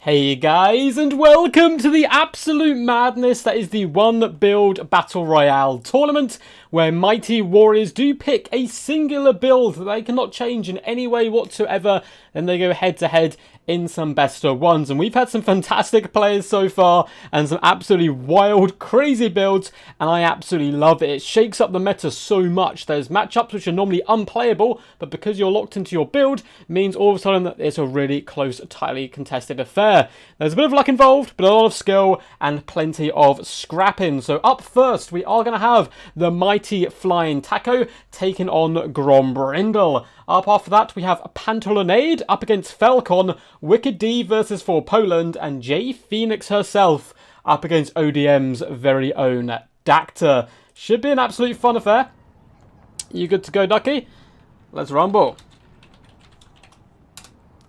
Hey guys, and welcome to the absolute madness that is the One Build Battle Royale tournament, where mighty warriors do pick a singular build that they cannot change in any way whatsoever, and they go head to head in some best of ones. And we've had some fantastic players so far, and some absolutely wild, crazy builds, and I absolutely love it. It shakes up the meta so much. There's matchups which are normally unplayable, but because you're locked into your build, means all of a sudden that it's a really close, tightly contested affair. There's a bit of luck involved, but a lot of skill and plenty of scrapping. So up first, we are going to have the mighty Flying Taco taking on Brindle. Up after that, we have Pantalonade up against Falcon, Wicked D versus For Poland, and J Phoenix herself up against ODM's very own Dacta. Should be an absolute fun affair. You good to go, Ducky? Let's rumble.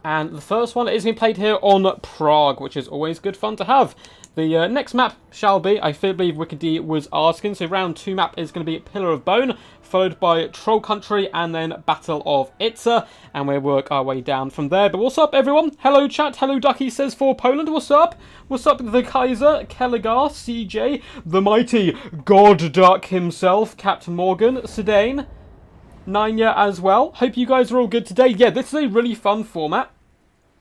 And the first one is being played here on Prague, which is always good fun to have. The next map shall be, I believe Wicked D was asking, so round 2 map is going to be Pillar of Bone, followed by Troll Country, and then Battle of Itza, and we'll work our way down from there. But what's up, everyone? Hello, chat. Hello, Ducky says For Poland. What's up? What's up, the Kaiser, Kelligar, CJ, the mighty God Duck himself, Captain Morgan, Sedane, Nanya as well. Hope you guys are all good today. Yeah, this is a really fun format,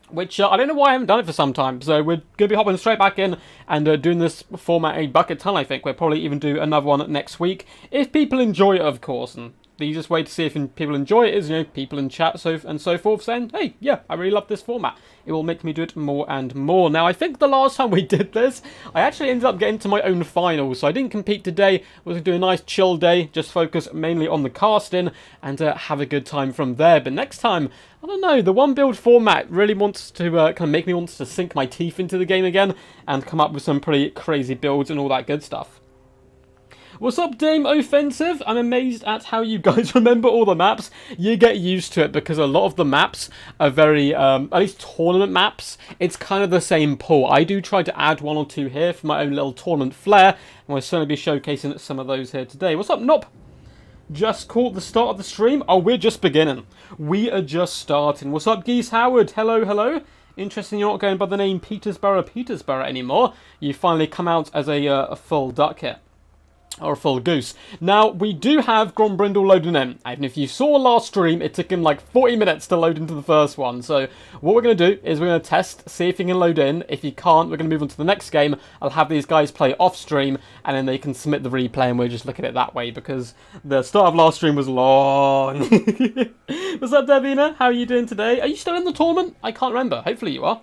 which I don't know why I haven't done it for some time. So we're going to be hopping straight back in and doing this format a bucket ton, I think. We'll probably even do another one next week, if people enjoy it, of course. And the easiest way to see if people enjoy it is, people in chat and so forth saying, hey, yeah, I really love this format. It will make me do it more and more. Now, I think the last time we did this, I actually ended up getting to my own finals. So I didn't compete today. I was going to do a nice chill day, just focus mainly on the casting and have a good time from there. But next time, I don't know, the one build format really wants to kind of make me want to sink my teeth into the game again and come up with some pretty crazy builds and all that good stuff. What's up, Dame Offensive? I'm amazed at how you guys remember all the maps. You get used to it because a lot of the maps are very, at least tournament maps, it's kind of the same pool. I do try to add 1 or 2 here for my own little tournament flair, and we'll certainly be showcasing some of those here today. What's up, Nop? Just caught the start of the stream? Oh, we're just beginning. We are just starting. What's up, Geese Howard? Hello, hello. Interesting you're not going by the name Petersburg anymore. You finally come out as a full duck here. Or a full goose. Now, we do have Brindle loading in. And if you saw last stream, it took him like 40 minutes to load into the first one. So, what we're going to do is we're going to test, see if he can load in. If he can't, we're going to move on to the next game. I'll have these guys play off stream, and then they can submit the replay, and we'll just look at it that way, because the start of last stream was long. What's up, Davina? How are you doing today? Are you still in the tournament? I can't remember. Hopefully you are.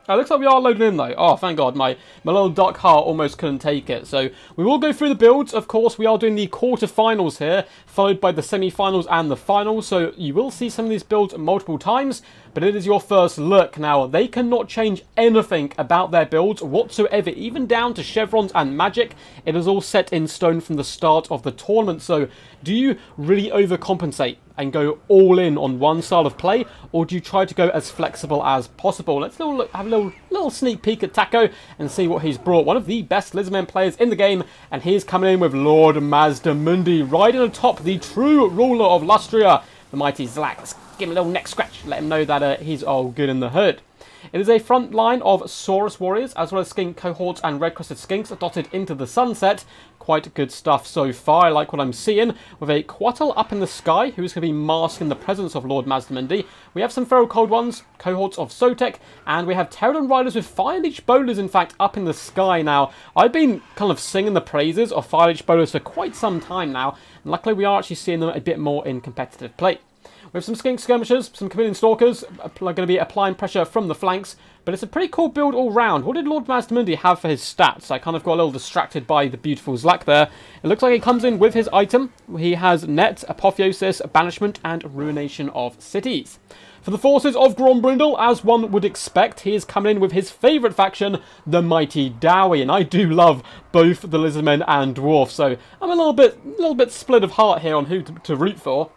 Oh, looks like we are loading in though. Oh, thank God, my little duck heart almost couldn't take it. So we will go through the builds. Of course, we are doing the quarterfinals here, followed by the semi-finals and the finals. So you will see some of these builds multiple times, but it is your first look. Now, they cannot change anything about their builds whatsoever, even down to chevrons and magic. It is all set in stone from the start of the tournament. So do you really overcompensate and go all in on one style of play, or do you try to go as flexible as possible? Let's have a little sneak peek at Taco and see what he's brought. One of the best Lizardmen players in the game, and he's coming in with Lord Mazdamundi riding atop the true ruler of Lustria, the mighty Zlak. Let's give him a little neck scratch, let him know that he's all good in the hood. It is a front line of Saurus warriors, as well as skink cohorts and red-crested skinks dotted into the sunset. Quite good stuff so far. I like what I'm seeing, with a Quattle up in the sky, who's going to be masking the presence of Lord Mazdamundi. We have some feral cold ones, cohorts of Sotek, and we have Pterodon riders with fire leech bowlers, in fact, up in the sky. Now, I've been kind of singing the praises of fire leech bowlers for quite some time now, and luckily we are actually seeing them a bit more in competitive play. We have some skink skirmishers, some chameleon stalkers, going to be applying pressure from the flanks, but it's a pretty cool build all round. What did Lord Mazdamundi have for his stats? I kind of got a little distracted by the beautiful Zlak there. It looks like he comes in with his item. He has Net, Apotheosis, Banishment, and Ruination of Cities. For the forces of Brindle, as one would expect, he is coming in with his favourite faction, the mighty Dowie, and I do love both the Lizardmen and Dwarf, so I'm a little bit split of heart here on who to root for.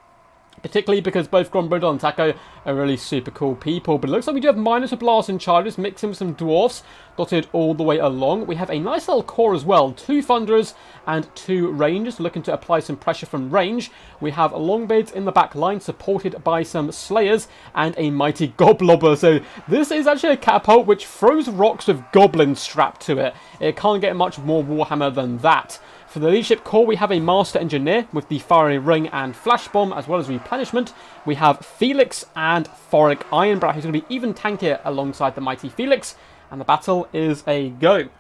particularly because both Brindle and Taco are really super cool people. But it looks like we do have miners with blast and charges, mixing with some dwarfs, dotted all the way along. We have a nice little core as well, 2 thunderers and 2 rangers, looking to apply some pressure from range. We have longbeards in the back line, supported by some slayers and a mighty goblobber. So this is actually a catapult which throws rocks with goblins strapped to it. It can't get much more Warhammer than that. For the leadership core, we have a Master Engineer with the Fiery Ring and Flash Bomb, as well as Replenishment. We have Felix and Thoric Ironbrow, who's going to be even tankier alongside the mighty Felix. And the battle is a go.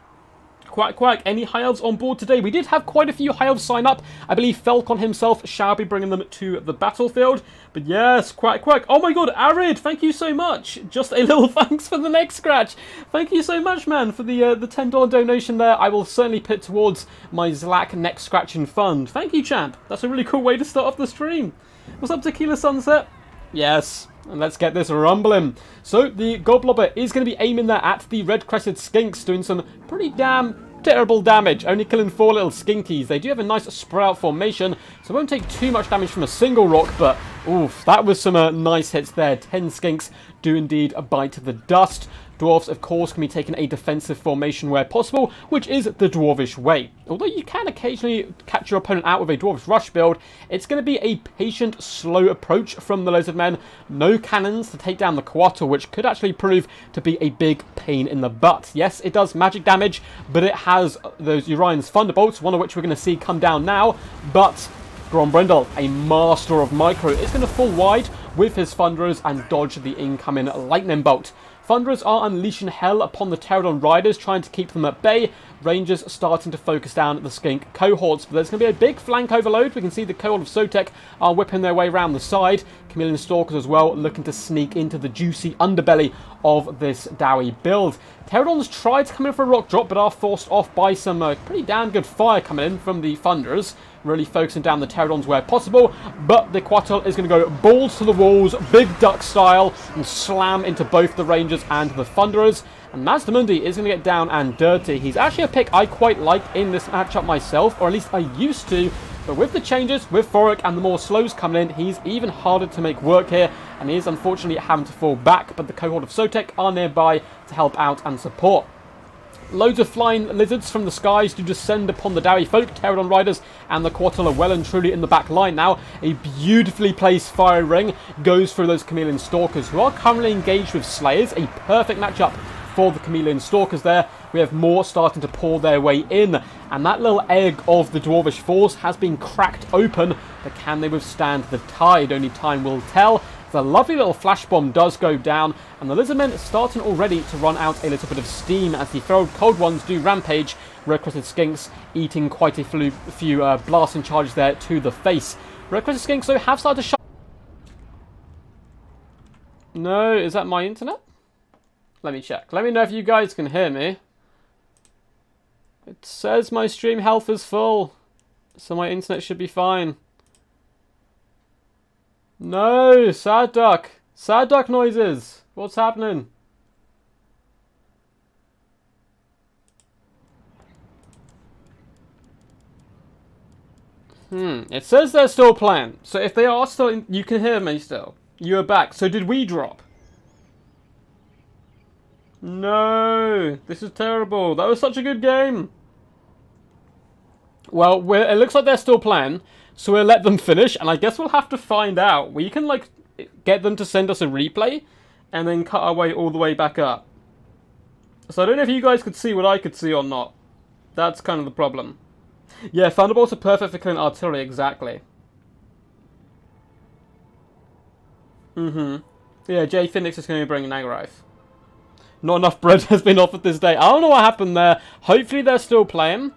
Quack, quack. Any high elves on board today? We did have quite a few high elves sign up. I believe Falcon himself shall be bringing them to the battlefield. But yes, quack, quack. Oh my god, Arid, thank you so much. Just a little thanks for the neck scratch. Thank you so much, man, for the $10 donation there. I will certainly put towards my Zlack neck scratching fund. Thank you, champ. That's a really cool way to start off the stream. What's up, Tequila Sunset? Yes. And let's get this rumbling. So the Goblobber is going to be aiming there at the red-crested skinks, doing some pretty damn terrible damage, only killing 4 little skinkies. They do have a nice spread out formation, so it won't take too much damage from a single rock, but oof, that was some nice hits there. 10 skinks do indeed bite the dust. Dwarves, of course, can be taking a defensive formation where possible, which is the Dwarvish way. Although you can occasionally catch your opponent out with a Dwarvish rush build, it's going to be a patient, slow approach from the Lizard Men. No cannons to take down the Coatl, which could actually prove to be a big pain in the butt. Yes, it does magic damage, but it has those Orion's Thunderbolts, one of which we're going to see come down now, but Brindle, a master of micro, is going to fall wide with his Thunderers and dodge the incoming Lightning Bolt. Thunderers are unleashing hell upon the Pterodon Riders, trying to keep them at bay. Rangers starting to focus down the skink cohorts. But there's going to be a big flank overload. We can see the cohort of Sotek are whipping their way around the side. Chameleon Stalkers as well, looking to sneak into the juicy underbelly of this Dowie build. Pterodons tried to come in for a rock drop, but are forced off by some pretty damn good fire coming in from the Thunderers. Really focusing down the Pterodons where possible, but the Coatl is going to go balls to the walls, big duck style, and slam into both the Rangers and the Thunderers. And Mazdamundi is going to get down and dirty. He's actually a pick I quite like in this matchup myself, or at least I used to. But with the changes, with Thoric and the more slows coming in, he's even harder to make work here, and he is unfortunately having to fall back, but the cohort of Sotek are nearby to help out and support. Loads of flying lizards from the skies do descend upon the Dowie folk. Pterodon Riders and the Coatl are well and truly in the back line now. A beautifully placed fire ring goes through those Chameleon Stalkers, who are currently engaged with Slayers. A perfect matchup for the Chameleon Stalkers there. We have more starting to pour their way in, and that little egg of the Dwarvish force has been cracked open, but can they withstand the tide? Only time will tell. The lovely little flash bomb does go down, and the Lizardmen are starting already to run out a little bit of steam as the feral cold ones do rampage. Red-crested skinks eating quite a few blasting charges there to the face. Red-crested skinks though have started to shut. No, is that my internet? Let me check. Let me know if you guys can hear me. It says my stream health is full, so my internet should be fine. No, sad duck. Sad duck noises. What's happening? It says they're still playing. So if they are still in, you can hear me still. You are back. So did we drop? No, this is terrible. That was such a good game. Well, it looks like they're still playing, so we'll let them finish, and I guess we'll have to find out. We can, like, get them to send us a replay, and then cut our way all the way back up. So I don't know if you guys could see what I could see or not. That's kind of the problem. Yeah, Thunderbolts are perfect for killing artillery, exactly. Yeah, Jay Phoenix is going to bring Nagarife. Not enough bread has been offered this day. I don't know what happened there. Hopefully they're still playing.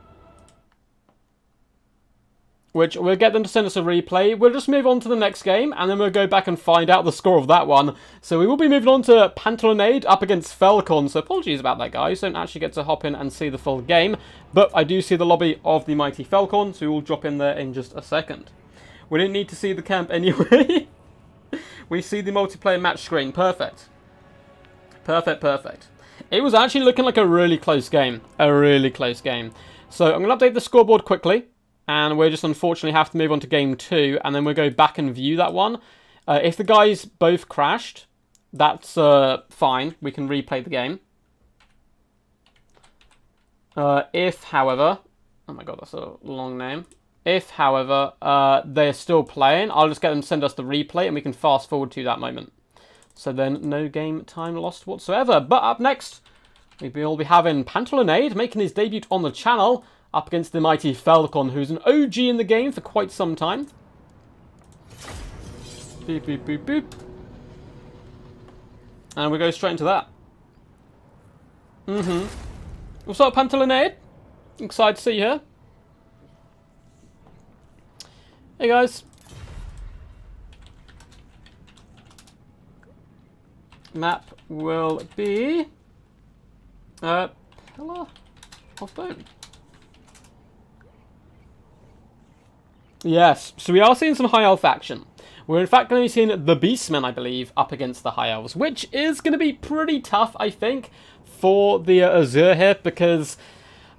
Which, we'll get them to send us a replay. We'll just move on to the next game, and then we'll go back and find out the score of that one. So we will be moving on to Pantalonade up against Falcon. So apologies about that, guys. Don't actually get to hop in and see the full game. But I do see the lobby of the mighty Falcon, so we'll drop in there in just a second. We didn't need to see the camp anyway. We see the multiplayer match screen. Perfect. Perfect, perfect. It was actually looking like a really close game. A really close game. So I'm going to update the scoreboard quickly. And we'll just unfortunately have to move on to game 2, and then we'll go back and view that one. If the guys both crashed, that's fine. We can replay the game. If, however... Oh my god, that's a long name. If, however, they're still playing, I'll just get them to send us the replay, and we can fast forward to that moment. So then, no game time lost whatsoever. But up next, we'll be having Pantalonade making his debut on the channel, up against the mighty Falcon, who's an OG in the game for quite some time. Boop, boop, boop, boop. And we go straight into that. What's up, Pantalonade? Excited to see you here. Hey, guys. Map will be... Pillar of Bone. Yes, so we are seeing some High Elf action. We're in fact going to be seeing the Beastmen, I believe, up against the High Elves, which is going to be pretty tough, I think, for the Azure here, because...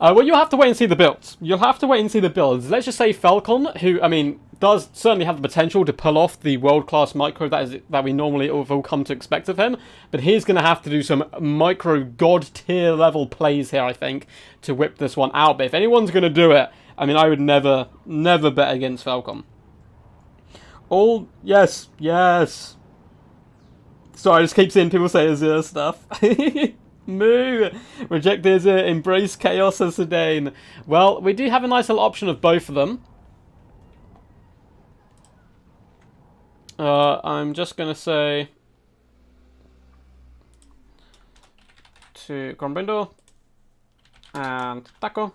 well, you'll have to wait and see the builds. You'll have to wait and see the builds. Let's just say Falcon, who, I mean, does certainly have the potential to pull off the world-class micro that we normally have all come to expect of him, but he's going to have to do some micro god-tier level plays here, I think, to whip this one out. But if anyone's going to do it, I mean, I would never bet against Falcon. Yes. Sorry, I just keep seeing people say Azure stuff. Moo! Reject the Azure, embrace chaos as Sedain. Well, we do have a nice little option of both of them. I'm just going to say to Brindle and Taco.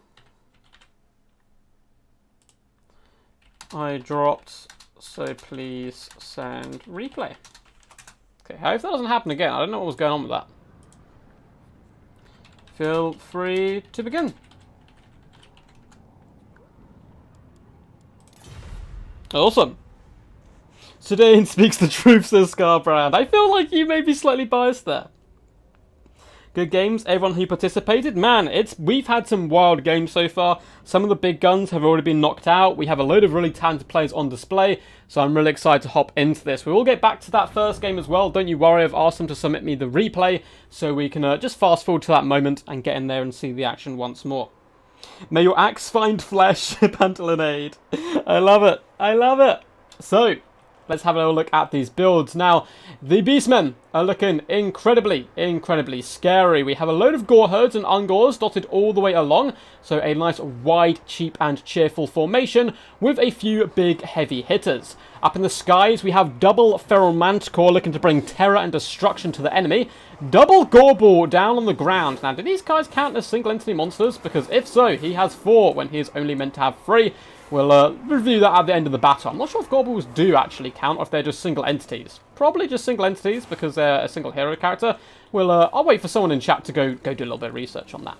I dropped, so please send replay. Okay, I hope that doesn't happen again. I don't know what was going on with that. Feel free to begin. Awesome. Sedain speaks the truth, says Scarbrand. I feel like you may be slightly biased there. Good games, everyone who participated. Man, we've had some wild games so far. Some of the big guns have already been knocked out. We have a load of really talented players on display, so I'm really excited to hop into this. We will get back to that first game as well. Don't you worry, I've asked them to submit me the replay, so we can just fast forward to that moment and get in there and see the action once more. May your axe find flesh, Pantalonade. I love it. I love it. So... let's have a little look at these builds. Now, the Beastmen are looking incredibly scary. We have a load of Gore Herds and Ungors dotted all the way along. So a nice, wide, cheap and cheerful formation with a few big, heavy hitters. Up in the skies, we have double Feral Manticore looking to bring terror and destruction to the enemy. Double Gorball down on the ground. Now, do these guys count as single entity monsters? Because if so, he has 4 when he is only meant to have 3. We'll review that at the end of the battle. I'm not sure if Gorballs do actually count or if they're just single entities. Probably just single entities because they're a single hero character. I'll wait for someone in chat to go do a little bit of research on that.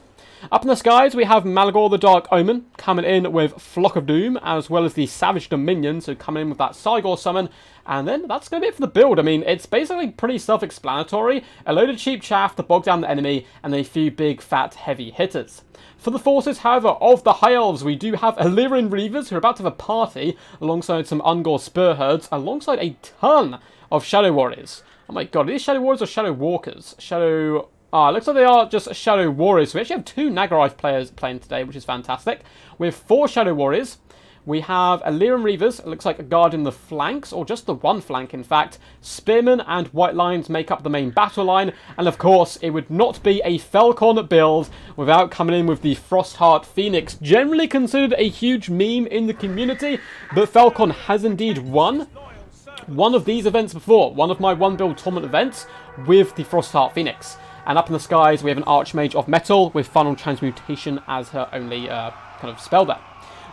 Up in the skies, we have Malagor the Dark Omen coming in with Flock of Doom, as well as the Savage Dominion, so coming in with that Cygor summon. And then that's going to be it for the build. I mean, it's basically pretty self-explanatory. A load of cheap chaff to bog down the enemy, and a few big, fat, heavy hitters. For the forces, however, of the High Elves, we do have Illyrian Reavers who are about to have a party, alongside some Ungor Spur Herds, alongside a ton of Shadow Warriors. Oh my god, are these Shadow Warriors or Shadow Walkers? It looks like they are just Shadow Warriors. So we actually have 2 Nagarife players playing today, which is fantastic. We have 4 Shadow Warriors. We have Illyrian Reavers, it looks like guarding the flanks, or just the one flank in fact. Spearmen and White Lions make up the main battle line, and of course it would not be a Falcon build without coming in with the Frostheart Phoenix, generally considered a huge meme in the community, but Falcon has indeed won one of these events before, one of my one build tournament events with the Frostheart Phoenix. And up in the skies we have an Archmage of Metal with Final Transmutation as her only kind of spell there.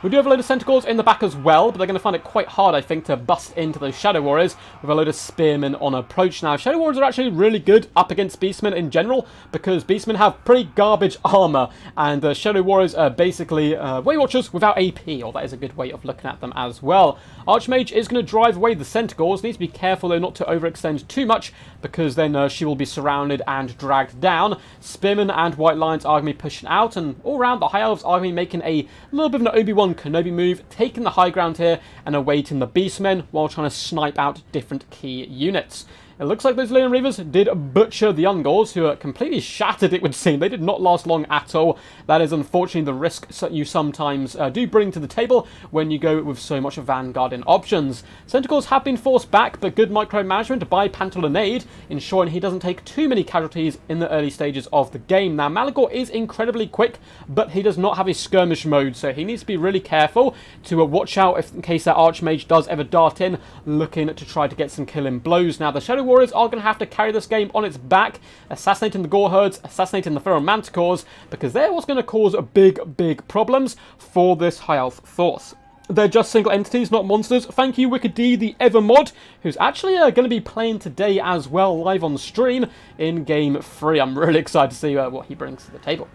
We do have a load of Centaurs in the back as well, but they're going to find it quite hard, I think, to bust into those Shadow Warriors with a load of Spearmen on approach. Now, Shadow Warriors are actually really good up against Beastmen in general, because Beastmen have pretty garbage armor, and Shadow Warriors are basically Weight Watchers without AP, or that is a good way of looking at them as well. Archmage is going to drive away the Centaurs. Needs to be careful, though, not to overextend too much, because then she will be surrounded and dragged down. Spearmen and White Lions are going to be pushing out, and all around, the High Elves are going to be making a little bit of an Obi-Wan Falcon Kenobi move, taking the high ground here and awaiting the Beastmen while trying to snipe out different key units. It looks like those Leon Reavers did butcher the Ungors, who are completely shattered, it would seem. They did not last long at all. That is unfortunately the risk you sometimes do bring to the table when you go with so much Vanguard in options. Centaurs have been forced back, but good micromanagement by Pantalonade, ensuring he doesn't take too many casualties in the early stages of the game. Now, Malagor is incredibly quick, but he does not have a skirmish mode, so he needs to be really careful to watch out in case that Archmage does ever dart in, looking to try to get some killing blows. Now, the Shadow Warriors are going to have to carry this game on its back, assassinating the Gore Herds, assassinating the Feral Manticores, because they're what's going to cause big problems for this High Elf force. They're just single entities, not monsters. Thank you, Wicked D, the Evermod, who's actually going to be playing today as well, live on stream in Game 3. I'm really excited to see what he brings to the table.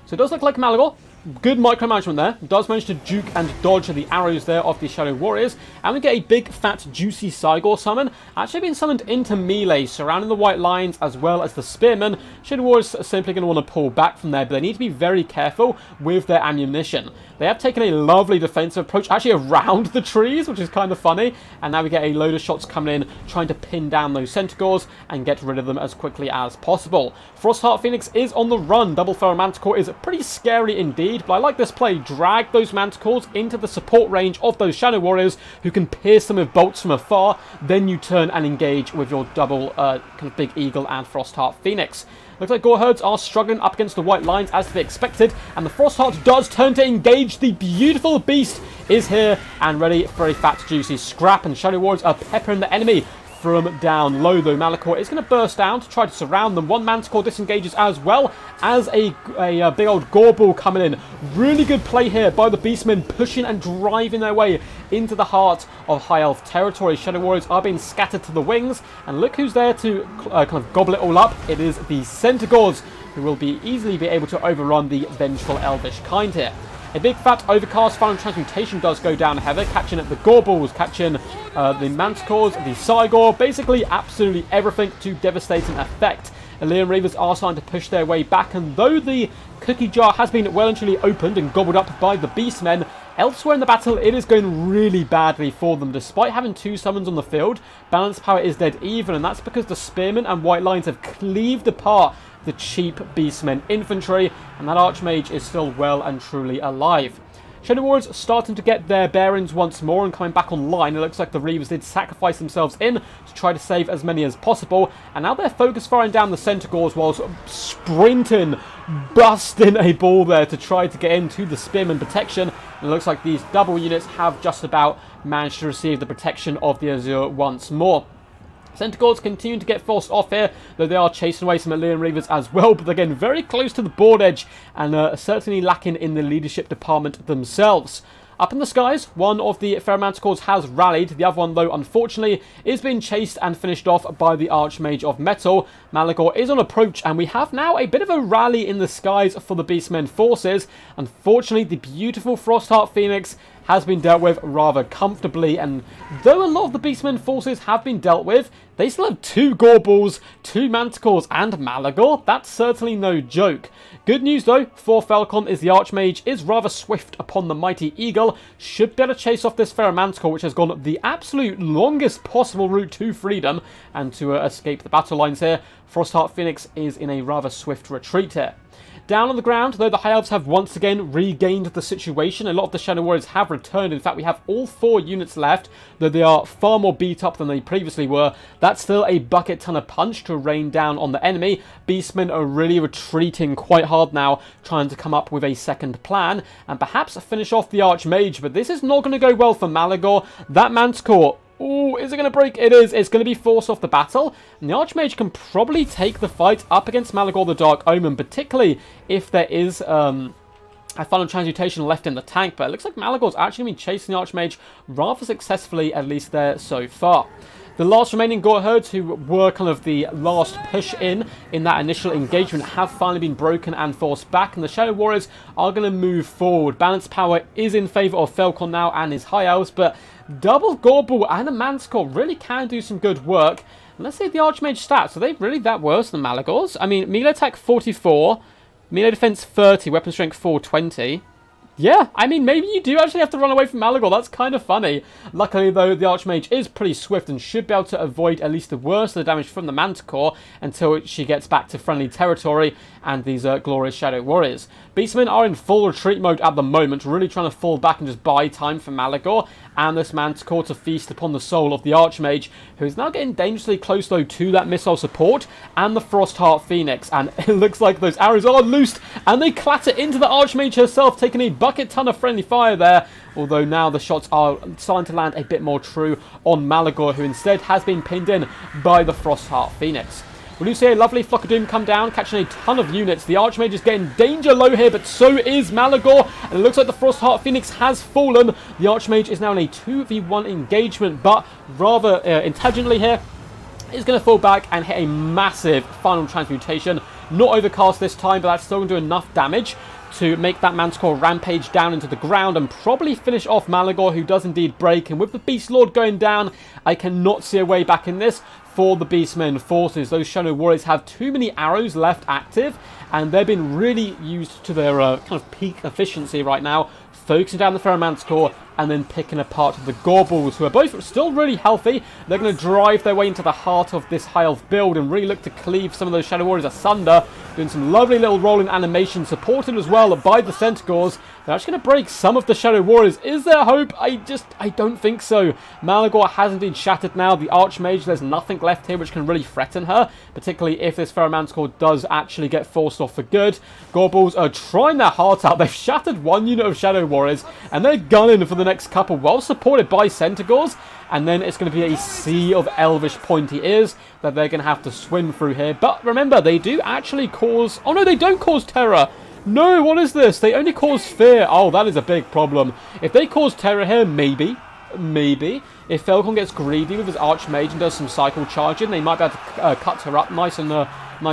So it does look like Malagor. Good micromanagement there. Does manage to juke and dodge the arrows there of the Shadow Warriors. And we get a big, fat, juicy Cygor summon. Actually being summoned into melee, surrounding the white lines as well as the spearmen. Shadow Warriors are simply going to want to pull back from there, but they need to be very careful with their ammunition. They have taken a lovely defensive approach, actually around the trees, which is kind of funny. And now we get a load of shots coming in, trying to pin down those Centaurs and get rid of them as quickly as possible. Frostheart Phoenix is on the run. Double Feral Manticore is pretty scary indeed. But I like this play. Drag those Manticores into the support range of those Shadow Warriors who can pierce them with bolts from afar. Then you turn and engage with your double kind of Big Eagle and Frostheart Phoenix. Looks like Gore Herds are struggling up against the white lines as to be expected. And the Frostheart does turn to engage. The beautiful beast is here and ready for a fat, juicy scrap. And Shadow Warriors are peppering the enemy from down low, though. Malachor is going to burst down to try to surround them. One Manticore disengages as well as a big old Gore Ball coming in. Really good play here by the Beastmen, pushing and driving their way into the heart of High Elf territory. Shadow Warriors are being scattered to the wings, and look who's there to kind of gobble it all up. It is the Centaurs, who will easily be able to overrun the vengeful Elvish kind here. A big fat overcast final transmutation does go down heavy, catching at the Gore Balls, catching the Manticores, the Cygor, basically absolutely everything to devastating effect. The Leon Reavers are starting to push their way back, and though the cookie jar has been well and truly opened and gobbled up by the Beastmen, elsewhere in the battle it is going really badly for them. Despite having two summons on the field, balance power is dead even, and that's because the Spearmen and White Lines have cleaved apart the cheap Beastmen infantry, and that Archmage is still well and truly alive. Shadow Warriors starting to get their bearings once more and coming back online. It looks like the Reavers did sacrifice themselves in to try to save as many as possible, and now they're focus firing down the Centaurs whilst sprinting, busting a ball there to try to get into the Spearman protection. And it looks like these double units have just about managed to receive the protection of the Azure once more. Centaurs continue to get forced off here, though they are chasing away some Leon Reavers as well, but they're getting very close to the board edge and certainly lacking in the leadership department themselves. Up in the skies, one of the Feral Manticores has rallied. The other one, though, unfortunately, is being chased and finished off by the Archmage of Metal. Malagor is on approach, and we have now a bit of a rally in the skies for the Beastmen forces. Unfortunately, the beautiful Frostheart Phoenix has been dealt with rather comfortably, and though a lot of the Beastmen forces have been dealt with, they still have two Gore Balls, two Manticores, and Malagor. That's certainly no joke. Good news, though, for Falcon is the Archmage is rather swift upon the mighty Eagle. Should be able to chase off this Feral Manticore, which has gone the absolute longest possible route to freedom and to escape the battle lines here. Frostheart Phoenix is in a rather swift retreat here. Down on the ground, though, the High Elves have once again regained the situation. A lot of the Shadow Warriors have returned. In fact, we have all 4 units left, though they are far more beat up than they previously were. That's still a bucket ton of punch to rain down on the enemy. Beastmen are really retreating quite hard now, trying to come up with a second plan and perhaps finish off the Archmage. But this is not going to go well for Malagor. That Manticore, ooh, is it going to break? It is. It's going to be forced off the battle. And the Archmage can probably take the fight up against Malagor the Dark Omen, particularly if there is a final transmutation left in the tank. But it looks like Malagor's actually been chasing the Archmage rather successfully, at least there so far. The last remaining Gore Herds, who were kind of the last push in that initial engagement, have finally been broken and forced back, and the Shadow Warriors are going to move forward. Balance power is in favour of Falcon now and his High Elves, but double Gore Ball and a Manticore really can do some good work. And let's see the Archmage stats. Are they really that worse than Malagor's? I mean, melee attack 44, melee defense 30, weapon strength 420. Yeah, I mean, maybe you do actually have to run away from Malagor. That's kind of funny. Luckily, though, the Archmage is pretty swift and should be able to avoid at least the worst of the damage from the Manticore until she gets back to friendly territory and these glorious Shadow Warriors. Beastmen are in full retreat mode at the moment, really trying to fall back and just buy time for Malagor and this Manticore to feast upon the soul of the Archmage, who is now getting dangerously close, though, to that missile support and the Frostheart Phoenix. And it looks like those arrows are loosed, and they clatter into the Archmage herself, taking a bucket ton of friendly fire there. Although now the shots are starting to land a bit more true on Malagor, who instead has been pinned in by the Frostheart Phoenix. We do see a lovely Flock of Doom come down, catching a ton of units. The Archmage is getting danger low here, but so is Malagor. And it looks like the Frostheart Phoenix has fallen. The Archmage is now in a 2v1 engagement, but rather intelligently here, is going to fall back and hit a massive final transmutation. Not overcast this time, but that's still going to do enough damage to make that Manticore rampage down into the ground and probably finish off Malagor, who does indeed break. And with the Beast Lord going down, I cannot see a way back in this for the Beastmen forces. Those Shadow Warriors have too many arrows left active, and they've been really used to their kind of peak efficiency right now, focusing down the Manticore and then picking apart the Gorbals, who are both still really healthy. They're going to drive their way into the heart of this high elf build and really look to cleave some of those Shadow Warriors asunder, doing some lovely little rolling animation, supported as well by the Centaurs. They're actually going to break some of the Shadow Warriors. Is there hope? I don't think so. Malagor has indeed shattered now. The Archmage, there's nothing left here which can really threaten her, particularly if this Manticore does actually get forced off for good. Gorbals are trying their heart out. They've shattered one unit of Shadow Warriors, and they're gunning for the next couple, well supported by Centaurs. And then it's going to be a sea of elvish pointy ears that they're going to have to swim through here. But remember, they do actually cause... Oh no, they don't cause terror. No, what is this? They only cause fear. Oh, that is a big problem. If they cause terror here, maybe. If Falcon gets greedy with his Archmage and does some cycle charging, they might be able to cut her up nice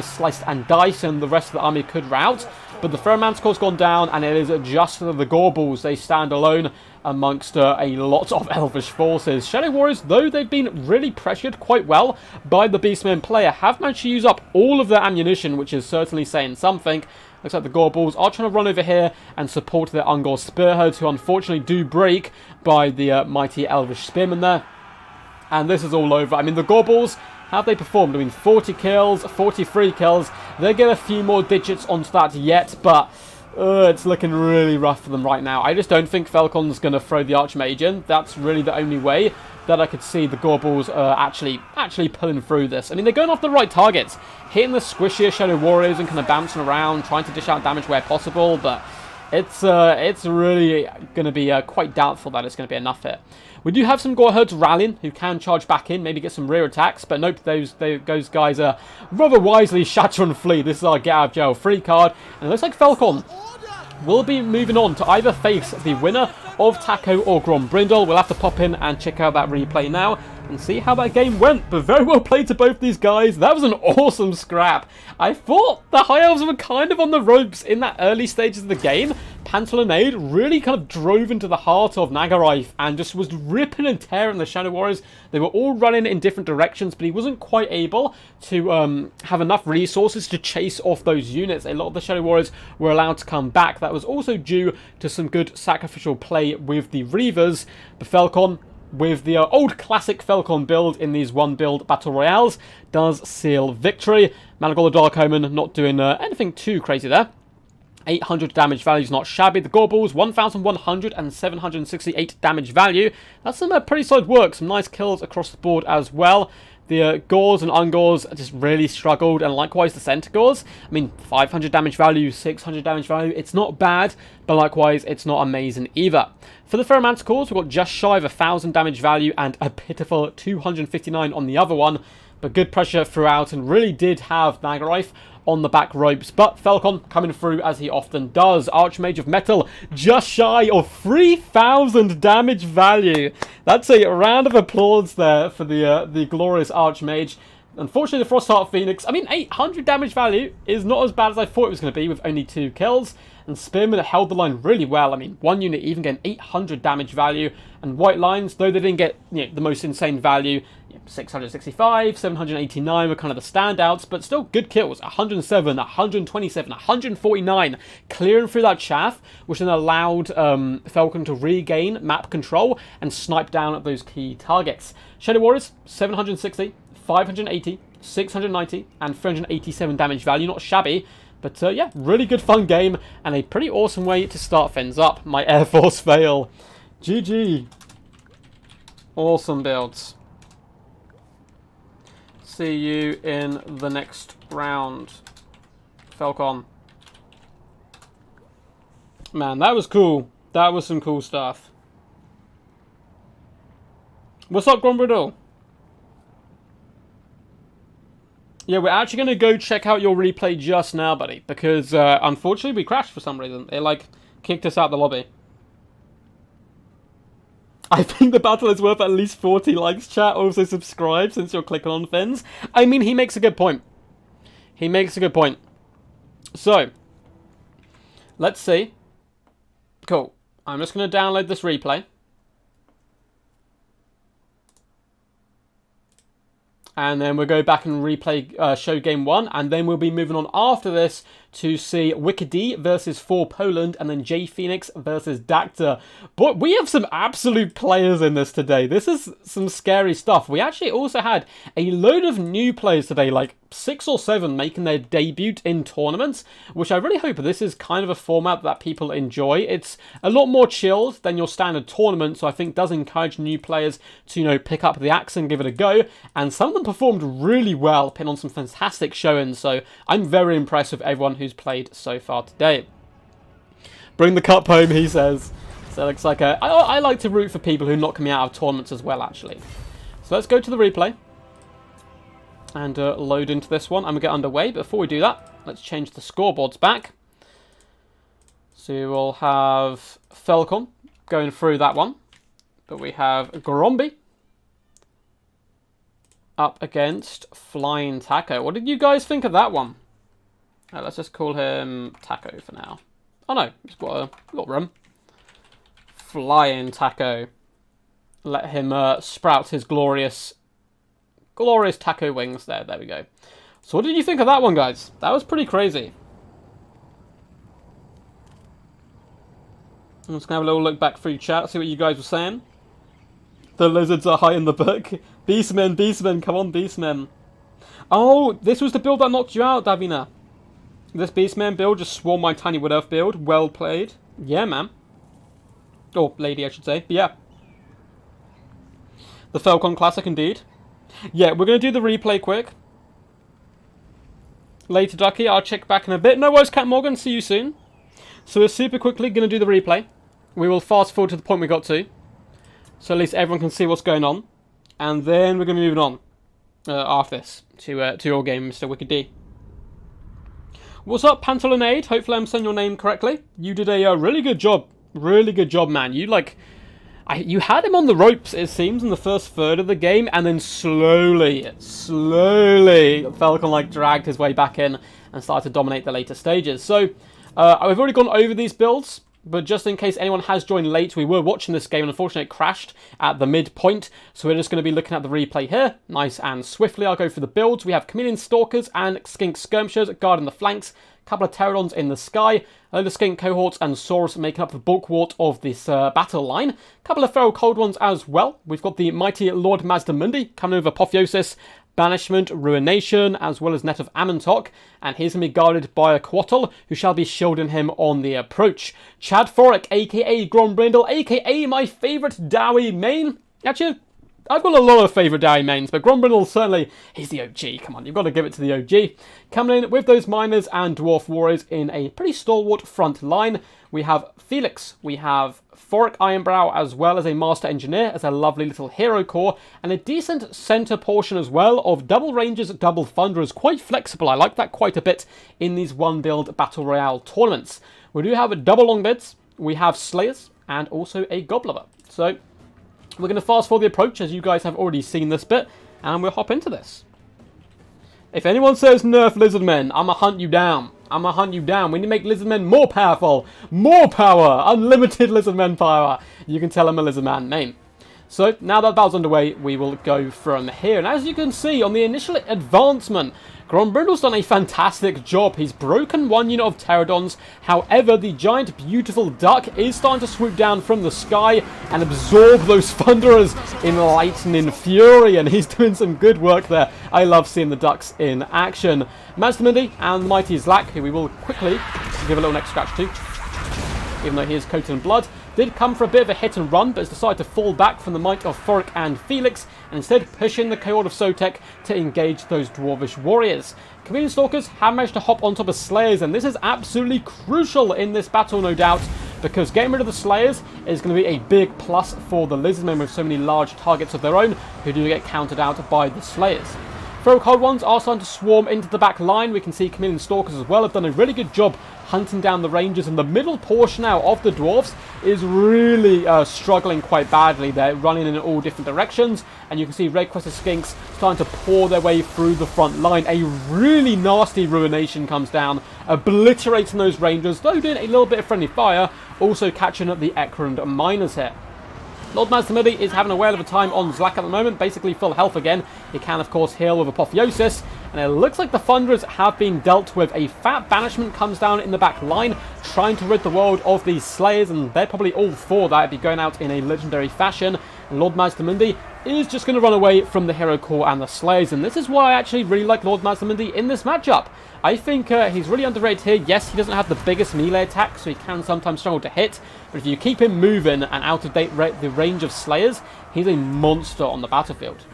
sliced and diced, and the rest of the army could rout. But the Manticore's gone down, and it is just the Gorbals. They stand alone amongst a lot of elvish forces. Shadow Warriors, though they've been really pressured quite well by the Beastmen player, have managed to use up all of their ammunition, which is certainly saying something. Looks like the Gorbals are trying to run over here and support their Ungor Spearheads, who unfortunately do break by the mighty elvish spearmen there. And this is all over. I mean, the Gorbals, how have they performed? I mean, 40 kills, 43 kills. They get a few more digits onto that yet, but it's looking really rough for them right now. I just don't think Falcon's going to throw the Archmage in. That's really the only way that I could see the Gorbals actually pulling through this. I mean, they're going off the right targets, hitting the squishier Shadow Warriors and kind of bouncing around, trying to dish out damage where possible, but it's really going to be quite doubtful that it's going to be enough here. We do have some Gore Herds rallying who can charge back in, maybe get some rear attacks, but nope, those guys are rather wisely shatter and flee. This is our get out of jail free card, and it looks like Falcon will be moving on to either face the winner of Taco or Grom Brindle. We'll have to pop in and check out that replay now and see how that game went. But very well played to both these guys. That was an awesome scrap. I thought the High Elves were kind of on the ropes in that early stages of the game. Pantalonade really kind of drove into the heart of Nagaraith and just was ripping and tearing the Shadow Warriors. They were all running in different directions, but he wasn't quite able to have enough resources to chase off those units. A lot of the Shadow Warriors were allowed to come back. That was also due to some good sacrificial play with the Reavers. But Falcon, with the old classic Falcon build in these one-build Battle Royales, does seal victory. Malagor the Dark Omen not doing anything too crazy there. 800 damage value is not shabby. The Gorbals, 1,100 and 768 damage value. That's some pretty solid work. Some nice kills across the board as well. The Gors and Ungors just really struggled, and likewise the Centaurs. I mean, 500 damage value, 600 damage value. It's not bad, but likewise, it's not amazing either. For the Manticores, we've got just shy of 1,000 damage value and a pitiful 259 on the other one. But good pressure throughout, and really did have Nagaraith on the back ropes. But Falcon coming through as he often does. Archmage of Metal just shy of 3,000 damage value. That's a round of applause there for the glorious Archmage. Unfortunately, the Frostheart Phoenix, I mean, 800 damage value is not as bad as I thought it was going to be with only 2 kills. And Spearman held the line really well. I mean, one unit even getting 800 damage value. And White Lines, though they didn't get the most insane value, 665, 789 were kind of the standouts, but still good kills. 107, 127, 149, clearing through that chaff, which then allowed Falcon to regain map control and snipe down at those key targets. Shadow Warriors, 760, 580, 690, and 387 damage value. Not shabby. But yeah, really good fun game, and a pretty awesome way to start things up. My Air Force fail. GG. Awesome builds. See you in the next round, Falcon. Man, that was cool. That was some cool stuff. What's up, Brindle? Yeah, we're actually going to go check out your replay just now, buddy. Because, unfortunately, we crashed for some reason. It, like, kicked us out the lobby. I think the battle is worth at least 40 likes, chat. Also subscribe, since you're clicking on things. I mean, he makes a good point. He makes a good point. So, let's see. Cool. I'm just going to download this replay. And then we'll go back and replay show game 1. And then we'll be moving on after this to see Wicked D versus 4 Poland. And then J Phoenix versus Dacta. But we have some absolute players in this today. This is some scary stuff. We actually also had a load of new players today. Like 6 or 7 making their debut in tournaments. Which I really hope this is kind of a format that people enjoy. It's a lot more chilled than your standard tournament. So I think does encourage new players to, pick up the axe and give it a go. And some of them performed really well, putting on some fantastic showings, so I'm very impressed with everyone who's played so far today. Bring the cup home, he says. So it looks like I like to root for people who knock me out of tournaments as well, actually. So let's go to the replay and load into this one. I'm going to get underway. Before we do that, let's change the scoreboards back. So we'll have Falcon going through that one, but we have Gromby up against Flying Taco. What did you guys think of that one? Let's just call him Taco for now. Oh no, he's got room. Flying Taco. Let him sprout his glorious taco wings there. There we go. So what did you think of that one, guys? That was pretty crazy. I'm just going to have a little look back through chat, see what you guys were saying. The lizards are high in the book. Beastmen, come on, Beastmen. Oh, this was the build that knocked you out, Davina. This Beastman build just swarmed my Tiny Wood Elf build. Well played. Yeah, man. Or lady, I should say. But yeah. The Falcon Classic, indeed. Yeah, we're going to do the replay quick. Later, Ducky. I'll check back in a bit. No worries, Cat Morgan. See you soon. So we're super quickly going to do the replay. We will fast forward to the point we got to. So at least everyone can see what's going on. And then we're going to be moving on after this to your game, Mr. Wicked D. What's up, Pantalonade? Hopefully I'm saying your name correctly. You did a really good job. Really good job, man. You you had him on the ropes, it seems, in the first third of the game. And then slowly, Falcon dragged his way back in and started to dominate the later stages. So I've already gone over these builds. But just in case anyone has joined late, we were watching this game and unfortunately it crashed at the midpoint. So we're just going to be looking at the replay here. Nice and swiftly, I'll go through the builds. We have Chameleon Stalkers and Skink Skirmishers guarding the flanks. A couple of Pterodons in the sky. A load of Skink Cohorts and Saurus making up the bulwark of this battle line. A couple of Feral Cold Ones as well. We've got the mighty Lord Mazdamundi coming over Apotheosis. Banishment, Ruination, as well as Net of Amontok, and he's going to be guarded by a Quattle, who shall be shielding him on the approach. Chad Forik, aka Brindle, aka my favourite Dowie main. Actually, I've got a lot of favourite Dowie mains, but Brindle certainly, he's the OG. Come on, you've got to give it to the OG. Coming in with those Miners and Dwarf Warriors in a pretty stalwart front line. We have Felix, we have Forik Ironbrow, as well as a Master Engineer as a lovely little hero core, and a decent centre portion as well of double Rangers, double Thunderers. Quite flexible, I like that quite a bit in these one-build Battle Royale tournaments. We do have double Longbeards, we have Slayers, and also a Gobbler. So we're going to fast forward the approach, as you guys have already seen this bit, and we'll hop into this. If anyone says nerf Lizardmen, I'ma hunt you down. I'ma hunt you down. We need to make Lizardmen more powerful. More power. Unlimited Lizardmen power. You can tell them a Lizardman name. So, now that battle's underway, we will go from here. And as you can see, on the initial advancement, Brindle's done a fantastic job. He's broken one unit of pterodons. However, the giant, beautiful duck is starting to swoop down from the sky and absorb those thunderers in lightning fury. And he's doing some good work there. I love seeing the ducks in action. Mazdamundi and the mighty Zlak, who we will quickly give a little neck scratch to, even though he is coated in blood, did come for a bit of a hit and run, but has decided to fall back from the might of Thoric and Felix, and instead push in the cohort of Sotek to engage those dwarvish warriors. Chameleon Stalkers have managed to hop on top of Slayers, and this is absolutely crucial in this battle, no doubt, because getting rid of the Slayers is going to be a big plus for the Lizardmen with so many large targets of their own, who do get counted out by the Slayers. Feral Cold Ones are starting to swarm into the back line. We can see Chameleon Stalkers as well have done a really good job hunting down the Rangers, and the middle portion now of the Dwarves is really struggling quite badly. They're running in all different directions, and you can see Red Crested Skinks starting to pour their way through the front line. A really nasty Ruination comes down, obliterating those Rangers, though doing a little bit of friendly fire, also catching up the Ekrund Miners here. Lord Mazdamundi is having a whale of a time on Zlak at the moment, basically full health again. He can, of course, heal with Apotheosis, and it looks like the Thunderers have been dealt with. A fat banishment comes down in the back line, trying to rid the world of these Slayers, and they're probably all for that. It'd be going out in a legendary fashion, and Lord Mazdamundi is just going to run away from the Hero Core and the Slayers, and this is why I actually really like Lord Mazdamundi in this matchup. I think he's really underrated here. Yes, he doesn't have the biggest melee attack, so he can sometimes struggle to hit, but if you keep him moving and out of the range of Slayers, he's a monster on the battlefield.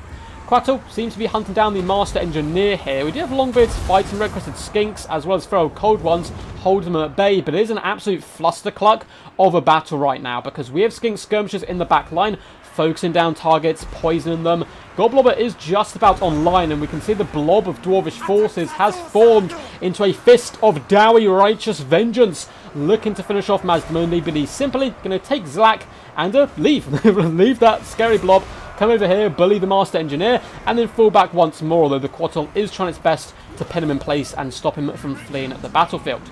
Quattro seems to be hunting down the Master Engineer here. We do have Longbeards fighting Red Crested Skinks, as well as Feral Cold Ones, holding them at bay, but it is an absolute flustercluck of a battle right now, because we have Skink Skirmishers in the back line, focusing down targets, poisoning them. Goblobber is just about online, and we can see the blob of Dwarvish forces has formed into a fist of Dowie righteous vengeance, looking to finish off Mazdamundi, but he's simply going to take Zlak and leave. Leave that scary blob, come over here, bully the Master Engineer, and then fall back once more, although the Quattro is trying its best to pin him in place and stop him from fleeing the battlefield.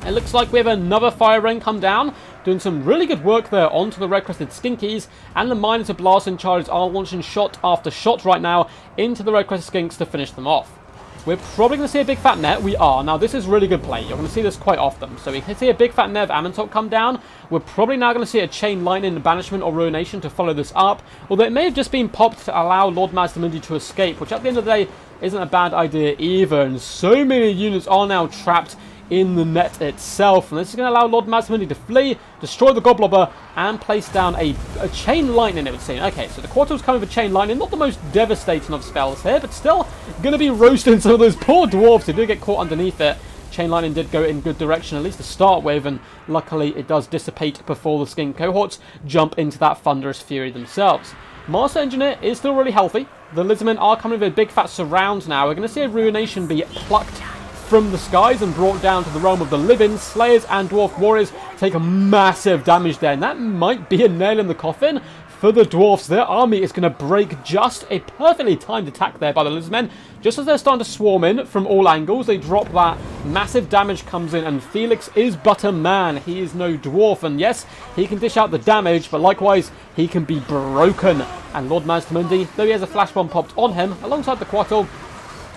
It looks like we have another fire rain come down, doing some really good work there onto the Red Crested Skinkies, and the Miners of Blasting Charges are launching shot after shot right now into the Red Crested Skinks to finish them off. We're probably going to see a big fat net. We are. Now, this is really good play. You're going to see this quite often. So we can see a big fat net of Ammontok come down. We're probably now going to see a Chain Lightning, Banishment, or Ruination to follow this up. Although it may have just been popped to allow Lord Mazdamundi to escape, which at the end of the day isn't a bad idea either. And so many units are now trapped in the net itself, and this is going to allow Lord Mazdamundi to flee, destroy the Goblobber, and place down a Chain Lightning, it would seem. Okay, so the Quattro's coming with Chain Lightning, not the most devastating of spells here, but still going to be roasting some of those poor dwarves who did get caught underneath it. Chain Lightning did go in good direction, at least to start with, and luckily it does dissipate before the Skink cohorts jump into that Thunderous Fury themselves. Master Engineer is still really healthy. The Lizardmen are coming with a big fat surround now. We're going to see a Ruination be plucked from the skies and brought down to the realm of the living. Slayers and Dwarf Warriors take a massive damage there, and that might be a nail in the coffin for the Dwarfs. Their army is going to break. Just a perfectly timed attack there by the Lizardmen. Just as they're starting to swarm in from all angles, they drop that. Massive damage comes in, and Felix is but a man. He is no dwarf, and yes, he can dish out the damage, but likewise, he can be broken. And Lord Mazdamundi, though he has a flash bomb popped on him, alongside the Quattro,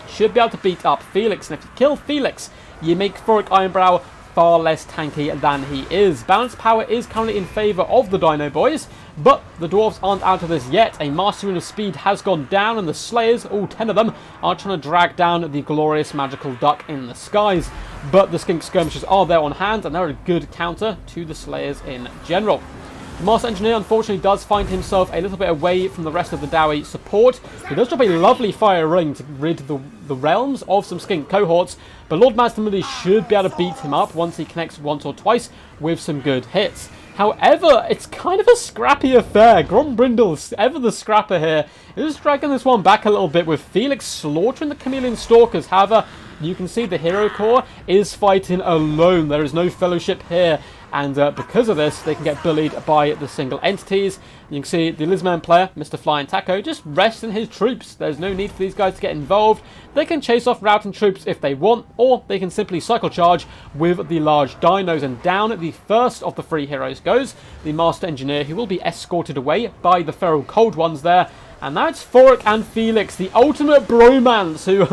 should be able to beat up Felix. And if you kill Felix, you make Thoric Ironbrow far less tanky than he is. Balance power is currently in favour of the Dino Boys, but the Dwarves aren't out of this yet. A Master Rune of Speed has gone down, and the Slayers, all 10 of them, are trying to drag down the glorious magical duck in the skies. But the Skink Skirmishers are there on hand, and they're a good counter to the Slayers in general. The Master Engineer unfortunately does find himself a little bit away from the rest of the Dowie support. He does drop a lovely fire ring to rid the realms of some Skink cohorts, but Lord Mazdamundi should be able to beat him up once he connects once or twice with some good hits. However, it's kind of a scrappy affair. Brindle, ever the scrapper here, is dragging this one back a little bit with Felix slaughtering the Chameleon Stalkers. However, you can see the Hero Corps is fighting alone. There is no fellowship here. And because of this, they can get bullied by the single entities. You can see the Lizardman player, Mr. Flying Taco, just resting his troops. There's no need for these guys to get involved. They can chase off routing troops if they want, or they can simply cycle charge with the large dinos. And down the first of the 3 heroes goes the Master Engineer, who will be escorted away by the Feral Cold Ones there. And now it's Thoric and Felix, the ultimate bromance, who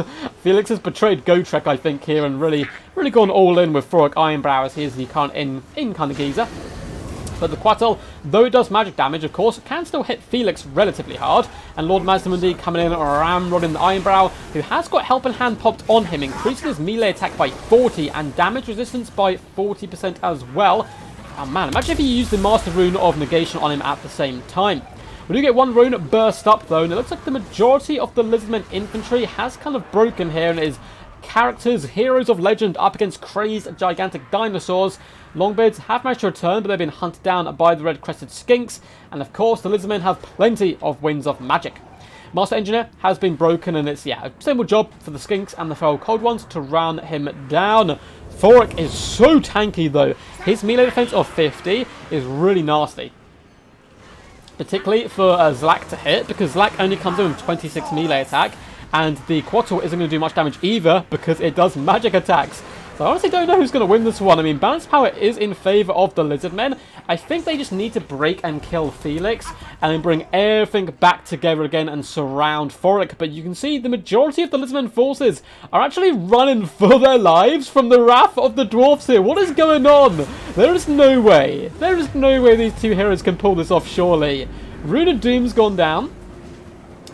Felix has betrayed Gotrek, I think, here, and really gone all in with Thoric Ironbrow, as he is the current in kind of geezer. But the Quattle, though it does magic damage, of course, can still hit Felix relatively hard. And Lord Mazdamundi coming in, ramrodding the Ironbrow, who has got Help in Hand popped on him, increasing his melee attack by 40 and damage resistance by 40% as well. Oh man, imagine if he used the Master Rune of Negation on him at the same time. We do get one rune burst up though, and it looks like the majority of the Lizardmen infantry has kind of broken here, and it is characters, heroes of legend up against crazed gigantic dinosaurs. Longbeards have managed to return, but they've been hunted down by the red-crested skinks, and of course the Lizardmen have plenty of winds of magic. Master Engineer has been broken, and it's, yeah, a simple job for the skinks and the feral cold ones to run him down. Thoric is so tanky though. His melee defense of 50 is really nasty. Particularly for Zlak to hit, because Zlak only comes in with 26 melee attack, and the Quattle isn't going to do much damage either, because it does magic attacks. So I honestly don't know who's going to win this one. I mean, balance power is in favour of the Lizardmen. I think they just need to break and kill Felix, and then bring everything back together again and surround Thoric. But you can see the majority of the Lizardmen forces are actually running for their lives from the wrath of the dwarfs here. What is going on? There is no way. There is no way these 2 heroes can pull this off, surely. Rune of Doom's gone down.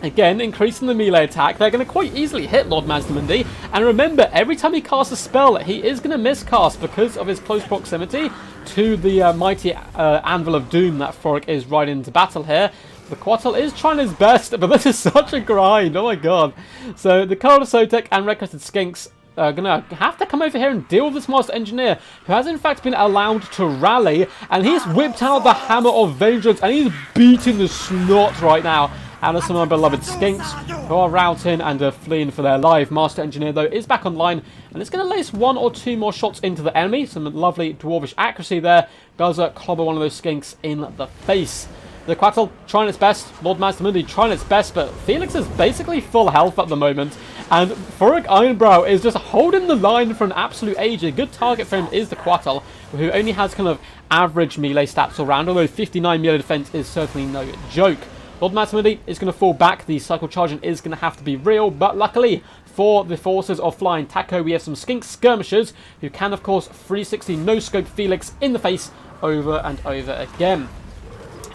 Again, increasing the melee attack. They're going to quite easily hit Lord Mazdamundi. And remember, every time he casts a spell, he is going to miscast because of his close proximity to the mighty Anvil of Doom that Thoric is riding into battle here. The Quattle is trying his best, but this is such a grind. Oh my god. So the Cold of Sotek and Red-Crested Skinks are going to have to come over here and deal with this Master Engineer, who has in fact been allowed to rally. And he's whipped out the Hammer of Vengeance, and he's beating the snot right now out of some of my beloved skinks who are routing and fleeing for their life. Master Engineer, though, is back online, and it's going to lace 1 or 2 more shots into the enemy. Some lovely dwarvish accuracy there. Does clobber one of those skinks in the face. The Quattle trying its best. Lord Mazdamundi trying its best, but Felix is basically full health at the moment. And Thoric Ironbrow is just holding the line for an absolute age. A good target for him is the Quattle, who only has kind of average melee stats all round, although 59 melee defense is certainly no joke. Lord Mazdamundi is going to fall back. The cycle charging is going to have to be real, but luckily for the forces of Flying Taco, we have some skink skirmishers who can, of course, 360 no-scope Felix in the face over and over again.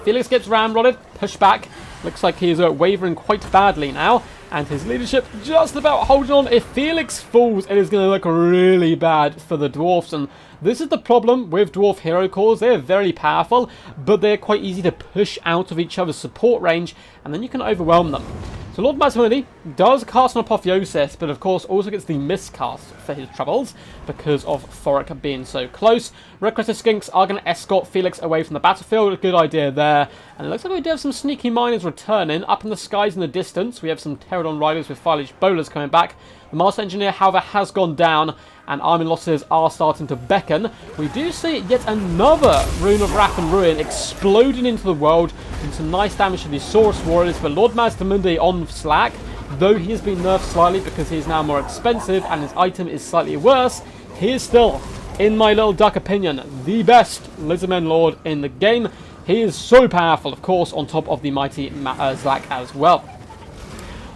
Felix gets ramrodded, pushed back. Looks like he is wavering quite badly now, and his leadership just about holding on. If Felix falls, it is going to look really bad for the dwarfs, and this is the problem with dwarf hero cores. They're very powerful, but they're quite easy to push out of each other's support range, and then you can overwhelm them. So Lord Mazdamundi does cast an Apotheosis, but of course also gets the miscast for his troubles because of Thoric being so close. Red-Crested Skinks are going to escort Felix away from the battlefield. A good idea there. And it looks like we do have some sneaky miners returning. Up in the skies in the distance, we have some Pterodon riders with Fire-Leech bowlers coming back. The Master Engineer, however, has gone down, and army losses are starting to beckon. We do see yet another Rune of Wrath and Ruin exploding into the world, and some nice damage to the Saurus Warriors. But Lord Mazdamundi on slack, though he has been nerfed slightly because he is now more expensive and his item is slightly worse, he is still, in my little duck opinion, the best Lizardman Lord in the game. He is so powerful, of course, on top of the mighty Zlak as well.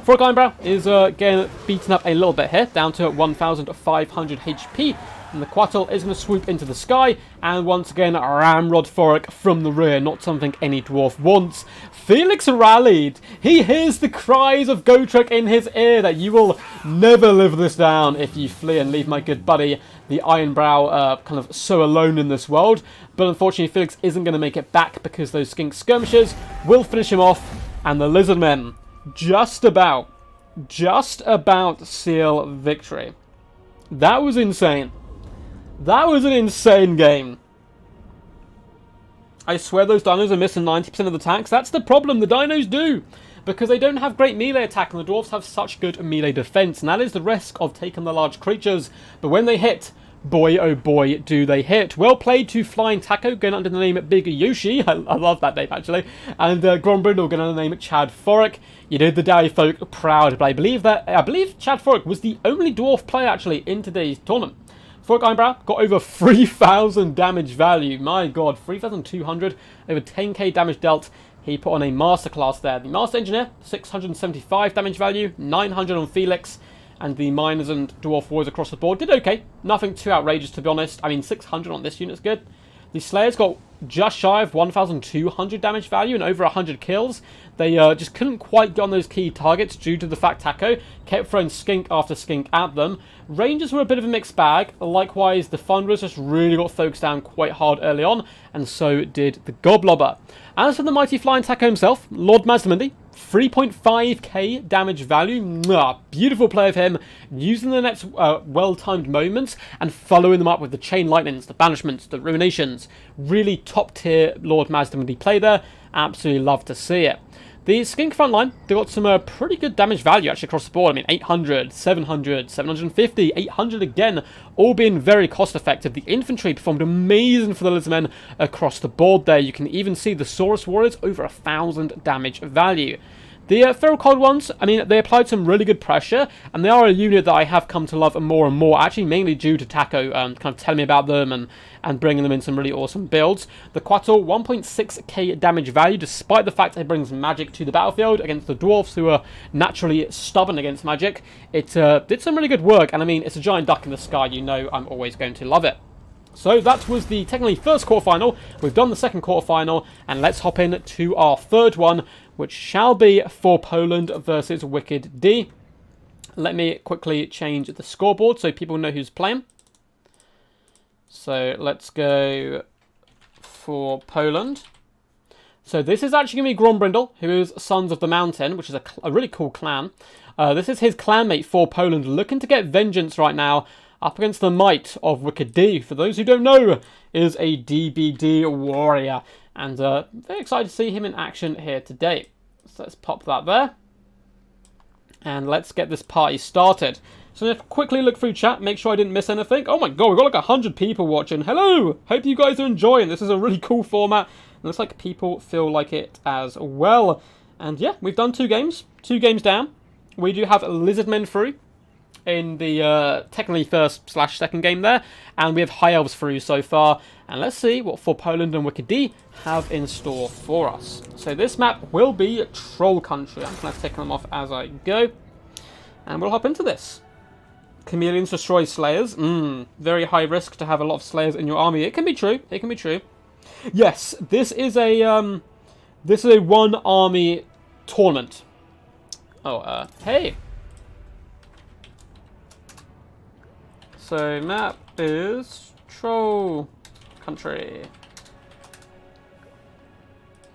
Thoric Ironbrow is getting beaten up a little bit here, down to 1,500 HP. And the Quattle is going to swoop into the sky, and once again ramrod Thoric from the rear, not something any dwarf wants. Felix rallied. He hears the cries of Gotrek in his ear that you will never live this down if you flee and leave my good buddy, the Ironbrow, kind of so alone in this world. But unfortunately, Felix isn't going to make it back because those skink skirmishers will finish him off, and the Lizardmen just about seal victory. That was insane. That was an insane game. I swear those dinos are missing 90% of the attacks. That's the problem. The dinos do. because they don't have great melee attack and the dwarves have such good melee defense, and that is the risk of taking the large creatures. But when they hit, boy oh boy do they hit. Well played to Flying Taco, going under the name Big Yoshi. I love that name actually. And Brindle, going under the name Chad Forrick. You did the Dowie folk proud, but I believe Chad Forrick was the only dwarf player actually in today's tournament. Forrick Eyebrow got over 3,000 damage value. My god, 3,200, over 10k damage dealt. He put on a masterclass there. The Master Engineer, 675 damage value, 900 on Felix, and the Miners and Dwarf Warriors across the board did okay. Nothing too outrageous, to be honest. I mean, 600 on this unit's good. The Slayers got just shy of 1,200 damage value and over 100 kills. They just couldn't quite get on those key targets due to the fact Taco kept throwing skink after skink at them. Rangers were a bit of a mixed bag. Likewise, the Thunderers just really got focused down quite hard early on, and so did the Goblobber. As for the mighty Flying Taco himself, Lord Mazdamundi, 3.5k damage value. Mwah, beautiful play of him, using the next well-timed moments and following them up with the Chain Lightnings, the Banishments, the Ruinations. Really top-tier Lord Mazdamundi play there. Absolutely love to see it. The Skink front line, they got some pretty good damage value actually across the board. I mean, 800, 700, 750, 800 again, all being very cost effective. The infantry performed amazing for the Lizardmen across the board there. You can even see the Saurus Warriors over 1,000 damage value. The Feral Cold ones, I mean, they applied some really good pressure, and they are a unit that I have come to love more and more, actually mainly due to Taco kind of telling me about them and bringing them in some really awesome builds. The Quattro, 1.6k damage value, despite the fact that it brings magic to the battlefield against the dwarfs, who are naturally stubborn against magic. It did some really good work, and I mean, it's a giant duck in the sky, you know I'm always going to love it. So that was the technically first quarterfinal. We've done the second quarterfinal, and let's hop in to our third one, which shall be for Poland versus Wicked D. Let me quickly change the scoreboard so people know who's playing. So let's go for Poland. So this is actually going to be Brindle, who is Sons of the Mountain, which is a really cool clan. This is his clanmate for Poland, looking to get vengeance right now up against the might of Wicked D. For those who don't know, is a DBD warrior. And very excited to see him in action here today. So let's pop that there. And let's get this party started. So let's quickly look through chat, make sure I didn't miss anything. Oh my god, we've got like 100 people watching. Hello! Hope you guys are enjoying. This is a really cool format. It looks like people feel like it as well. And yeah, we've done 2 games. 2 games down. We do have Lizardmen through in the technically first/second game there, and we have High Elves through so far. And let's see what for Poland and Wicked D have in store for us. So this map will be Troll Country. I'm going to take them off as I go, and we'll hop into this. Chameleons destroy Slayers. Very high risk to have a lot of Slayers in your army. It can be true. It can be true. Yes, this is a one army tournament. Oh, hey. So map is Troll Country.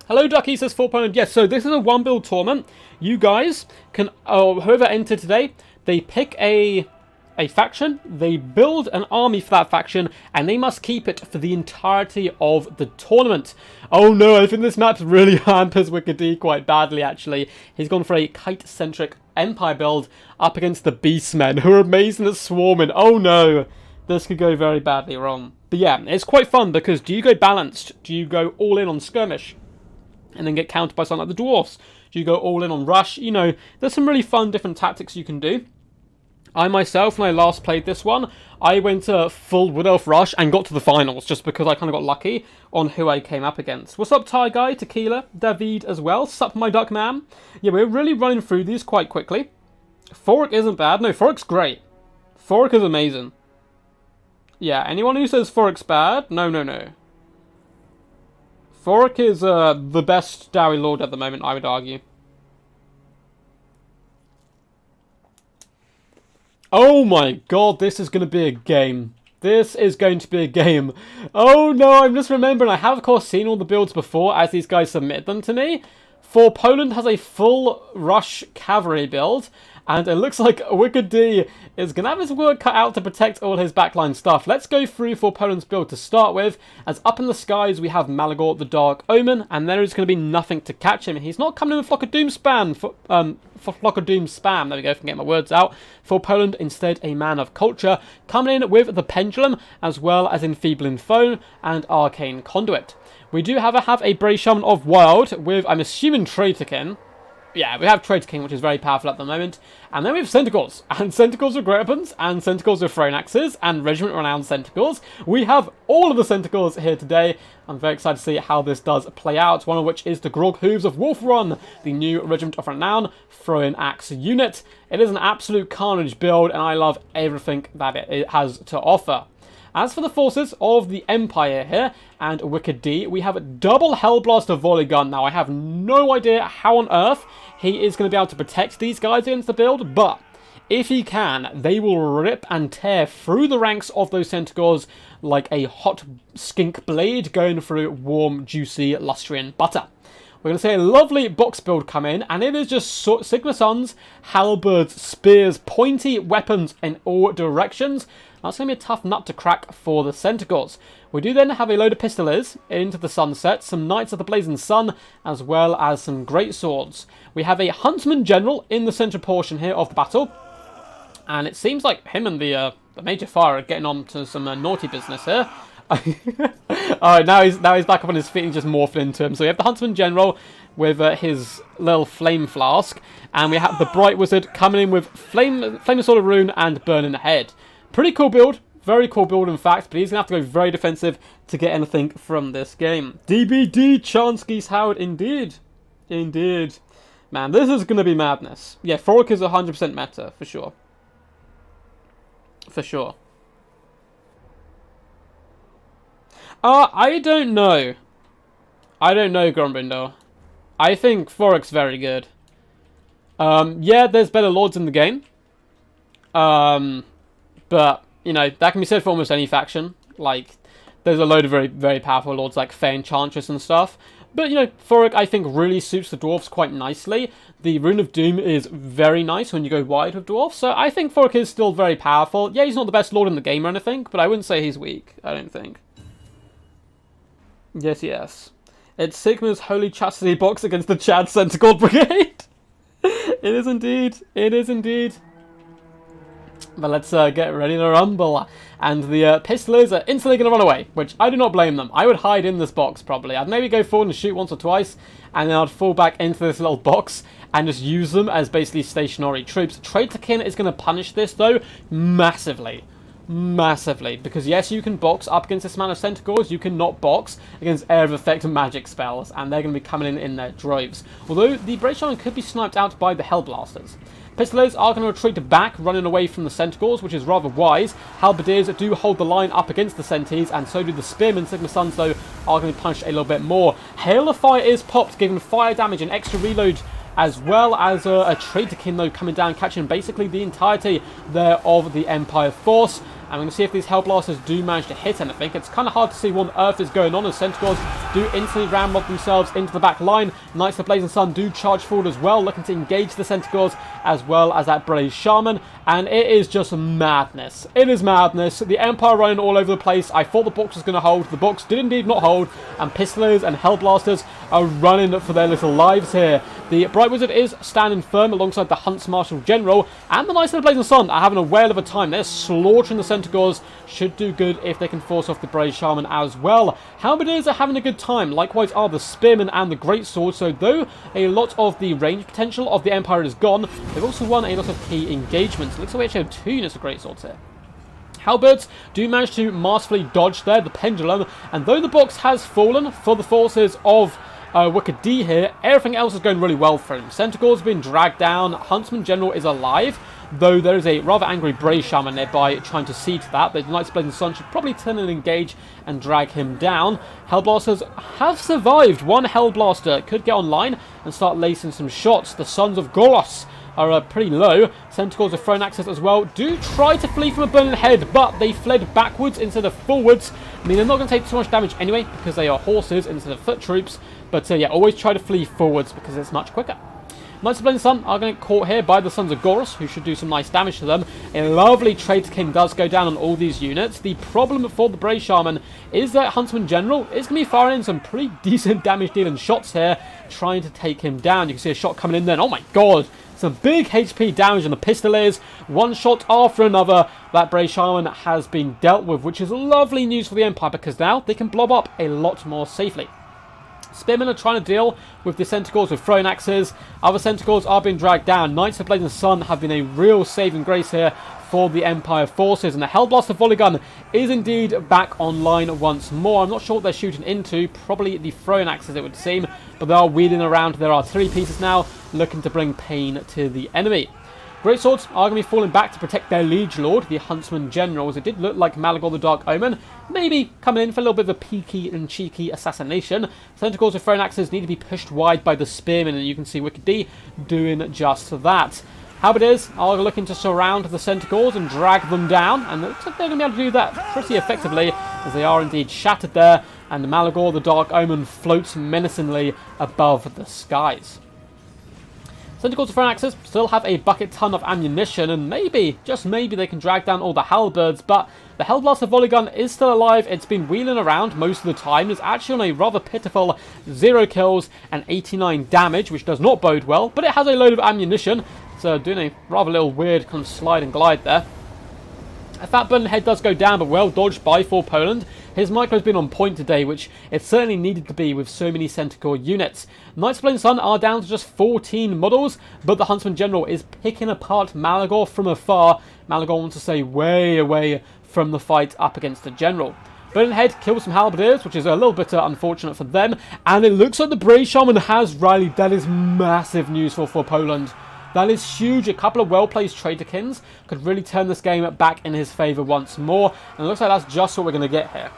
Hello Ducky, says for Poland. Yes, so this is a 1-build tournament. You guys can, whoever entered today, they pick a faction, they build an army for that faction, and they must keep it for the entirety of the tournament. Oh no, I think this map really hampers Wicked D quite badly actually. He's gone for a kite-centric Empire build up against the Beastmen, who are amazing at swarming. Oh no, this could go very badly wrong. But yeah, it's quite fun because do you go balanced? Do you go all in on skirmish and then get countered by something like the dwarfs? Do you go all in on rush? You know, there's some really fun different tactics you can do. I myself, when I last played this one, I went full Wood Elf Rush and got to the finals just because I kind of got lucky on who I came up against. What's up, Ty Guy, Tequila, David as well? Sup, my duck man? Yeah, we're really running through these quite quickly. Forrick isn't bad. No, Forrick's great. Forrick is amazing. Yeah, anyone who says Forrick's bad, no. Forrick is the best Dowie Lord at the moment, I would argue. Oh my god, this is going to be a game. This is going to be a game. Oh no, I'm just remembering, I have of course seen all the builds before as these guys submitted them to me. For Poland has a full rush cavalry build, And it looks like Wicked D is going to have his work cut out to protect all his backline stuff. Let's go through for Poland's build to start with. As up in the skies, we have Malagor the Dark Omen, and there is going to be nothing to catch him. He's not coming in with Flock of Doom spam for Flock of Doom spam. There we go, if I can get my words out. For Poland, instead, a Man of Culture, coming in with the Pendulum, as well as Enfeebling Foe and Arcane Conduit. We do have a Brave Shaman of Wild with, I'm assuming, Traitorkin. Yeah, we have Traitorkin, which is very powerful at the moment. And then we have Centicores. And Centicores with Great Weapons, and Centicores with Thrown Axes, and Regiment Renowned Centicores. We have all of the Centicores here today. I'm very excited to see how this does play out. One of which is the Grog Hooves of Wolf Run, the new Regiment of Renown Throwing Axe unit. It is an absolute carnage build, and I love everything that it has to offer. As for the forces of the Empire here, and Wicked D, we have a double Hellblaster volley gun. Now, I have no idea how on earth he is going to be able to protect these guys against the build, but if he can, they will rip and tear through the ranks of those Centicores like a hot skink blade going through warm, juicy Lustrian butter. We're going to see a lovely box build come in, and it is just Sigma Suns, halberds, spears, pointy weapons in all directions. That's going to be a tough nut to crack for the Centicores. We do then have a load of Pistoliers into the sunset, some Knights of the Blazing Sun, as well as some Great Swords. We have a Huntsman General in the central portion here of the battle, and it seems like him and the Major Fire are getting on to some naughty business here. Alright, now he's back up on his feet and just morphing into him. So we have the Huntsman General with his little flame flask, and we have the Bright Wizard coming in with Flame Sword of Rune and Burning Head. Pretty cool build, very cool build in fact, but he's going to have to go very defensive to get anything from this game. DBD Chansky's Howard, indeed. Indeed. Man, this is going to be madness. Yeah, Frolic is 100% meta, for sure. For sure. I don't know. I don't know, Brindle. I think Froric's very good. Yeah, there's better lords in the game. But, you know, that can be said for almost any faction. Like, there's a load of very, very powerful lords like Fae Enchantress and stuff. But, you know, Thoric, I think, really suits the dwarves quite nicely. The Rune of Doom is very nice when you go wide with dwarves. So I think Thoric is still very powerful. Yeah, he's not the best lord in the game or anything, but I wouldn't say he's weak. I don't think. Yes, yes. It's Sigma's Holy Chastity box against the Chad Centacle Brigade. It is indeed. It is indeed. But let's get ready to rumble. And the Pistoliers are instantly going to run away, which I do not blame them. I would hide in this box, probably. I'd maybe go forward and shoot once or twice, and then I'd fall back into this little box and just use them as basically stationary troops. Traitorkin is going to punish this, though, massively. Massively. Because, yes, you can box up against this amount of Centicores. You cannot box against Air of Effect and magic spells, and they're going to be coming in their droves. Although, the Brave Shaman could be sniped out by the Hellblasters. Pistoliers are going to retreat back, running away from the Centicores, which is rather wise. Halberdiers do hold the line up against the Centis, and so do the Spearmen. Sigma Suns, though, are going to be punished a little bit more. Hail of Fire is popped, giving fire damage and extra reload, as well as a Traitorkin, though, coming down, catching basically the entirety there of the Empire force. And we're going to see if these Hellblasters do manage to hit anything. It's kind of hard to see what on earth is going on as Centicores do instantly ramrod themselves into the back line. Knights of the Blazing Sun do charge forward as well, looking to engage the Centicores as well as that Brave Shaman. And it is just madness. It is madness. The Empire running all over the place. I thought the box was going to hold. The box did indeed not hold. And Pistoliers and Hellblasters are running for their little lives here. The Bright Wizard is standing firm alongside the Hunts Marshal General. And the Knights of the Blazing Sun are having a whale of a time. They're slaughtering the Centicores. Should do good if they can force off the Brave Shaman as well. Halberdiers are having a good time. Likewise are the Spearmen and the Great Sword. So though a lot of the range potential of the Empire is gone, they've also won a lot of key engagements. It looks like we actually have 2 units of Great Swords here. Halberds do manage to masterfully dodge there, the Pendulum. And though the box has fallen for the forces of Wicked D here, everything else is going really well for him. Centicores have been dragged down. Huntsman General is alive, though there is a rather angry Brave Shaman nearby trying to see to that. The Knights of Blazing Sun should probably turn and engage and drag him down. Hellblasters have survived. One Hellblaster could get online and start lacing some shots. The Sons of Goros are pretty low. Centicores have thrown access as well. Do try to flee from a burning head, but they fled backwards instead of forwards. I mean, they're not going to take too much damage anyway because they are horses instead of foot troops. But yeah, always try to flee forwards because it's much quicker. Knights of Blazing Sun are going to get caught here by the Sons of Gorus, who should do some nice damage to them. A lovely Traitor King does go down on all these units. The problem for the Brave Shaman is that Huntsman General is going to be firing in some pretty decent damage dealing shots here, trying to take him down. You can see a shot coming in then. Oh my god! Some big HP damage on the Pistoliers. One shot after another. That Brave Shaman has been dealt with, which is lovely news for the Empire because now they can blob up a lot more safely. Spearmen are trying to deal with the Centaurs with throwing axes. Other Centaurs are being dragged down. Knights of Blazing Sun have been a real saving grace here for the Empire forces. And the Hellblaster volley gun is indeed back online once more. I'm not sure what they're shooting into. Probably the throwing axes, it would seem. But they are wheeling around their artillery pieces now, looking to bring pain to the enemy. Greatswords are going to be falling back to protect their Liege Lord, the Huntsman Generals. It did look like Malagor the Dark Omen maybe coming in for a little bit of a peaky and cheeky assassination. Tentacles with thrown axes need to be pushed wide by the Spearmen, and you can see Wicked D doing just that. Halberdiers are looking to surround the Centaurs and drag them down, and it looks like they're going to be able to do that pretty effectively, as they are indeed shattered there, and Malagor the Dark Omen floats menacingly above the skies. Centaurs with thrown axes still have a bucket ton of ammunition, and maybe, just maybe, they can drag down all the halberds, but the Hellblaster volley gun is still alive. It's been wheeling around most of the time. It's actually on a rather pitiful 0 kills and 89 damage, which does not bode well, but it has a load of ammunition. So doing a rather little weird kind of slide and glide there. A fat button head does go down, but well dodged by For Poland. His micro's been on point today, which it certainly needed to be with so many Centaur units. Knights of Blazing Sun are down to just 14 models, but the Huntsman General is picking apart Malagor from afar. Malagor wants to stay way away from the fight up against the General. Buttonhead kills some halberdiers, which is a little bit unfortunate for them, and it looks like the Brave Shaman has rallied. That is massive news for Poland. That is huge. A couple of well-placed Traitorkins could really turn this game back in his favour once more, and it looks like that's just what we're going to get here.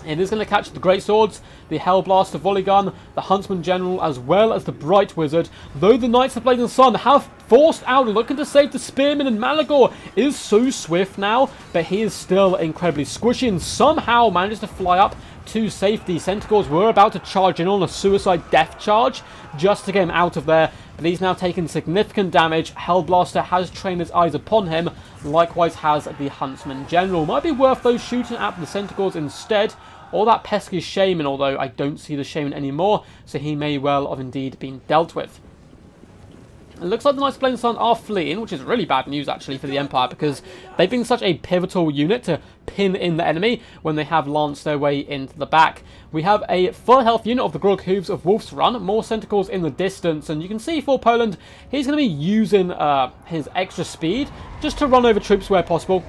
It is going to catch the Greatswords, the Hellblaster volley gun, the Huntsman General, as well as the Bright Wizard. Though the Knights of Blazing Sun have forced out, looking to save the Spearman, and Malagor is so swift now, but he is still incredibly squishy and somehow manages to fly up to safety. Centaurs were about to charge in on a suicide death charge just to get him out of there, but he's now taken significant damage. Hellblaster has trained his eyes upon him, likewise has the Huntsman General. Might be worth those shooting at the Centaurs instead, or that pesky Shaman, although I don't see the Shaman anymore, so he may well have indeed been dealt with. It looks like the Knights of Blazing Sun are fleeing, which is really bad news actually for the Empire, because they've been such a pivotal unit to pin in the enemy when they have lanced their way into the back. We have a full health unit of the Grog Hooves of Wolf's Run, more Centaurs in the distance, and you can see for Poland, he's going to be using his extra speed just to run over troops where possible,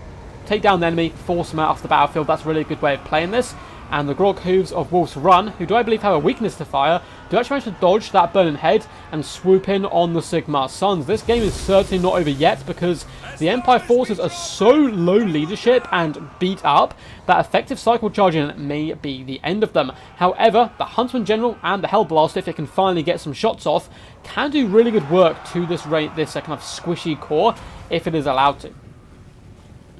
take down the enemy, force them out off the battlefield. That's really a good way of playing this. And the Grog Hooves of Wolf's Run, who do I believe have a weakness to fire, do actually manage to dodge that Burning Head and swoop in on the Sigmar Sons. This game is certainly not over yet, because the Empire forces are so low leadership and beat up that effective cycle charging may be the end of them. However, the Huntsman General and the Hellblaster, if it can finally get some shots off, can do really good work to this kind of squishy core if it is allowed to.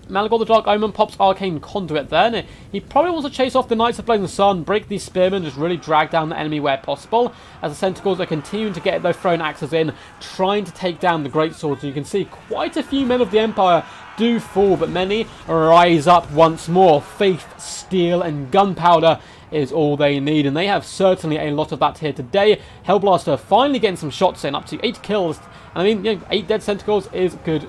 Malagor the Dark Omen pops Arcane Conduit there, and he probably wants to chase off the Knights of Blazing Sun, break these Spearmen, just really drag down the enemy where possible, as the Centaurs are continuing to get their thrown axes in, trying to take down the Greatswords. And you can see quite a few men of the Empire do fall, but many rise up once more. Faith, steel, and gunpowder is all they need, and they have certainly a lot of that here today. Hellblaster finally getting some shots in, up to 8 kills, and I mean, 8 dead Centaurs is good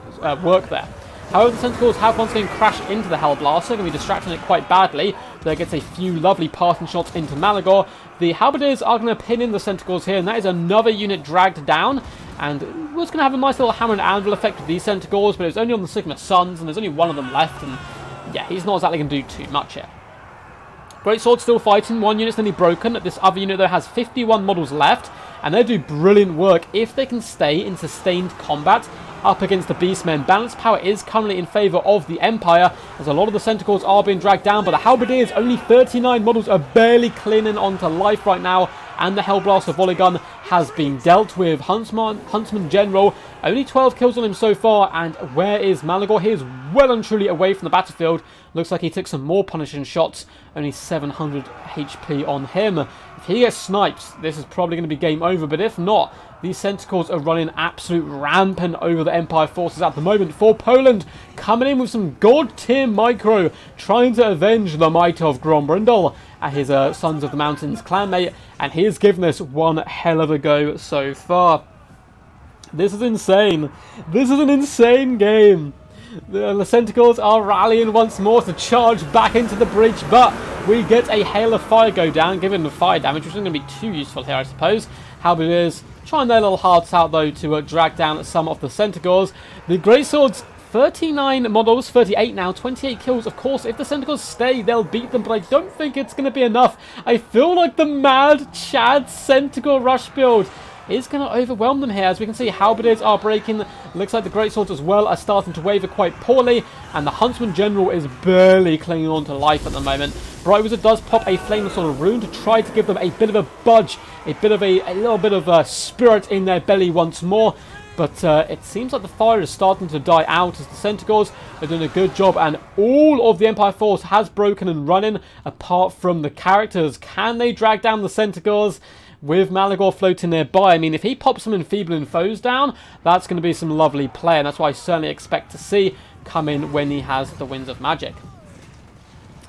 work there. However, the Centaurs have once again crashed into the Hellblaster, going to be distracting it quite badly. There gets a few lovely parting shots into Malagor. The Halberdiers are going to pin in the Centaurs here, and that is another unit dragged down. And was going to have a nice little hammer and anvil effect with these Centaurs, but it's only on the Sigmar Sons, and there's only one of them left, and yeah, he's not exactly going to do too much here. Greatsword still fighting, one unit's nearly broken. This other unit though has 51 models left, and they do brilliant work if they can stay in sustained combat up against the Beastmen. Balance power is currently in favour of the Empire, as a lot of the Centaurs are being dragged down, but the Halberdiers, only 39 models, are barely clinging onto life right now, and the Hellblaster volley gun has been dealt with. Huntsman General, only 12 kills on him so far, and where is Malagor? He is well and truly away from the battlefield. Looks like he took some more punishing shots. Only 700 HP on him. If he gets sniped, this is probably going to be game over. But if not, these Centicals are running absolute rampant over the Empire forces at the moment. For Poland, coming in with some god-tier micro, trying to avenge the might of Brindle at his Sons of the Mountains clanmate. And he has given this one hell of a go so far. This is insane. This is an insane game. The Centicals are rallying once more to charge back into the breach, but we get a hail of fire go down, giving them fire damage, which isn't going to be too useful here, I suppose. Halberdiers trying their little hearts out, though, to drag down some of the Centicals. The Greyswords, 39 models, 38 now, 28 kills. Of course, if the Centicals stay, they'll beat them, but I don't think it's going to be enough. I feel like the Mad Chad Centical rush build is going to overwhelm them here. As we can see, Halberdiers are breaking. Looks like the Greatswords as well are starting to waver quite poorly, and the Huntsman General is barely clinging on to life at the moment. Bright Wizard does pop a Flame Sort of Rune to try to give them a bit of a budge, a little bit of spirit in their belly once more. But it seems like the fire is starting to die out as the Centicals are doing a good job, and all of the Empire force has broken and running apart from the characters. Can they drag down the Centicals with Malagor floating nearby? I mean, if he pops some enfeebling foes down, that's going to be some lovely play, and that's what I certainly expect to see come in when he has the Winds of Magic.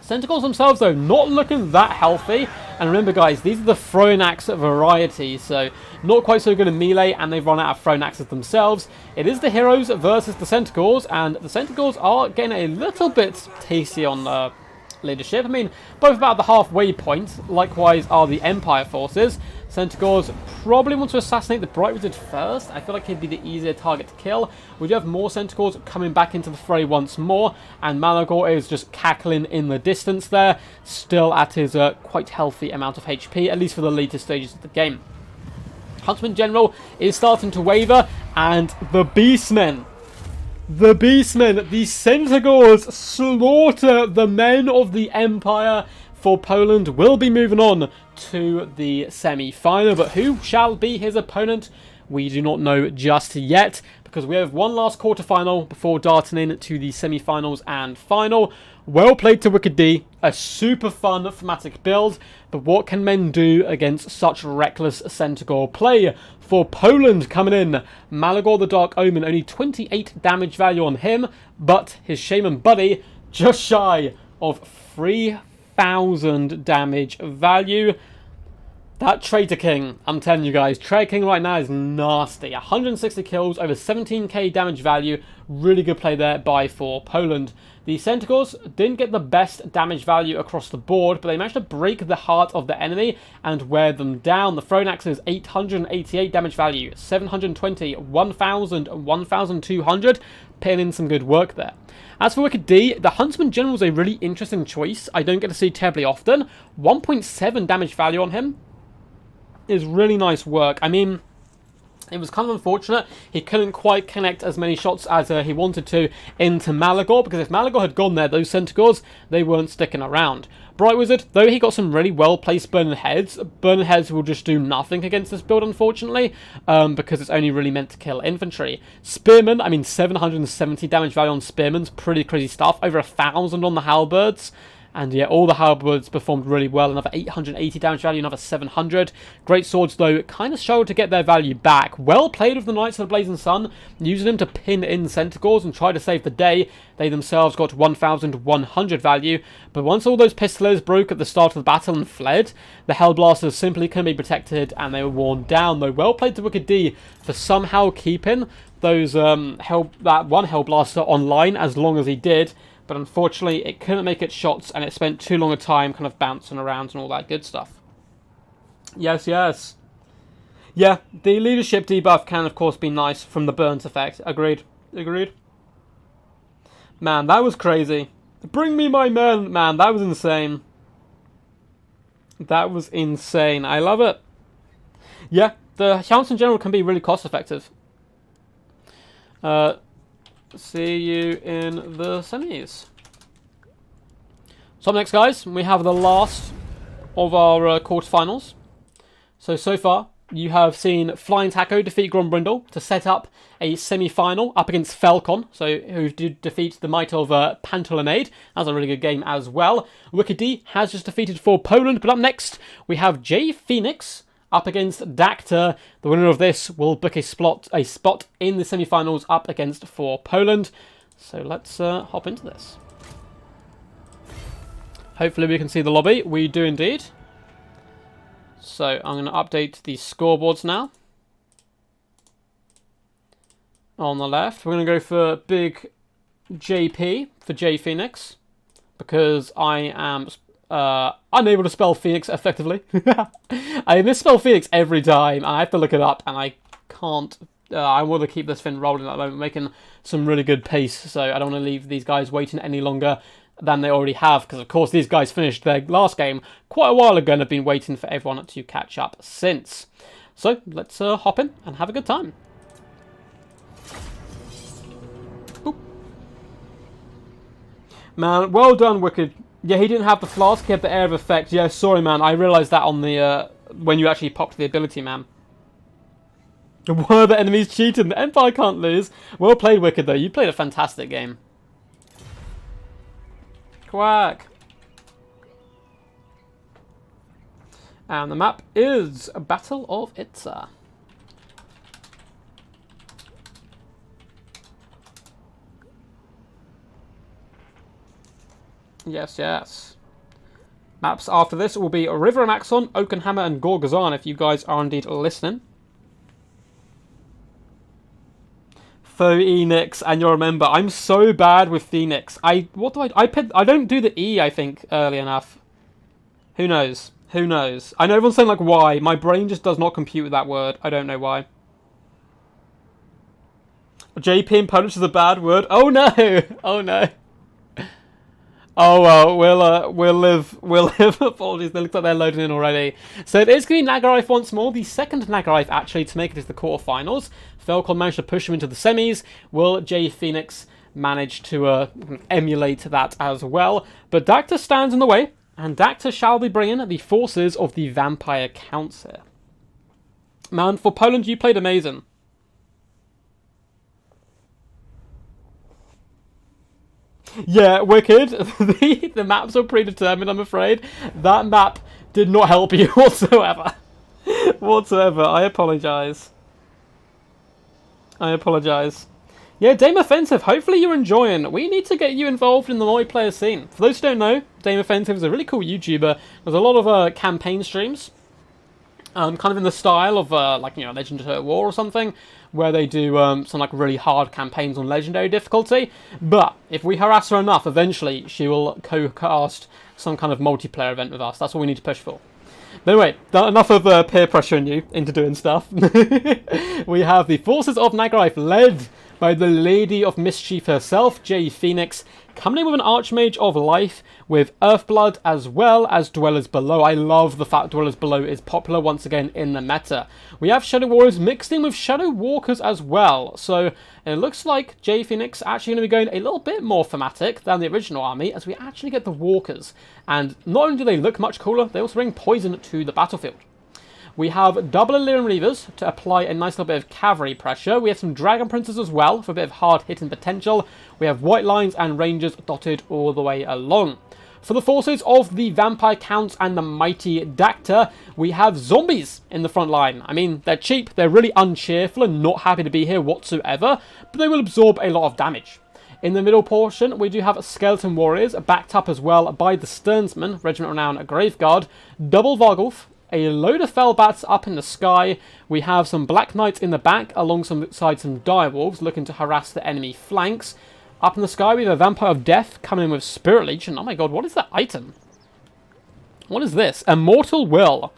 Centicals themselves, though, not looking that healthy. And remember, guys, these are the throwing axe variety, so not quite so good in melee, and they've run out of thrown axes themselves. It is the heroes versus the Centicals, and the Centicals are getting a little bit tasty on leadership. I mean, both about the halfway point. Likewise are the Empire forces. Centicals probably want to assassinate the Bright Wizard first. I feel like he'd be the easier target to kill. We do have more Centicals coming back into the fray once more, and Malagor is just cackling in the distance there, still at his quite healthy amount of HP, at least for the later stages of the game. Huntsman General is starting to waver, and the Beastmen, the Centicals slaughter the men of the Empire. For Poland will be moving on to the semi-final, but who shall be his opponent? We do not know just yet, because we have one last quarter-final before darting in to the semi-finals and final. Well played to Wicked D, a super fun thematic build, but what can men do against such reckless Centaur play? For Poland coming in, Malagor the Dark Omen, only 28 damage value on him, but his Shaman buddy just shy of 3,000 damage value. That Traitor King, I'm telling you guys, Traitor King right now is nasty. 160 kills, over 17k damage value. Really good play there for Poland. The Centicals didn't get the best damage value across the board, but they managed to break the heart of the enemy and wear them down. The Thrown Axes, 888 damage value, 720, 1,000, 1,200. Putting in some good work there. As for Wicked D, the Huntsman General is a really interesting choice. I don't get to see terribly often. 1.7 damage value on him is really nice work. I mean, it was kind of unfortunate he couldn't quite connect as many shots as he wanted to into Malagor, because if Malagor had gone there, those Centicals, they weren't sticking around. Bright Wizard, though he got some really well-placed Burning Heads will just do nothing against this build, unfortunately, because it's only really meant to kill infantry. Spearmen, I mean, 770 damage value on Spearmen's pretty crazy stuff, over 1,000 on the Halberds. And yeah, all the Halberds performed really well. Another 880 damage value, another 700. Great Swords, though, kind of struggled to get their value back. Well played with the Knights of the Blazing Sun, using them to pin in Centicals and try to save the day. They themselves got 1,100 value. But once all those Pistolers broke at the start of the battle and fled, the Hellblasters simply couldn't be protected and they were worn down. Though well played to Wicked D for somehow keeping those that one Hellblaster online as long as he did. But unfortunately, it couldn't make its shots, and it spent too long a time kind of bouncing around and all that good stuff. Yes, yes. Yeah, the leadership debuff can, of course, be nice from the burnt effect. Agreed. Agreed. Man, that was crazy. Bring me my men. Man, that was insane. That was insane. I love it. Yeah, the Huntsman General can be really cost-effective. See you in the semis. So up next, guys, we have the last of our quarterfinals. So far, you have seen Flying Taco defeat Brindle to set up a semi-final up against Falcon, so who did defeat the might of Pantalonade. That was a really good game as well. Wicked D has just defeated for Poland, but up next we have J Phoenix up against Dacta. The winner of this will book a spot in the semi-finals up against for Poland. So let's hop into this. Hopefully we can see the lobby. We do indeed. So I'm going to update the scoreboards now. On the left, we're going to go for big JP for J Phoenix, because I am unable to spell Phoenix effectively. I misspell Phoenix every time, and I have to look it up, and I can't. I want to keep this fin rolling at the moment, making some really good pace, so I don't want to leave these guys waiting any longer than they already have, because of course these guys finished their last game quite a while ago and have been waiting for everyone to catch up since. So let's hop in and have a good time. Boop. Man, well done, Wicked. Yeah, he didn't have the flask, he had the air of effect. Yeah, sorry man, I realised that on the when you actually popped the ability, man. Were the enemies cheating? The Empire can't lose. Well played, Wicked, though. You played a fantastic game. Quack. And the map is a Battle of Itza. Yes, yes. Maps after this will be River and Axon, Oakenhammer and Gorgazan, if you guys are indeed listening. Phoenix, and you'll remember, I'm so bad with Phoenix. I don't do the E, I think, early enough. Who knows? Who knows? I know everyone's saying, like, why? My brain just does not compute with that word. I don't know why. JP in Polish is a bad word. Oh, no! Oh, no. Oh, well, we'll live. Apologies, they look like they're loading in already. So it is going to be Nagarife once more. The second Nagarife, actually, to make it to the quarterfinals. Falcon managed to push him into the semis. Will J Phoenix manage to emulate that as well? But Dacta stands in the way, and Dacta shall be bringing the forces of the Vampire Counts here. Man, for Poland, you played amazing. Yeah, Wicked. The maps are predetermined, I'm afraid. That map did not help you whatsoever. I apologise. Yeah, Dame Offensive, hopefully you're enjoying. We need to get you involved in the multiplayer scene. For those who don't know, Dame Offensive is a really cool YouTuber. There's a lot of campaign streams. Kind of in the style of, like, you know, Legend at War or something, where they do some, like, really hard campaigns on Legendary difficulty. But if we harass her enough, eventually she will co-cast some kind of multiplayer event with us. That's what we need to push for. But anyway, enough of peer pressuring you into doing stuff. We have the forces of Nagarife, led by the Lady of Mischief herself, J Phoenix, coming in with an Archmage of Life, with Earthblood as well as Dwellers Below. I love the fact Dwellers Below is popular once again in the meta. We have Shadow Warriors mixed in with Shadow Walkers as well. So it looks like J Phoenix actually going to be going a little bit more thematic than the original army, as we actually get the Walkers. And not only do they look much cooler, they also bring poison to the battlefield. We have double Illyrian Reavers to apply a nice little bit of cavalry pressure. We have some Dragon Princes as well for a bit of hard-hitting potential. We have White Lines and Rangers dotted all the way along. For the forces of the Vampire Counts and the mighty Dacta, we have zombies in the front line. I mean, they're cheap, they're really uncheerful and not happy to be here whatsoever, but they will absorb a lot of damage. In the middle portion, we do have Skeleton Warriors, backed up as well by the Sternsman, Regiment Renowned Graveguard, double Vargulf, a load of Fellbats up in the sky. We have some Black Knights in the back, alongside some Direwolves looking to harass the enemy flanks. Up in the sky, we have a Vampire of Death coming in with Spirit Legion. Oh my god, what is that item? What is this? Immortal Will.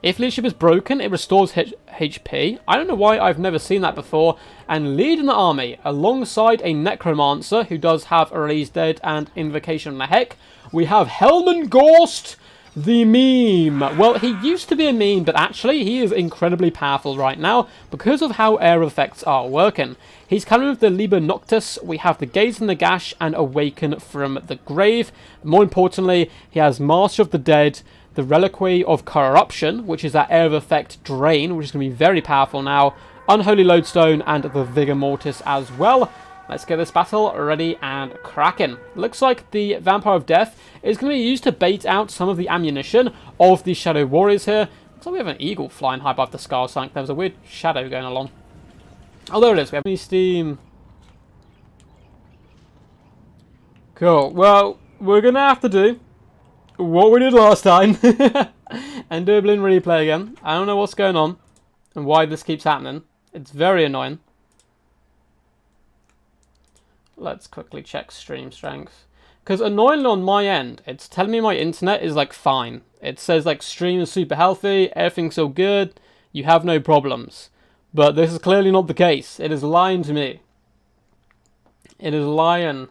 If leadership is broken, it restores HP. I don't know why I've never seen that before. And leading the army, alongside a Necromancer, who does have a Release Dead and Invocation on the Heck, we have Helmengorst, The meme. Well, he used to be a meme, but actually he is incredibly powerful right now because of how air effects are working. He's coming with the Liber Noctis, we have the Gaze in the Gash, and Awaken from the Grave. More importantly, he has Master of the Dead, the Reliquary of Corruption, which is that air effect Drain, which is going to be very powerful now, Unholy Lodestone, and the Vigor Mortis as well. Let's get this battle ready and cracking. Looks like the Vampire of Death is going to be used to bait out some of the ammunition of the Shadow Warriors here. Looks like we have an eagle flying high above the sky or something. There was a weird shadow going along. Oh, there it is. We have any steam. Cool. Well, we're going to have to do what we did last time and do a blind replay again. I don't know what's going on and why this keeps happening. It's very annoying. Let's quickly check stream strength. Because annoyingly on my end, it's telling me my internet is like fine. It says like stream is super healthy, everything's so good, you have no problems. But this is clearly not the case. It is lying to me. It is lying.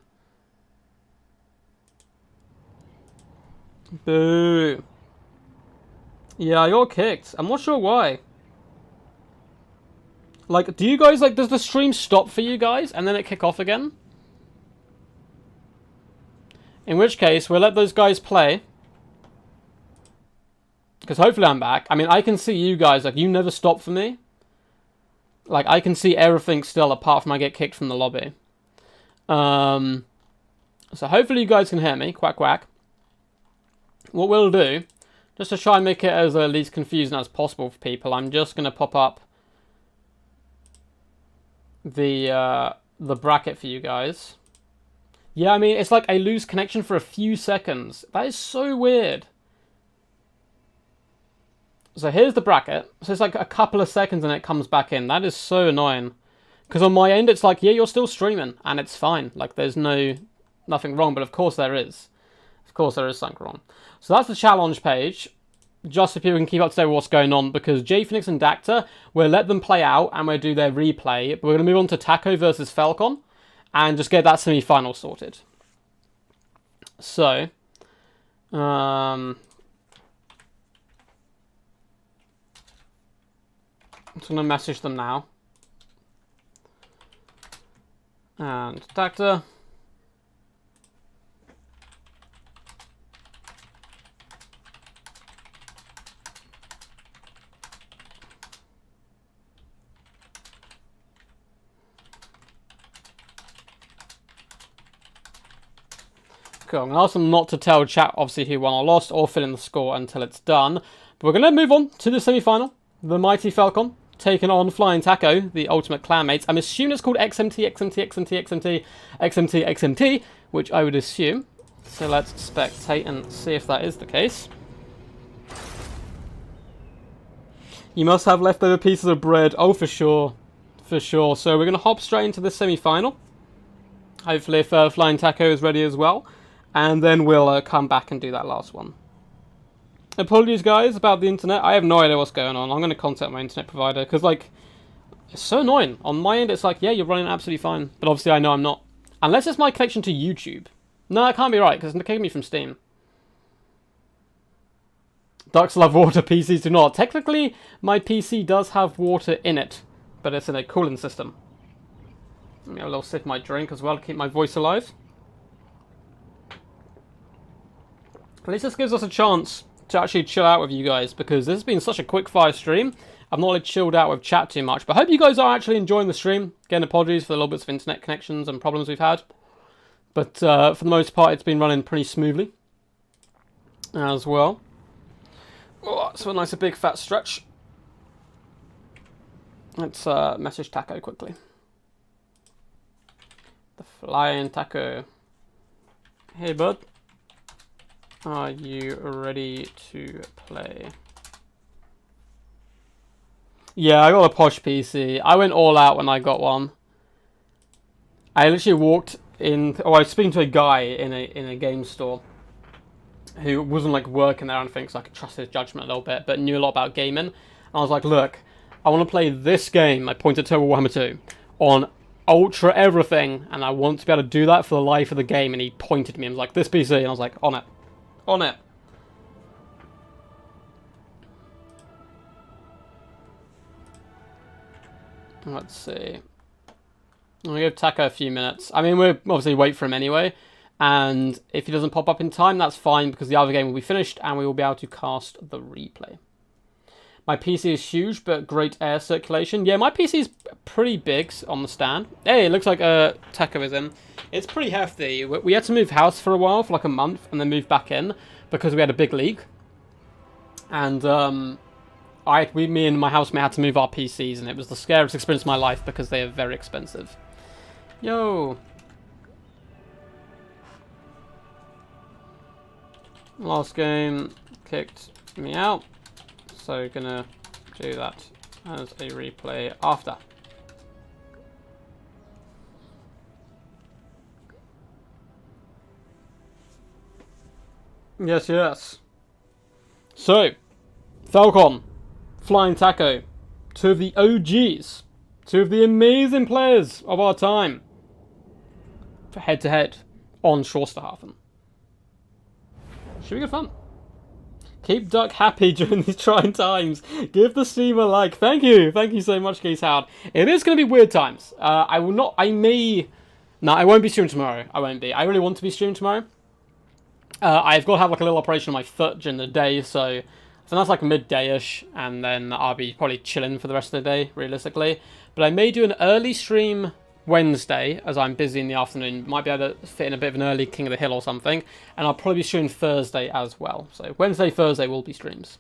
Boo. Yeah, I got kicked. I'm not sure why. Like, do you guys, like, does the stream stop for you guys and then it kick off again? In which case, we'll let those guys play. Because hopefully I'm back. I mean, I can see you guys. Like, you never stop for me. Like, I can see everything still apart from I get kicked from the lobby. So hopefully you guys can hear me. Quack, quack. What we'll do, just to try and make it as least confusing as possible for people, I'm just going to pop up the bracket for you guys. Yeah, I mean, it's like I lose connection for a few seconds. That is so weird. So here's the bracket. So it's like a couple of seconds and it comes back in. That is so annoying. Because on my end, it's like, yeah, you're still streaming. And it's fine. Like, there's nothing wrong. But of course there is. Of course there is something wrong. So that's the challenge page. Just so people can keep up to date with what's going on. Because J Phoenix and Dacta, we'll let them play out and we'll do their replay. But we're going to move on to Taco versus Falcon. And just get that semi-final sorted. So, I'm just going to message them now. And Dacta. Cool. I'm going to ask them not to tell chat, obviously, who won or lost, or fill in the score until it's done. But we're going to move on to the semi-final. The mighty Falcon taking on Flying Taco, the ultimate clanmates. I'm assuming it's called XMT, which I would assume. So let's spectate and see if that is the case. You must have leftover pieces of bread. Oh, for sure. For sure. So we're going to hop straight into the semi-final. Hopefully if Flying Taco is ready as well. And then we'll come back and do that last one. Apologies, guys, about the internet. I have no idea what's going on. I'm going to contact my internet provider. Because, like, it's so annoying. On my end, it's like, yeah, you're running absolutely fine. But obviously, I know I'm not. Unless it's my connection to YouTube. No, that can't be right, because it's kicking me from Steam. Ducks love water, PCs do not. Technically, my PC does have water in it. But it's in a cooling system. Let me have a little sip of my drink as well to keep my voice alive. At least this gives us a chance to actually chill out with you guys, because this has been such a quick fire stream. I've not really chilled out with chat too much, but I hope you guys are actually enjoying the stream. Again, apologies for the little bits of internet connections and problems we've had. But for the most part, it's been running pretty smoothly as well. Oh, so a nice big fat stretch. Let's message Taco quickly. The Flying Taco. Hey, bud. Are you ready to play? Yeah, I got a posh PC. I went all out when I got one. I literally walked in... Oh, I was speaking to a guy in a game store who wasn't like working there or anything, so I could trust his judgment a little bit, but knew a lot about gaming. And I was like, look, I want to play this game. I pointed to Warhammer 2 on ultra everything, and I want to be able to do that for the life of the game. And he pointed to me and was like, this PC, and I was like, on it. On it. Let's see. I'll give Taco a few minutes. I mean, we'll obviously wait for him anyway. And if he doesn't pop up in time, that's fine, because the other game will be finished and we will be able to cast the replay. My PC is huge, but great air circulation. Yeah, my PC is pretty big on the stand. Hey, it looks like Taco is in. It's pretty hefty. We had to move house for a while, for like a month, and then move back in, because we had a big leak. And me and my housemate had to move our PCs, and it was the scariest experience of my life, because they are very expensive. Yo! Last game kicked me out, so gonna do that as a replay after. Yes, yes. So, Falcon, Flying Taco, two of the OGs, two of the amazing players of our time, for head-to-head on Shorsterhafen. Should be good fun. Keep Duck happy during these trying times. Give the stream a like. Thank you so much, Geese Howard. It is going to be weird times. No, I won't be streaming tomorrow. I won't be. I really want to be streaming tomorrow. I've got to have like a little operation on my foot during the day, so that's like midday-ish, and then I'll be probably chilling for the rest of the day, realistically. But I may do an early stream Wednesday, as I'm busy in the afternoon. Might be able to fit in a bit of an early King of the Hill or something, and I'll probably be streaming Thursday as well. So Wednesday, Thursday will be streams.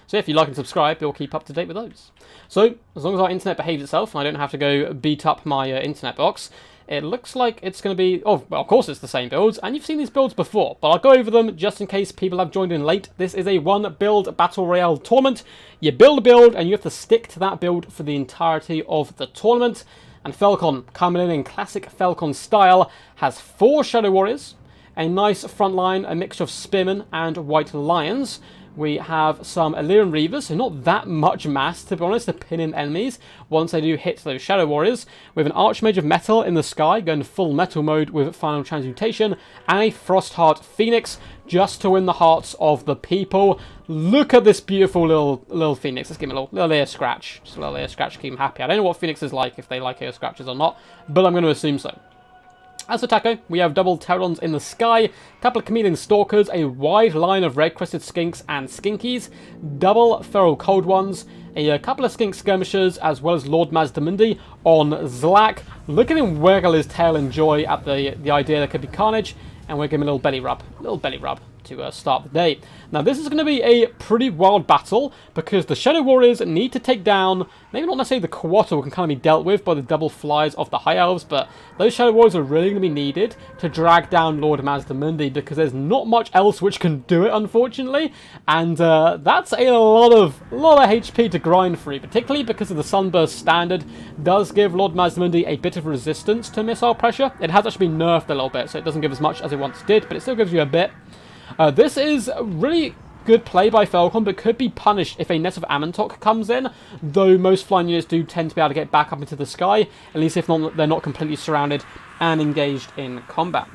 So if you like and subscribe, you'll keep up to date with those. So as long as our internet behaves itself, and I don't have to go beat up my internet box, it looks like it's going to be... Oh, well, of course it's the same builds, and you've seen these builds before, but I'll go over them just in case people have joined in late. This is a one-build Battle Royale tournament. You build a build, and you have to stick to that build for the entirety of the tournament. And Falcon, coming in classic Falcon style, has 4 Shadow Warriors, a nice front line, a mixture of Spearmen and White Lions. We have some Illyrian Reavers, so not that much mass, to be honest, to pin in enemies once they do hit those Shadow Warriors. We have an Archmage of Metal in the sky, going full metal mode with Final Transmutation, and a Frostheart Phoenix, just to win the hearts of the people. Look at this beautiful little Phoenix. Let's give him a little ear scratch. Just a little ear scratch to keep him happy. I don't know what Phoenix is like, if they like ear scratches or not, but I'm going to assume so. As for Taco, we have double Pterodons in the sky, a couple of Chameleon Stalkers, a wide line of red-crested Skinks and Skinkies, double Feral Cold Ones, a couple of Skink Skirmishers, as well as Lord Mazdamundi on Zlak. Look at him waggle his tail in joy at the idea there could be carnage, and we'll give him a little belly rub to start the day. Now this is going to be a pretty wild battle, because the Shadow Warriors need to take down, maybe not necessarily the Quattro can kind of be dealt with by the double flies of the High Elves, but those Shadow Warriors are really going to be needed to drag down Lord Mazdamundi, because there's not much else which can do it, unfortunately, and that's a lot of HP to grind through, particularly because of the Sunburst standard does give Lord Mazdamundi a bit of resistance to missile pressure. It has actually been nerfed a little bit, so it doesn't give as much as it once did, but it still gives you a bit. This is a really good play by Falcon, but could be punished if a net of Amantok comes in, though most flying units do tend to be able to get back up into the sky, at least if not, they're not completely surrounded and engaged in combat.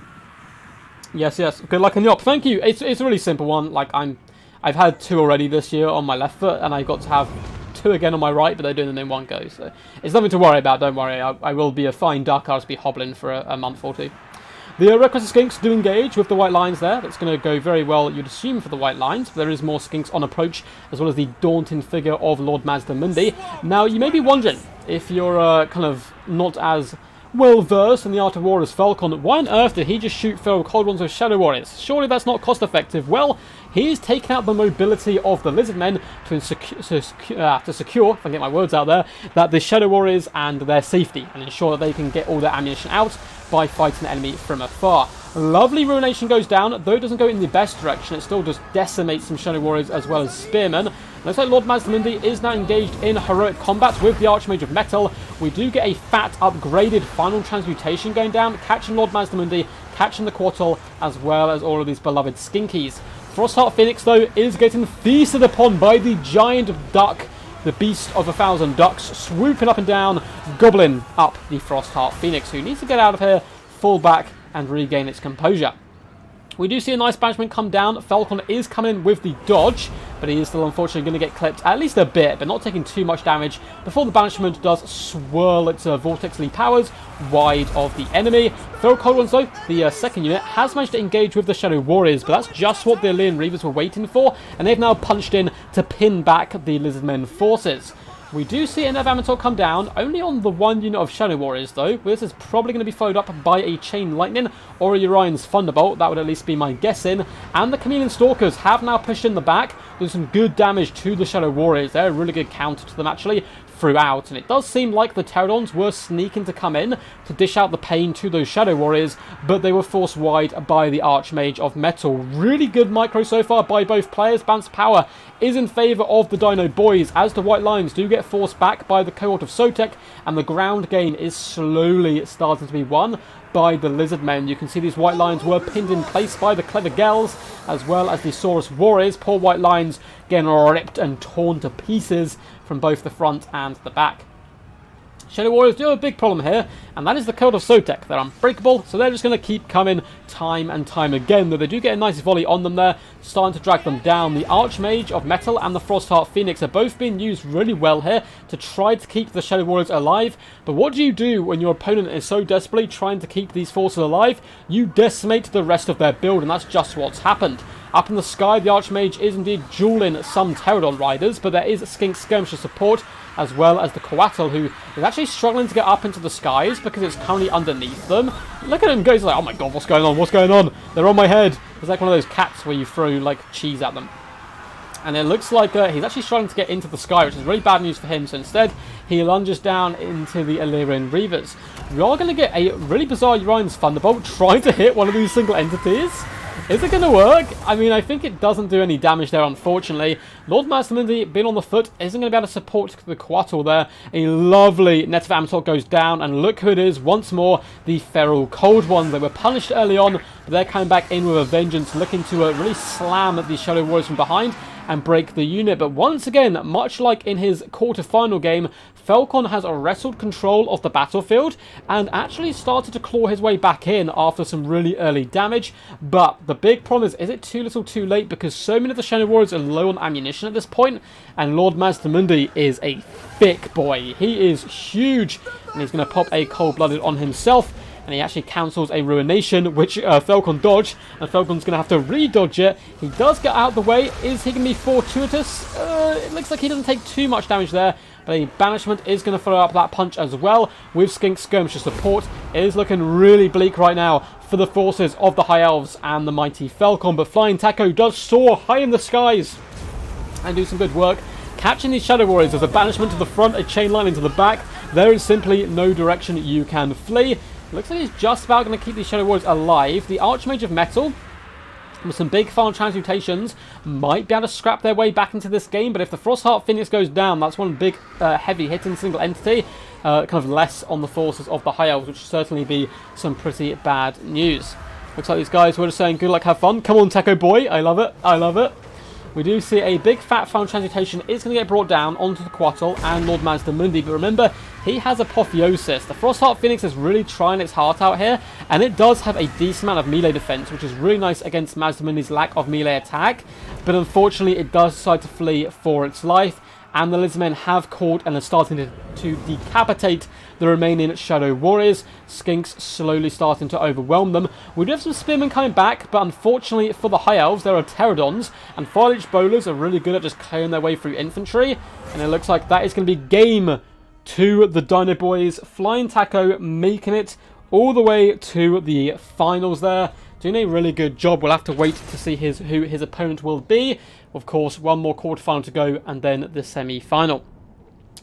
Yes, good luck on the op. Thank you. It's a really simple one. Like I've had 2 already this year on my left foot, and I got to have 2 again on my right, but they're doing them in one go, so it's nothing to worry about. Don't worry. I will be a fine duck. I'll just be hobbling for a month or 2. The red-crested Skinks do engage with the White Lions there. That's going to go very well, you'd assume, for the White Lions. But there is more Skinks on approach, as well as the daunting figure of Lord Mazdamundi. Now, you may be wondering, if you're kind of not as well-versed in the art of war as Falcon, why on earth did he just shoot Feral Cold Ones with Shadow Warriors? Surely that's not cost-effective. Well, he's taken out the mobility of the Lizardmen to secure, if I get my words out there, that the Shadow Warriors and their safety, and ensure that they can get all their ammunition out by fighting the enemy from afar. Lovely Ruination goes down, though it doesn't go in the best direction. It still just decimates some Shadow Warriors as well as Spearmen. Looks like Lord Mazdamundi is now engaged in heroic combat with the Archmage of Metal. We do get a fat upgraded Final Transmutation going down, catching Lord Mazdamundi, catching the Quartal, as well as all of these beloved Skinkies. Frostheart Phoenix, though, is getting feasted upon by the giant duck, the beast of 1,000 ducks, swooping up and down, gobbling up the Frostheart Phoenix, who needs to get out of here, fall back, and regain its composure. We do see a nice banishment come down. Falcon is coming in with the dodge, but he is still unfortunately going to get clipped at least a bit, but not taking too much damage before the banishment does swirl its vortexly powers wide of the enemy. Feral Cold Ones though, the second unit, has managed to engage with the Shadow Warriors, but that's just what the Alien Reavers were waiting for, and they've now punched in to pin back the Lizardmen forces. We do see another Avatar come down, only on the one unit of Shadow Warriors though. This is probably going to be followed up by a Chain Lightning or a Orion's Thunderbolt, that would at least be my guessing. And the Chameleon Stalkers have now pushed in the back, doing some good damage to the Shadow Warriors. They're a really good counter to them actually throughout, and it does seem like the Pterodons were sneaking to come in to dish out the pain to those Shadow Warriors, but they were forced wide by the Archmage of Metal. Really good micro so far by both players. Bounce power is in favour of the Dino Boys, as the White Lions do get forced back by the cohort of Sotek, and the ground game is slowly starting to be won by the Lizardmen. You can see these White Lions were pinned in place by the Clever Gels, as well as the Saurus Warriors. Poor White Lions getting ripped and torn to pieces from both the front and the back. Shadow Warriors do have a big problem here, and that is the code of Sotek. They're unbreakable, so they're just going to keep coming time and time again, though they do get a nice volley on them there, starting to drag them down. The Archmage of Metal and the Frostheart Phoenix are both being used really well here to try to keep the Shadow Warriors alive, but what do you do when your opponent is so desperately trying to keep these forces alive? You decimate the rest of their build, and that's just what's happened. Up in the sky, the Archmage is indeed dueling some Pterodon riders, but there is Skink Skirmisher support, as well as the Coatl, who is actually struggling to get up into the skies because it's currently underneath them. Look at him go, he's like, oh my god, what's going on, what's going on? They're on my head. It's like one of those cats where you throw, like, cheese at them. And it looks like he's actually struggling to get into the sky, which is really bad news for him, so instead, he lunges down into the Illyrian Reavers. We are going to get a really bizarre Orion's Thunderbolt trying to hit one of these single entities. Is it going to work? I mean, I think it doesn't do any damage there, unfortunately. Lord Mastermindy, being on the foot, isn't going to be able to support the Coatl there. A lovely Net of Amator goes down, and look who it is, once more, the Feral Cold Ones. They were punished early on, but they're coming back in with a vengeance, looking to really slam the Shadow Warriors from behind and break the unit. But once again, much like in his quarter-final game, Falcon has wrestled control of the battlefield and actually started to claw his way back in after some really early damage. But the big problem is it too little too late, because so many of the Shadow Warriors are low on ammunition at this point, and Lord Mazdamundi is a thick boy. He is huge, and he's going to pop a cold-blooded on himself, and he actually cancels a Ruination, which Falcon dodged, and Falcon's going to have to re-dodge it. He does get out of the way. Is he going to be fortuitous? It looks like he doesn't take too much damage there, but a Banishment is going to follow up that punch as well with Skink Skirmisher support. It is looking really bleak right now for the forces of the High Elves and the mighty Falcon, but Flying Taco does soar high in the skies and do some good work, catching these Shadow Warriors as a Banishment to the front, a Chain Line into the back. There is simply no direction you can flee. Looks like he's just about going to keep these Shadow Warriors alive. The Archmage of Metal, with some big final transmutations, might be able to scrap their way back into this game, but if the Frostheart Phoenix goes down, that's one big heavy hitting single entity, kind of less on the forces of the High Elves, which would certainly be some pretty bad news. Looks like these guys were just saying, good luck, have fun. Come on, Taco Boy. I love it. I love it. We do see a big fat final transmutation is going to get brought down onto the Coatl and Lord Mazdamundi, but remember, he has Apotheosis. The Frostheart Phoenix is really trying its heart out here, and it does have a decent amount of melee defense, which is really nice against Mazdamundi's lack of melee attack, but unfortunately it does decide to flee for its life, and the Lizardmen have caught and are starting to decapitate the remaining Shadow Warriors. Skinks slowly starting to overwhelm them. We do have some Spearmen coming back, but unfortunately for the High Elves, there are Pterodons, and Fire-Leech Bowlers are really good at just clearing their way through infantry, and it looks like that is going to be game to the Dino Boys. Flying Taco making it all the way to the finals there. Doing a really good job. We'll have to wait to see who his opponent will be. Of course, one more quarterfinal to go, and then the semi-final.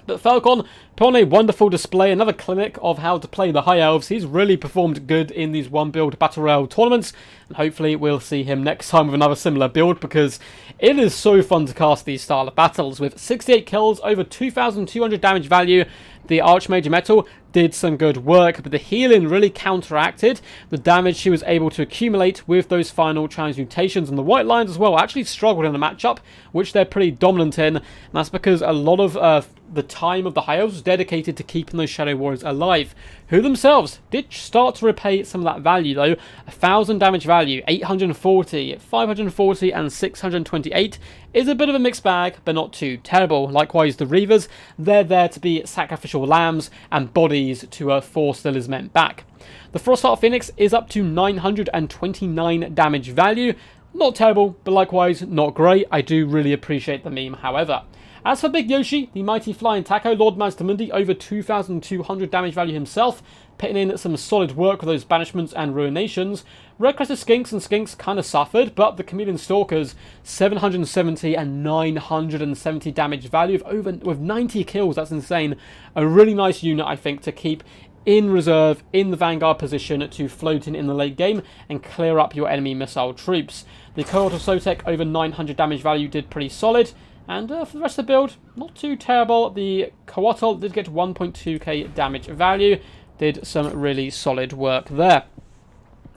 But Falcon put on a wonderful display, another clinic of how to play the High Elves. He's really performed good in these one-build Battle Royale tournaments, and hopefully we'll see him next time with another similar build, because it is so fun to cast these style of battles. With 68 kills, over 2,200 damage value, the Archmage of Metal did some good work, but the healing really counteracted the damage she was able to accumulate with those final transmutations. And the White Lions as well actually struggled in the matchup, which they're pretty dominant in, and that's because a lot of the time of the High Elves was dedicated to keeping those Shadow Warriors alive, who themselves did start to repay some of that value though. 1,000 damage value, 840, 540 and 628 is a bit of a mixed bag, but not too terrible. Likewise, the Reavers, they're there to be sacrificial lambs and bodies to force the Lizmen back. The Frostheart Phoenix is up to 929 damage value. Not terrible, but likewise not great. I do really appreciate the meme, however. As for Big Yoshi, the mighty flying taco, Lord Mazdamundi, over 2,200 damage value himself, putting in some solid work with those banishments and ruinations. Red Crested Skinks and Skinks kind of suffered, but the Chameleon Stalkers, 770 and 970 damage value with 90 kills. That's insane. A really nice unit, I think, to keep in reserve in the Vanguard position to float in the late game and clear up your enemy missile troops. The Cohort of Sotek, over 900 damage value, did pretty solid. And for the rest of the build, not too terrible. The Coatl did get 1.2k damage value. Did some really solid work there.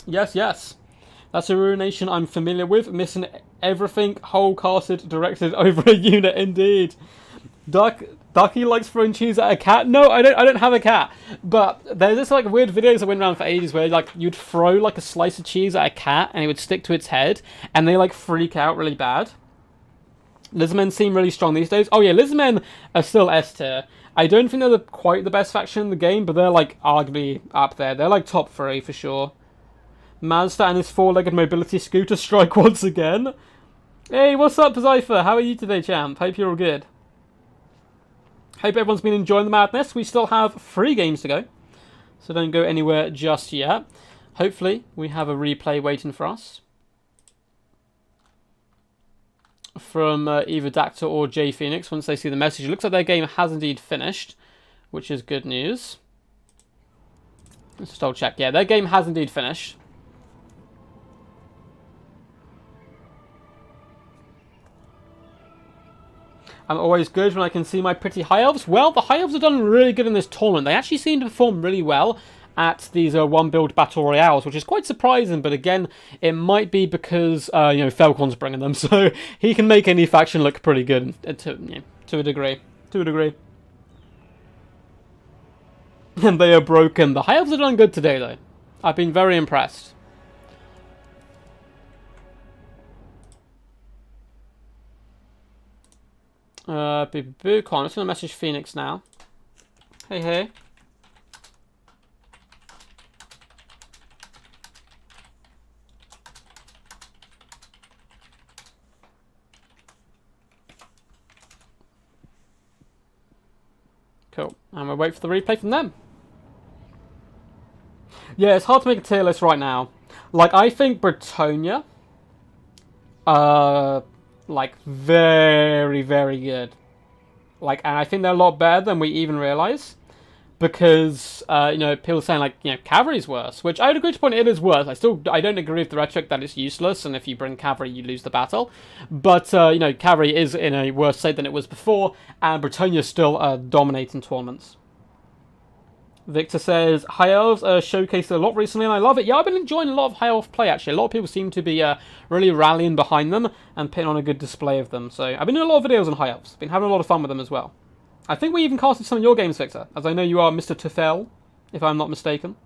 Yes, yes. That's a ruination I'm familiar with. Missing everything whole casted directed over a unit indeed. Ducky likes throwing cheese at a cat. No, I don't have a cat. But there's this like weird videos that went around for ages where like you'd throw like a slice of cheese at a cat and it would stick to its head and they like freak out really bad. Lizmen seem really strong these days. Oh yeah, Lizmen are still S tier. I don't think they're quite the best faction in the game, but they're like arguably up there. They're like top 3 for sure. Mazda and his 4-legged mobility scooter strike once again. Hey, what's up, Zypher? How are you today, champ? Hope you're all good. Hope everyone's been enjoying the madness. We still have 3 games to go, so don't go anywhere just yet. Hopefully, we have a replay waiting for us from either Dactyl or J Phoenix once they see the message. It looks like their game has indeed finished, which is good news. Let's just double check. Yeah, their game has indeed finished. I'm always good when I can see my pretty High Elves. Well, the High Elves have done really good in this tournament. They actually seem to perform really well at these one-build Battle Royales, which is quite surprising, but again, it might be because, you know, Falcon's bringing them, so he can make any faction look pretty good, to a degree. To a degree. And they are broken. The High Elves have done good today, though. I've been very impressed. Come on, I'm just going to message Phoenix now. Hey, hey. Cool. And we'll wait for the replay from them. Yeah, it's hard to make a tier list right now. Like, I think Britonia, like, very, very good. Like, and I think they're a lot better than we even realise. Because, you know, people are saying, like, you know, cavalry's worse. Which I would agree to point it is worse. I don't agree with the rhetoric that it's useless, and if you bring cavalry, you lose the battle. But, you know, cavalry is in a worse state than it was before, and Britonia's still dominating tournaments. Victor says, High Elves showcased a lot recently, and I love it. Yeah, I've been enjoying a lot of High Elf play, actually. A lot of people seem to be really rallying behind them and putting on a good display of them. So, I've been doing a lot of videos on High Elves. Been having a lot of fun with them as well. I think we even casted some of your games, Victor, as I know you are Mr. Tufel, if I'm not mistaken.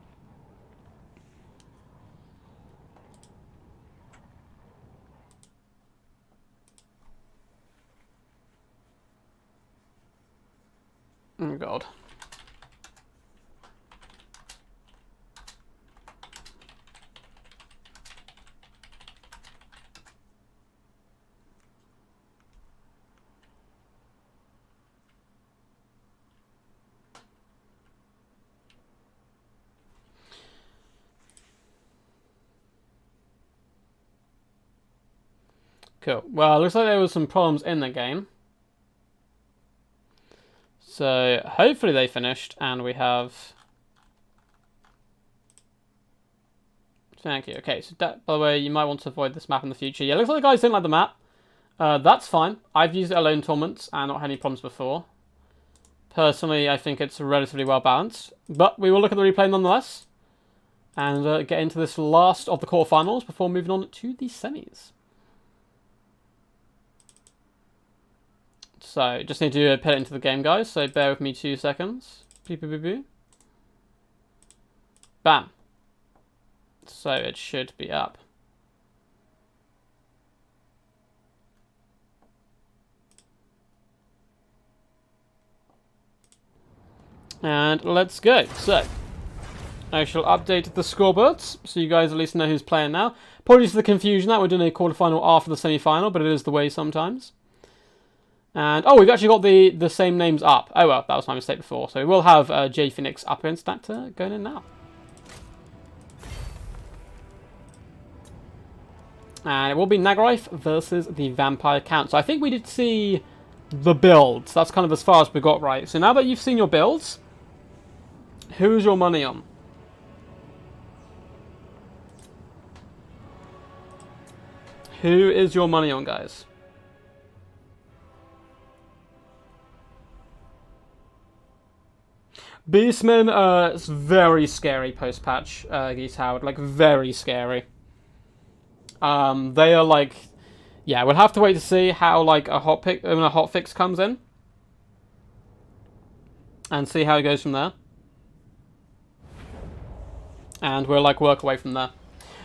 Oh, God. Cool. Well, it looks like there was some problems in the game. So, hopefully they finished, and we have... Thank you. Okay, so that, by the way, you might want to avoid this map in the future. Yeah, it looks like the guys didn't like the map. That's fine. I've used it alone in tournaments, and not had any problems before. Personally, I think it's relatively well balanced. But we will look at the replay nonetheless. And get into this last of the quarterfinals before moving on to the semis. So, just need to put it into the game, guys. So, bear with me 2 seconds. Beep, beep, beep, beep. Bam. So, it should be up. And let's go. So, I shall update the scoreboards, so you guys at least know who's playing now. Apologies for the confusion that we're doing a quarterfinal after the semi-final, but it is the way sometimes. And, oh, we've actually got the same names up. Oh, well, that was my mistake before. So we will have J Phoenix up against Dacta going in now. And it will be Nagarife versus the Vampire Count. So I think we did see the builds. That's kind of as far as we got right. So now that you've seen your builds, who's your money on? Who is your money on, guys? Beastmen, it's very scary post-patch, Geese Howard. Like, very scary. They are like... Yeah, we'll have to wait to see how, like, a hotfix comes in. And see how it goes from there. And we'll, like, work away from there.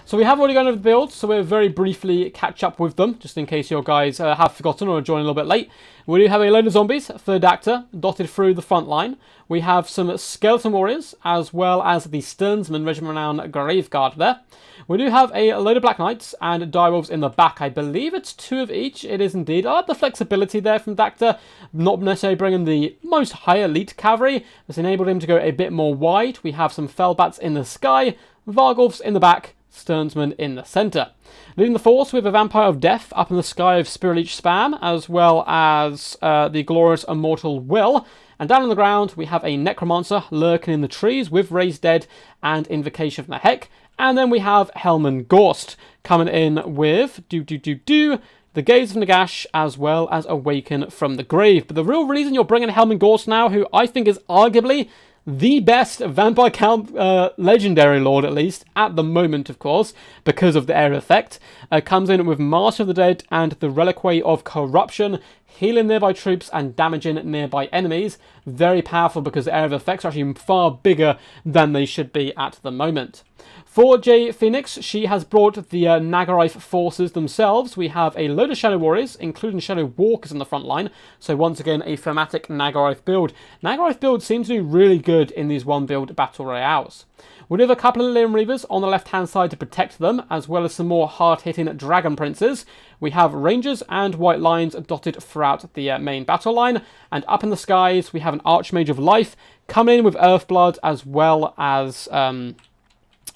So we have already gone over the builds, so we'll very briefly catch up with them, just in case your guys have forgotten or joined a little bit late. We do have a load of zombies for Dacta, dotted through the front line. We have some skeleton warriors, as well as the Sternsman regiment-renowned Graveguard there. We do have a load of Black Knights and Direwolves in the back. I believe it's 2 of each. It is indeed. I like the flexibility there from Dacta, not necessarily bringing the most high elite cavalry. It's enabled him to go a bit more wide. We have some Fellbats in the sky, Vargulfs in the back, Sternsman in the centre. Leading the force with a Vampire of Death up in the sky of Spiraleech Spam, as well as the Glorious Immortal Will. And down on the ground, we have a Necromancer lurking in the trees with Raised Dead and Invocation from the Heck. And then we have Helman Gorst coming in with the Gaze of Nagash, as well as Awaken from the Grave. But the real reason you're bringing Helman Gorst now, who I think is arguably the best Vampire Count Legendary Lord, at least, at the moment, of course, because of the area effect, comes in with Master of the Dead and the Reliquary of Corruption, healing nearby troops and damaging nearby enemies. Very powerful because the area of effects are actually far bigger than they should be at the moment. For J Phoenix, she has brought the Nagarife forces themselves. We have a load of Shadow Warriors, including Shadow Walkers in the front line. So once again, a thematic Nagarife build. Nagarife build seems to be really good in these one-build Battle Royales. We do have a couple of Liam Reavers on the left-hand side to protect them, as well as some more hard-hitting Dragon Princes. We have Rangers and White Lions dotted throughout the main battle line. And up in the skies, we have an Archmage of Life coming in with Earthblood, as well as...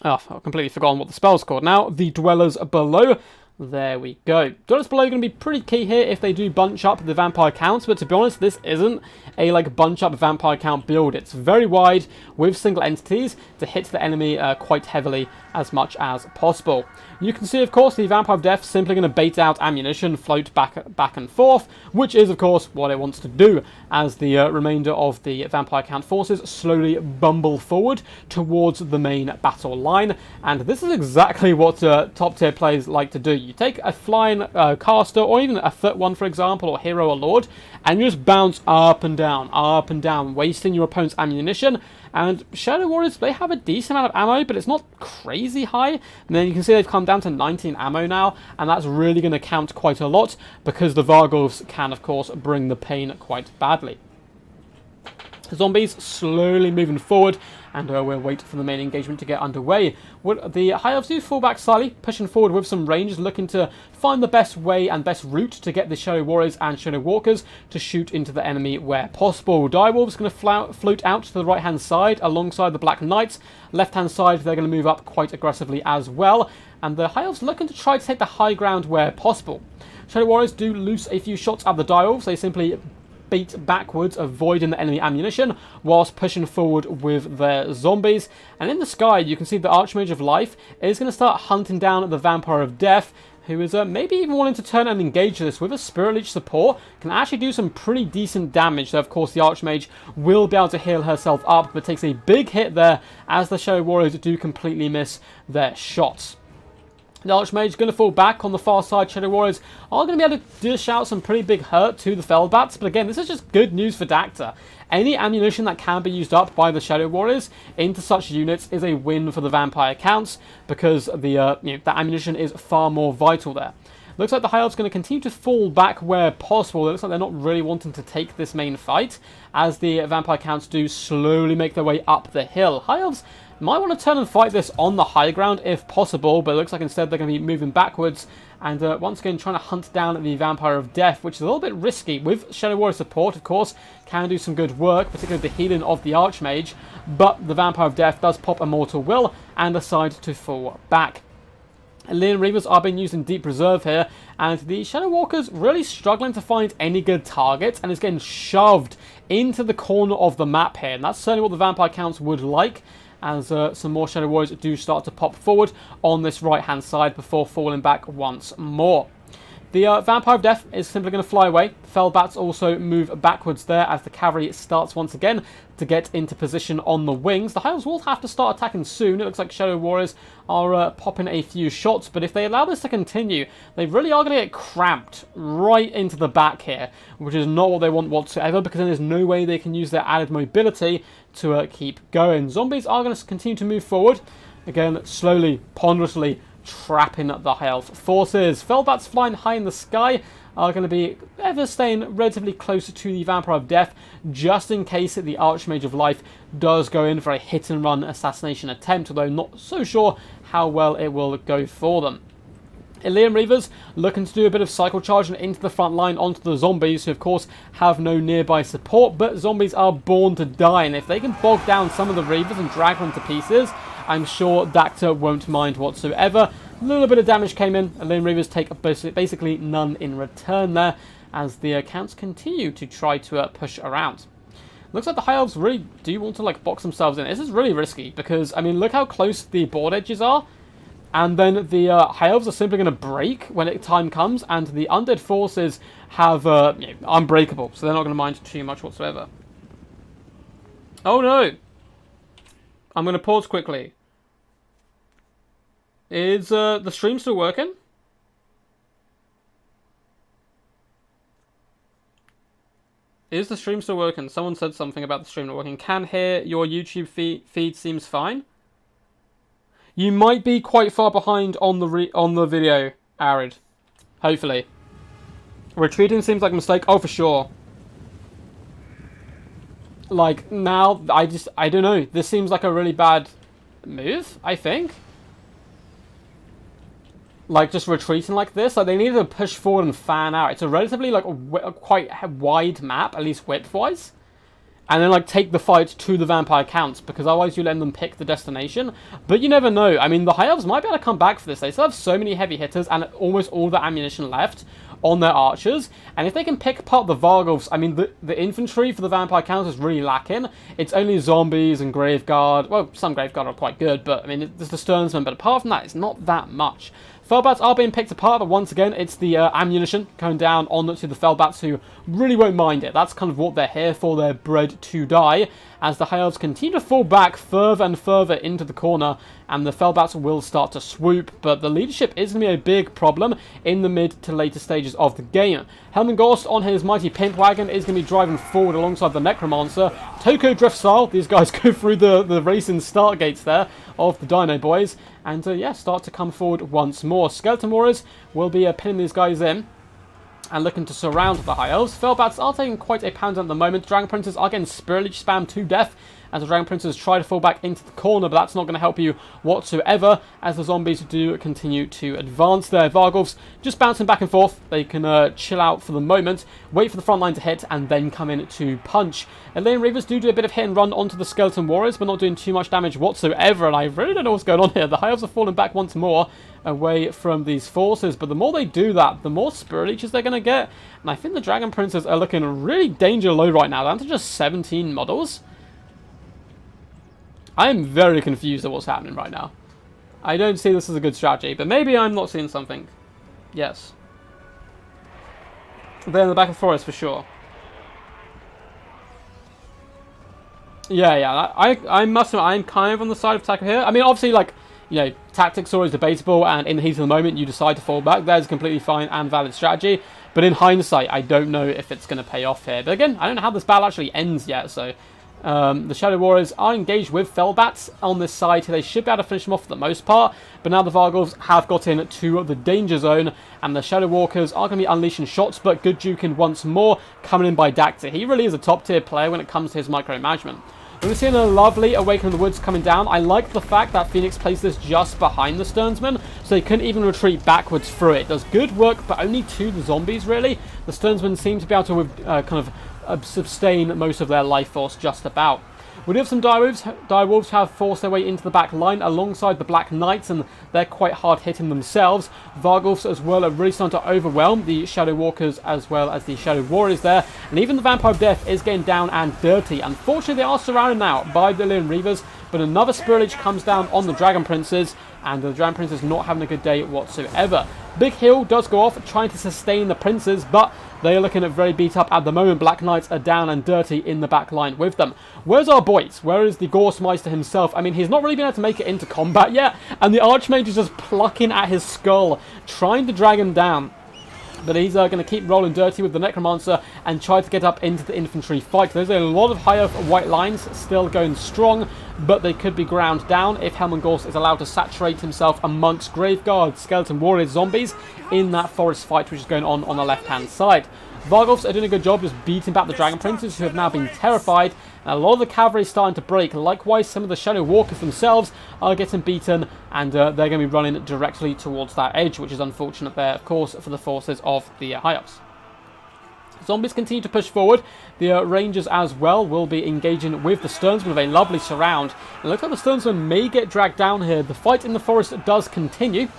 I've completely forgotten what the spell's called now. The Dwellers Below. There we go. Dwellers Below are going to be pretty key here if they do bunch up the Vampire Counts, but to be honest, this isn't a bunch up Vampire Count build. It's very wide with single entities to hit the enemy quite heavily as much as possible. You can see, of course, the Vampire of Death simply going to bait out ammunition, float back and forth, which is, of course, what it wants to do as the remainder of the Vampire Count forces slowly bumble forward towards the main battle line. And this is exactly what top-tier players like to do. You take a flying caster, or even a foot one, for example, or hero or lord, and you just bounce up and down, wasting your opponent's ammunition. And Shadow Warriors, they have a decent amount of ammo, but it's not crazy high. And then you can see they've come down to 19 ammo now, and that's really going to count quite a lot, because the Vargulfs can, of course, bring the pain quite badly. Zombies slowly moving forward, and we'll wait for the main engagement to get underway. The High Elves do fall back slightly, pushing forward with some Rangers, looking to find the best way and best route to get the Shadow Warriors and Shadow Walkers to shoot into the enemy where possible. Direwolves going to float out to the right-hand side alongside the Black Knights. Left-hand side, they're going to move up quite aggressively as well. And the High Elves looking to try to take the high ground where possible. Shadow Warriors do lose a few shots at the Direwolves. They simply beat backwards, avoiding the enemy ammunition, whilst pushing forward with their zombies. And in the sky, you can see the Archmage of Life is going to start hunting down the Vampire of Death, who is maybe even wanting to turn and engage this with a Spirit Leech support, can actually do some pretty decent damage. So, of course, the Archmage will be able to heal herself up, but takes a big hit there as the Shadow Warriors do completely miss their shots. The Archmage is going to fall back on the far side. Shadow Warriors are going to be able to dish out some pretty big hurt to the Feldbats. But again, this is just good news for Dacta. Any ammunition that can be used up by the Shadow Warriors into such units is a win for the Vampire counts, because the ammunition is far more vital there. Looks like the High Elves are going to continue to fall back where possible. It looks like they're not really wanting to take this main fight, as the Vampire counts do slowly make their way up the hill. High Elves might want to turn and fight this on the high ground if possible, but it looks like instead they're going to be moving backwards and once again trying to hunt down the Vampire of Death, which is a little bit risky. With Shadow Warrior support, of course, can do some good work, particularly the healing of the Archmage, but the Vampire of Death does pop a Mortal Will and decide to fall back. Alien Reavers are being used in deep reserve here, and the Shadow Walker's really struggling to find any good targets and is getting shoved into the corner of the map here, and that's certainly what the Vampire counts would like, as some more Shadow Warriors do start to pop forward on this right-hand side before falling back once more. The Vampire of Death is simply going to fly away. Fellbats also move backwards there as the cavalry starts once again to get into position on the wings. The High Elves will have to start attacking soon. It looks like Shadow Warriors are popping a few shots, but if they allow this to continue, they really are going to get cramped right into the back here, which is not what they want whatsoever, because then there's no way they can use their added mobility to keep going. Zombies are going to continue to move forward, again, slowly, ponderously, trapping the High Elf forces. Fellbats flying high in the sky are going to be ever staying relatively close to the Vampire of Death, just in case the Archmage of Life does go in for a hit-and-run assassination attempt, although not so sure how well it will go for them. Ilium Reavers looking to do a bit of cycle charging into the front line onto the zombies, who of course have no nearby support, but zombies are born to die, and if they can bog down some of the Reavers and drag them to pieces, I'm sure Dacta won't mind whatsoever. A little bit of damage came in. Ilium Reavers take basically none in return there, as the counts continue to try to push around. Looks like the High Elves really do want to box themselves in. This is really risky, because, I mean, look how close the board edges are. And then the High Elves are simply going to break when time comes, and the undead forces have unbreakable, so they're not going to mind too much whatsoever. Oh no! I'm going to pause quickly. Is the stream still working? Is the stream still working? Someone said something about the stream not working. Can hear your YouTube feed seems fine. You might be quite far behind on the video, Arid. Hopefully. Retreating seems like a mistake. Oh, for sure. Now, I don't know. This seems like a really bad move, I think. Just retreating like this. They needed to push forward and fan out. It's a relatively, quite wide map, at least width-wise. And then, take the fight to the Vampire counts, because otherwise you let them pick the destination. But you never know. I mean, the High Elves might be able to come back for this. They still have so many heavy hitters and almost all the ammunition left on their archers. And if they can pick apart the Varghulfs, I mean, the infantry for the Vampire counts is really lacking. It's only zombies and Graveguard. Well, some Graveguard are quite good, but, I mean, there's the Sternsmen. But apart from that, it's not that much. Fellbats are being picked apart, but once again, it's the ammunition going down onto the Fellbats, who really won't mind it. That's kind of what they're here for. They're bred to die, as the High Elves continue to fall back further and further into the corner, and the Fellbats will start to swoop, but the leadership is going to be a big problem in the mid to later stages of the game. Helmengorst on his mighty pimp wagon is going to be driving forward alongside the Necromancer. Toko Drift style, these guys go through the racing start gates there of the Dino Boys, and start to come forward once more. Skeleton Warriors will be pinning these guys in and looking to surround the High Elves. Fellbats are taking quite a pound at the moment. Dragon Princes are getting Spirit Leech spammed to death as the Dragon Princes try to fall back into the corner, but that's not going to help you whatsoever, as the zombies do continue to advance there. Varghulfs just bouncing back and forth. They can chill out for the moment, wait for the front line to hit, and then come in to punch. Ilium Reavers do a bit of hit and run onto the Skeleton Warriors, but not doing too much damage whatsoever, and I really don't know what's going on here. The High Elves are falling back once more away from these forces, but the more they do that, the more Spirit Leeches they're going to get, and I think the Dragon Princes are looking really danger low right now, down to just 17 models. I am very confused at what's happening right now. I don't see this as a good strategy, but maybe I'm not seeing something. Yes. They're in the back of the forest for sure. Yeah. I must admit, I'm kind of on the side of Taco here. I mean, obviously, like, you know, tactics are always debatable, and in the heat of the moment, you decide to fall back. That is a completely fine and valid strategy. But in hindsight, I don't know if it's going to pay off here. But again, I don't know how this battle actually ends yet, so... the Shadow Warriors are engaged with Fellbats on this side. They should be able to finish them off for the most part. But now the Vargulfs have got into the danger zone. And the Shadow Walkers are going to be unleashing shots. But good juking once more coming in by Dactyr. He really is a top tier player when it comes to his micromanagement. We're seeing a lovely Awakening of the Woods coming down. I like the fact that Phoenix placed this just behind the Sternsman, so they couldn't even retreat backwards through it. It does good work, but only to the zombies, really. The Sternsman seem to be able to sustain most of their life force just about. We do have some Direwolves have forced their way into the back line alongside the Black Knights, and they're quite hard hitting themselves. Vargulfs as well are really starting to overwhelm the Shadow Walkers as well as the Shadow Warriors there, and even the Vampire of Death is getting down and dirty. Unfortunately, they are surrounded now by the Illyrian Reavers, but another Spirit comes down on the Dragon Princes, and the Dragon Princes not having a good day whatsoever. Big Hill does go off trying to sustain the Princes, but they are looking at very beat up at the moment. Black Knights are down and dirty in the back line with them. Where's our boys? Where is the Gorsemeister himself? I mean, he's not really been able to make it into combat yet, and the Archmage is just plucking at his skull, trying to drag him down. But he's going to keep rolling dirty with the Necromancer and try to get up into the infantry fight. There's a lot of high white lines still going strong, but they could be ground down if Helmengorst is allowed to saturate himself amongst Graveguard, Skeleton Warriors, zombies in that forest fight which is going on the left-hand side. Vargulfs are doing a good job just beating back the Dragon Princes, who have now been terrified. And a lot of the cavalry is starting to break. Likewise, some of the Shadow Walkers themselves are getting beaten, and they're going to be running directly towards that edge, which is unfortunate there, of course, for the forces of the High Elves. Zombies continue to push forward. The Rangers as well will be engaging with the Sternsman with a lovely surround. It looks like the Sternsman may get dragged down here. The fight in the forest does continue.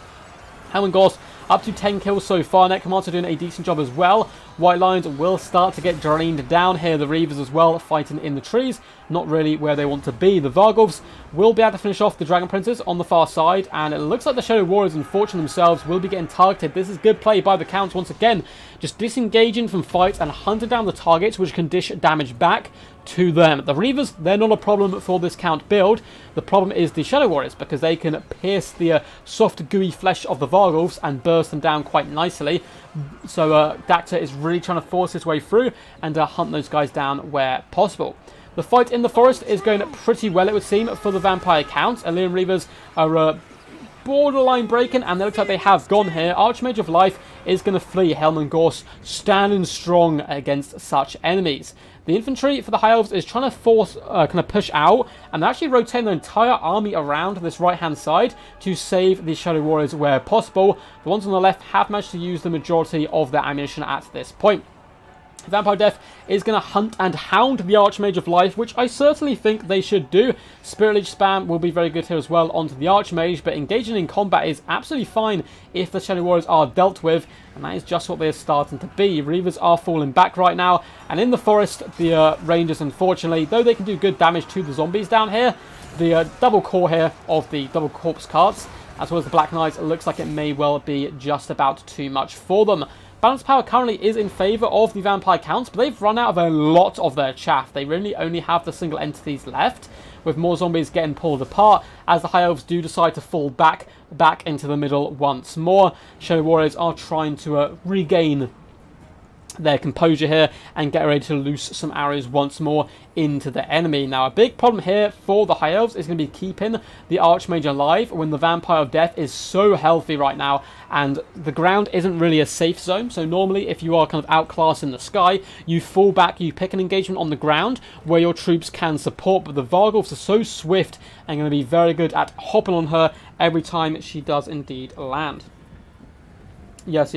Helmengorst up to 10 kills so far. Necromancer doing a decent job as well. White Lions will start to get drained down here. The Reavers as well fighting in the trees. Not really where they want to be. The Vargulfs will be able to finish off the Dragon Princes on the far side. And it looks like the Shadow Warriors, unfortunately themselves, will be getting targeted. This is good play by the Counts once again. Just disengaging from fights and hunting down the targets which can dish damage back to them. The Reavers, they're not a problem for this Count build. The problem is the Shadow Warriors, because they can pierce the soft, gooey flesh of the Vargulfs and burst them down quite nicely. So Dactyr is really trying to force his way through and hunt those guys down where possible. The fight in the forest is going pretty well, it would seem, for the Vampire Counts. Illyrian Reavers are borderline breaking, and it looks like they have gone here. Archmage of Life is going to flee. Helmengorst standing strong against such enemies. The infantry for the High Elves is trying to force, push out, and they're actually rotating their entire army around this right-hand side to save the Shadow Warriors where possible. The ones on the left have managed to use the majority of their ammunition at this point. Vampire Death is going to hunt and hound the Archmage of Life, which I certainly think they should do. Spirit Leech spam will be very good here as well onto the Archmage, but engaging in combat is absolutely fine if the Shadow Warriors are dealt with, and that is just what they're starting to be. Reavers are falling back right now, and in the forest, the Rangers, unfortunately, though they can do good damage to the zombies down here, the double core here of the double corpse carts, as well as the Black Knights, it looks like it may well be just about too much for them. Balance power currently is in favour of the Vampire Counts, but they've run out of a lot of their chaff. They really only have the single entities left, with more zombies getting pulled apart, as the High Elves do decide to fall back into the middle once more. Shadow Warriors are trying to regain their composure here and get ready to loose some arrows once more into the enemy. Now, a big problem here for the High Elves is going to be keeping the Archmage alive when the Vampire of Death is so healthy right now, and the ground isn't really a safe zone. So normally, if you are kind of outclassed in the sky, you fall back, you pick an engagement on the ground where your troops can support, but the Vargulfs are so swift and going to be very good at hopping on her every time she does indeed land. Yes.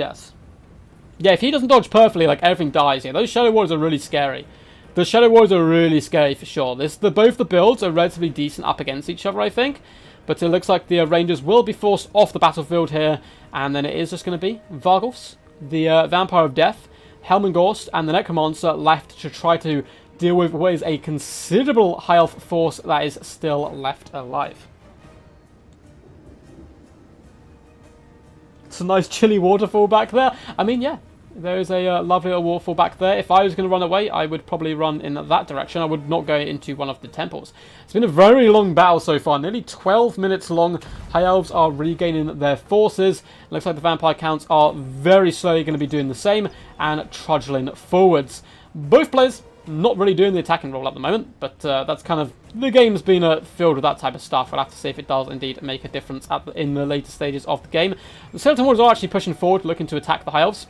Yeah, if he doesn't dodge perfectly, like, everything dies here. Those Shadow Warriors are really scary. The Shadow Warriors are really scary for sure. Both the builds are relatively decent up against each other, I think. But it looks like the Rangers will be forced off the battlefield here. And then it is just going to be Vargulfs, the Vampire of Death, Helmengorst, and the Necromancer left to try to deal with what is a considerable high elf force that is still left alive. a nice chilly waterfall back there. I mean, yeah, there is a lovely little waterfall back there. If I was going to run away, I would probably run in that direction. I would not go into one of the temples. It's been a very long battle so far, nearly 12 minutes long. High Elves are regaining their forces. It looks like the vampire counts are very slowly going to be doing the same and trudging forwards. Both players not really doing the attacking role at the moment, but that's kind of, the game's been filled with that type of stuff. We'll have to see if it does indeed make a difference in the later stages of the game. The Skeleton Warriors are actually pushing forward, looking to attack the High Elves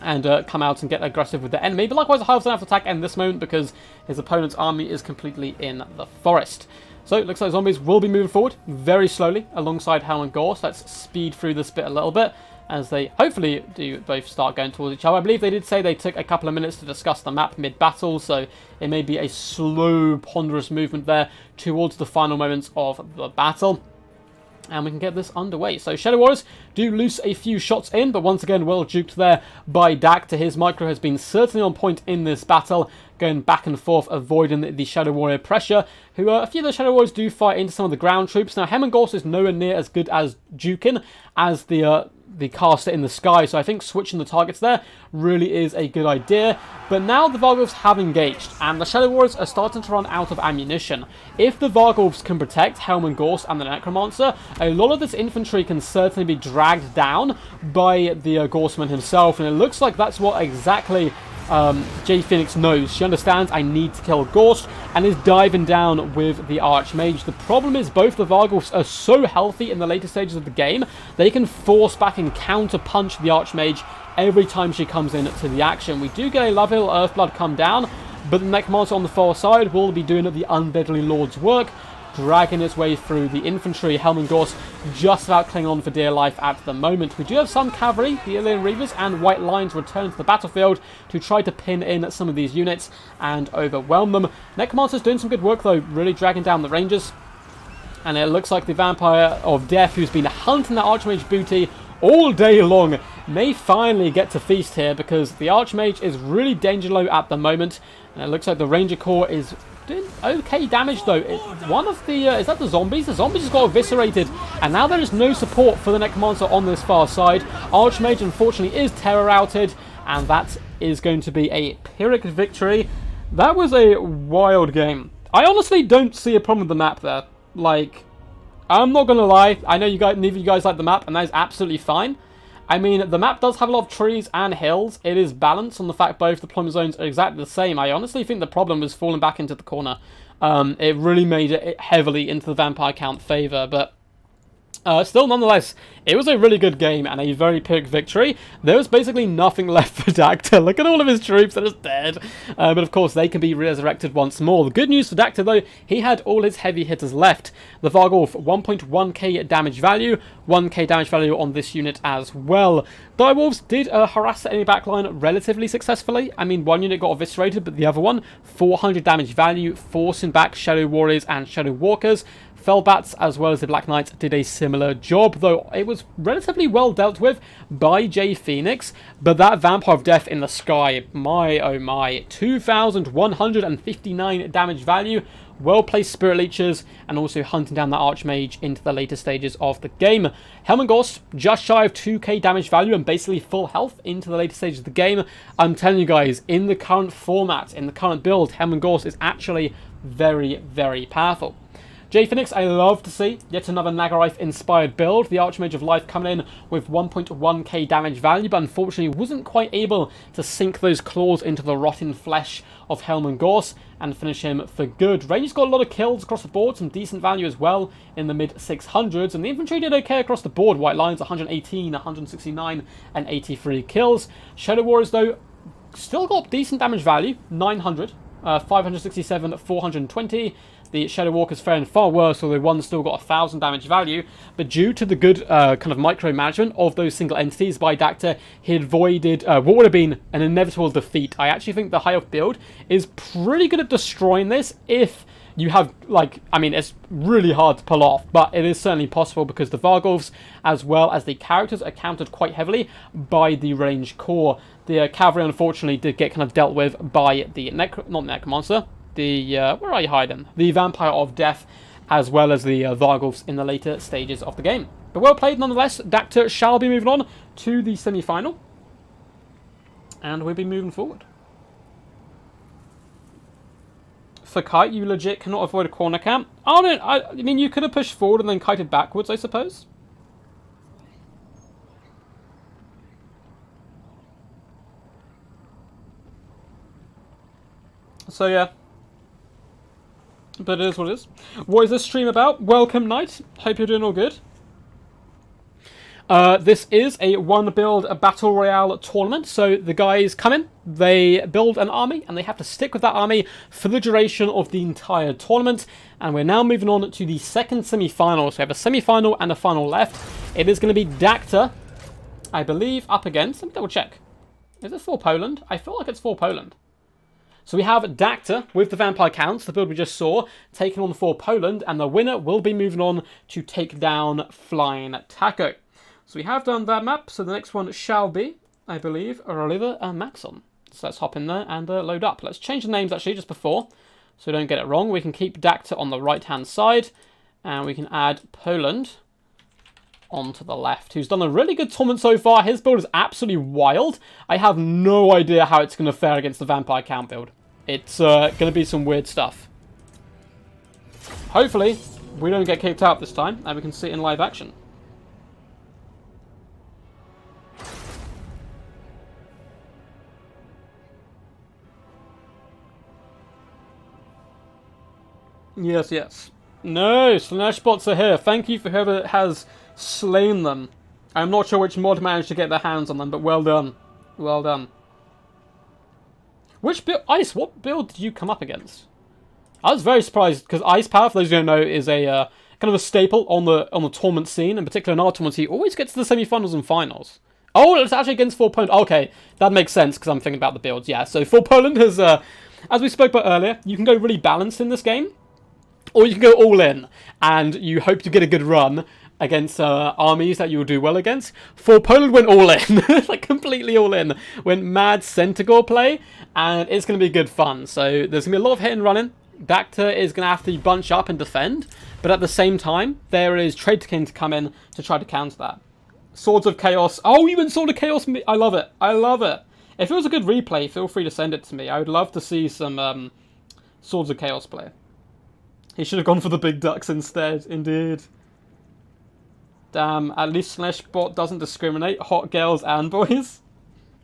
and come out and get aggressive with the enemy. But likewise, the High Elves don't have to attack in this moment because his opponent's army is completely in the forest. So it looks like zombies will be moving forward very slowly alongside Hell and Gorse. Let's speed through this bit a little bit as they hopefully do both start going towards each other. I believe they did say they took a couple of minutes to discuss the map mid-battle, so it may be a slow, ponderous movement there towards the final moments of the battle. And we can get this underway. So Shadow Warriors do loose a few shots in, but once again well juked there by Dacta. His micro has been certainly on point in this battle, going back and forth, avoiding the Shadow Warrior pressure, who a few of the Shadow Warriors do fire into some of the ground troops. Now Hemengorst is nowhere near as good as Jukin as the caster in the sky, so I think switching the targets there really is a good idea. But now the Varghulfs have engaged, and the Shadow Warriors are starting to run out of ammunition. If the Varghulfs can protect Helmengorst and the Necromancer, a lot of this infantry can certainly be dragged down by the Gorseman himself, and it looks like that's what exactly Jay Phoenix knows. She understands I need to kill Gorst and is diving down with the Archmage. The problem is both the Varghulfs are so healthy in the later stages of the game, they can force back and counter-punch the Archmage every time she comes into the action. We do get a lovely little Earthblood come down, but the Necromancer on the far side will be doing the Undeadly Lord's work, dragging its way through the infantry. Helmengorst just about clinging on for dear life at the moment. We do have some cavalry, the Ilian Reavers and White Lions return to the battlefield to try to pin in some of these units and overwhelm them. Necromancer's doing some good work though, really dragging down the Rangers. And it looks like the Vampire of Death, who's been hunting that Archmage booty all day long, may finally get to feast here, because the Archmage is really danger low at the moment. And it looks like the Ranger Corps is doing okay damage though. One of the is that the zombies? The zombies just got eviscerated, and now there is no support for the Necromancer on this far side. Archmage unfortunately is terror routed, and that is going to be a Pyrrhic victory. That was a wild game. I honestly don't see a problem with the map there. Like, I'm not gonna lie, I know you guys, neither of you guys like the map, and that is absolutely fine. I mean, the map does have a lot of trees and hills. It is balanced on the fact both deployment zones are exactly the same. I honestly think the problem was falling back into the corner. It really made it heavily into the vampire count favour, but still, nonetheless, it was a really good game and a very Pyrrhic victory. There was basically nothing left for Dacta. Look at all of his troops that are just dead. But of course, they can be resurrected once more. The good news for Dacta, though, he had all his heavy hitters left. The Varghulf, 1.1k damage value, 1k damage value on this unit as well. Direwolves did harass the enemy backline relatively successfully. I mean, one unit got eviscerated, but the other one, 400 damage value, forcing back Shadow Warriors and Shadow Walkers. Fellbats, as well as the Black Knights, did a similar job, though it was relatively well dealt with by Jay Phoenix. But that Vampire of Death in the sky, my oh my, 2,159 damage value, well-placed Spirit Leeches, and also hunting down that Archmage into the later stages of the game. Helmengorst, just shy of 2k damage value and basically full health into the later stages of the game. I'm telling you guys, in the current format, in the current build, Helmengorst is actually very, very powerful. Jay Phoenix, I love to see yet another Nagarath-inspired build. The Archmage of Life coming in with 1.1k damage value, but unfortunately wasn't quite able to sink those claws into the rotten flesh of Helmengorst and finish him for good. Ranger's got a lot of kills across the board, some decent value as well in the mid-600s, and the infantry did okay across the board. White Lions, 118, 169, and 83 kills. Shadow Warriors, though, still got decent damage value, 900, 567, 420. The Shadow Walkers faring far worse, although one still got 1,000 damage value. But due to the good kind of micromanagement of those single entities by Dacta, he avoided what would have been an inevitable defeat. I actually think the High Elf build is pretty good at destroying this if you have, like, I mean, it's really hard to pull off, but it is certainly possible because the Varghulfs, as well as the characters, are countered quite heavily by the range core. The cavalry, unfortunately, did get kind of dealt with by the not Necromancer, the, where are you hiding? The Vampire of Death, as well as the Varghulfs in the later stages of the game. But well played nonetheless. Dacta shall be moving on to the semi-final. And we'll be moving forward. For Kite, you legit cannot avoid a corner camp. Oh, no, I mean, you could have pushed forward and then kited backwards, I suppose. So, yeah. But it is what it is. What is this stream about? Welcome, Knight. Hope you're doing all good. This is a one-build Battle Royale tournament. So the guys come in, they build an army, and they have to stick with that army for the duration of the entire tournament. And we're now moving on to the second semi-final. So we have a semi-final and a final left. It is going to be Dacta, I believe, up against... Let me double check. Is it for Poland? I feel like it's for Poland. So we have Dacta with the Vampire Counts, the build we just saw, taking on for Poland. And the winner will be moving on to take down Flying Taco. So we have done that map, so the next one shall be, I believe, Oliver and Maxon. So let's hop in there and load up. Let's change the names actually just before, so we don't get it wrong. We can keep Dacta on the right-hand side, and we can add Poland onto the left, who's done a really good tournament so far. His build is absolutely wild. I have no idea how it's going to fare against the Vampire Count build. It's going to be some weird stuff. Hopefully, we don't get kicked out this time, and we can see it in live action. Yes, yes. No, Slash bots are here. Thank you for whoever has slain them. I'm not sure which mod managed to get their hands on them, but well done. Well done. Which build... Ice, what build did you come up against? I was very surprised, because Ice Power, for those who don't know, is a kind of a staple on the tournament scene. In particular, in our tournament, he always gets to the semi-finals and finals. Oh, it's actually against For Poland. Okay, that makes sense, because I'm thinking about the builds. Yeah, so For Poland has, as we spoke about earlier, you can go really balanced in this game. Or you can go all in, and you hope to get a good run against armies that you'll do well against. For Poland went all in, like completely all in. Went mad Centaur play, and it's going to be good fun. So there's going to be a lot of hit and running. Dacta is going to have to bunch up and defend, but at the same time, there is Traitor King to come in to try to counter that. Swords of Chaos. Oh, you went Sword of Chaos. I love it. I love it. If it was a good replay, feel free to send it to me. I would love to see some Swords of Chaos play. He should have gone for the big ducks instead, indeed. Damn, at least Slashbot doesn't discriminate. Hot girls and boys.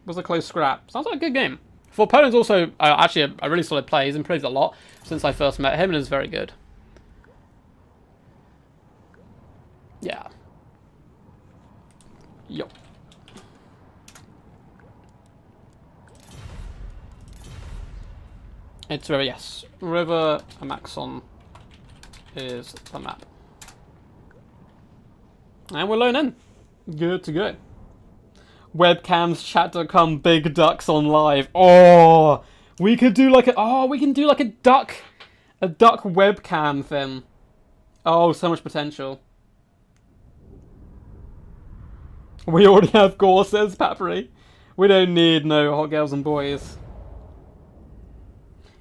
Was a close scrap. Sounds like a good game. For Poland's also actually a really solid player. He's improved a lot since I first met him and is very good. Yeah. Yup. It's very, yes. River Maxon is the map. And we're loading in. Good to go. Webcams, chat.com, big ducks on live. Oh, we could do like we can do like a duck webcam thing. Oh, so much potential. We already have gore, says Papery. We don't need no hot girls and boys.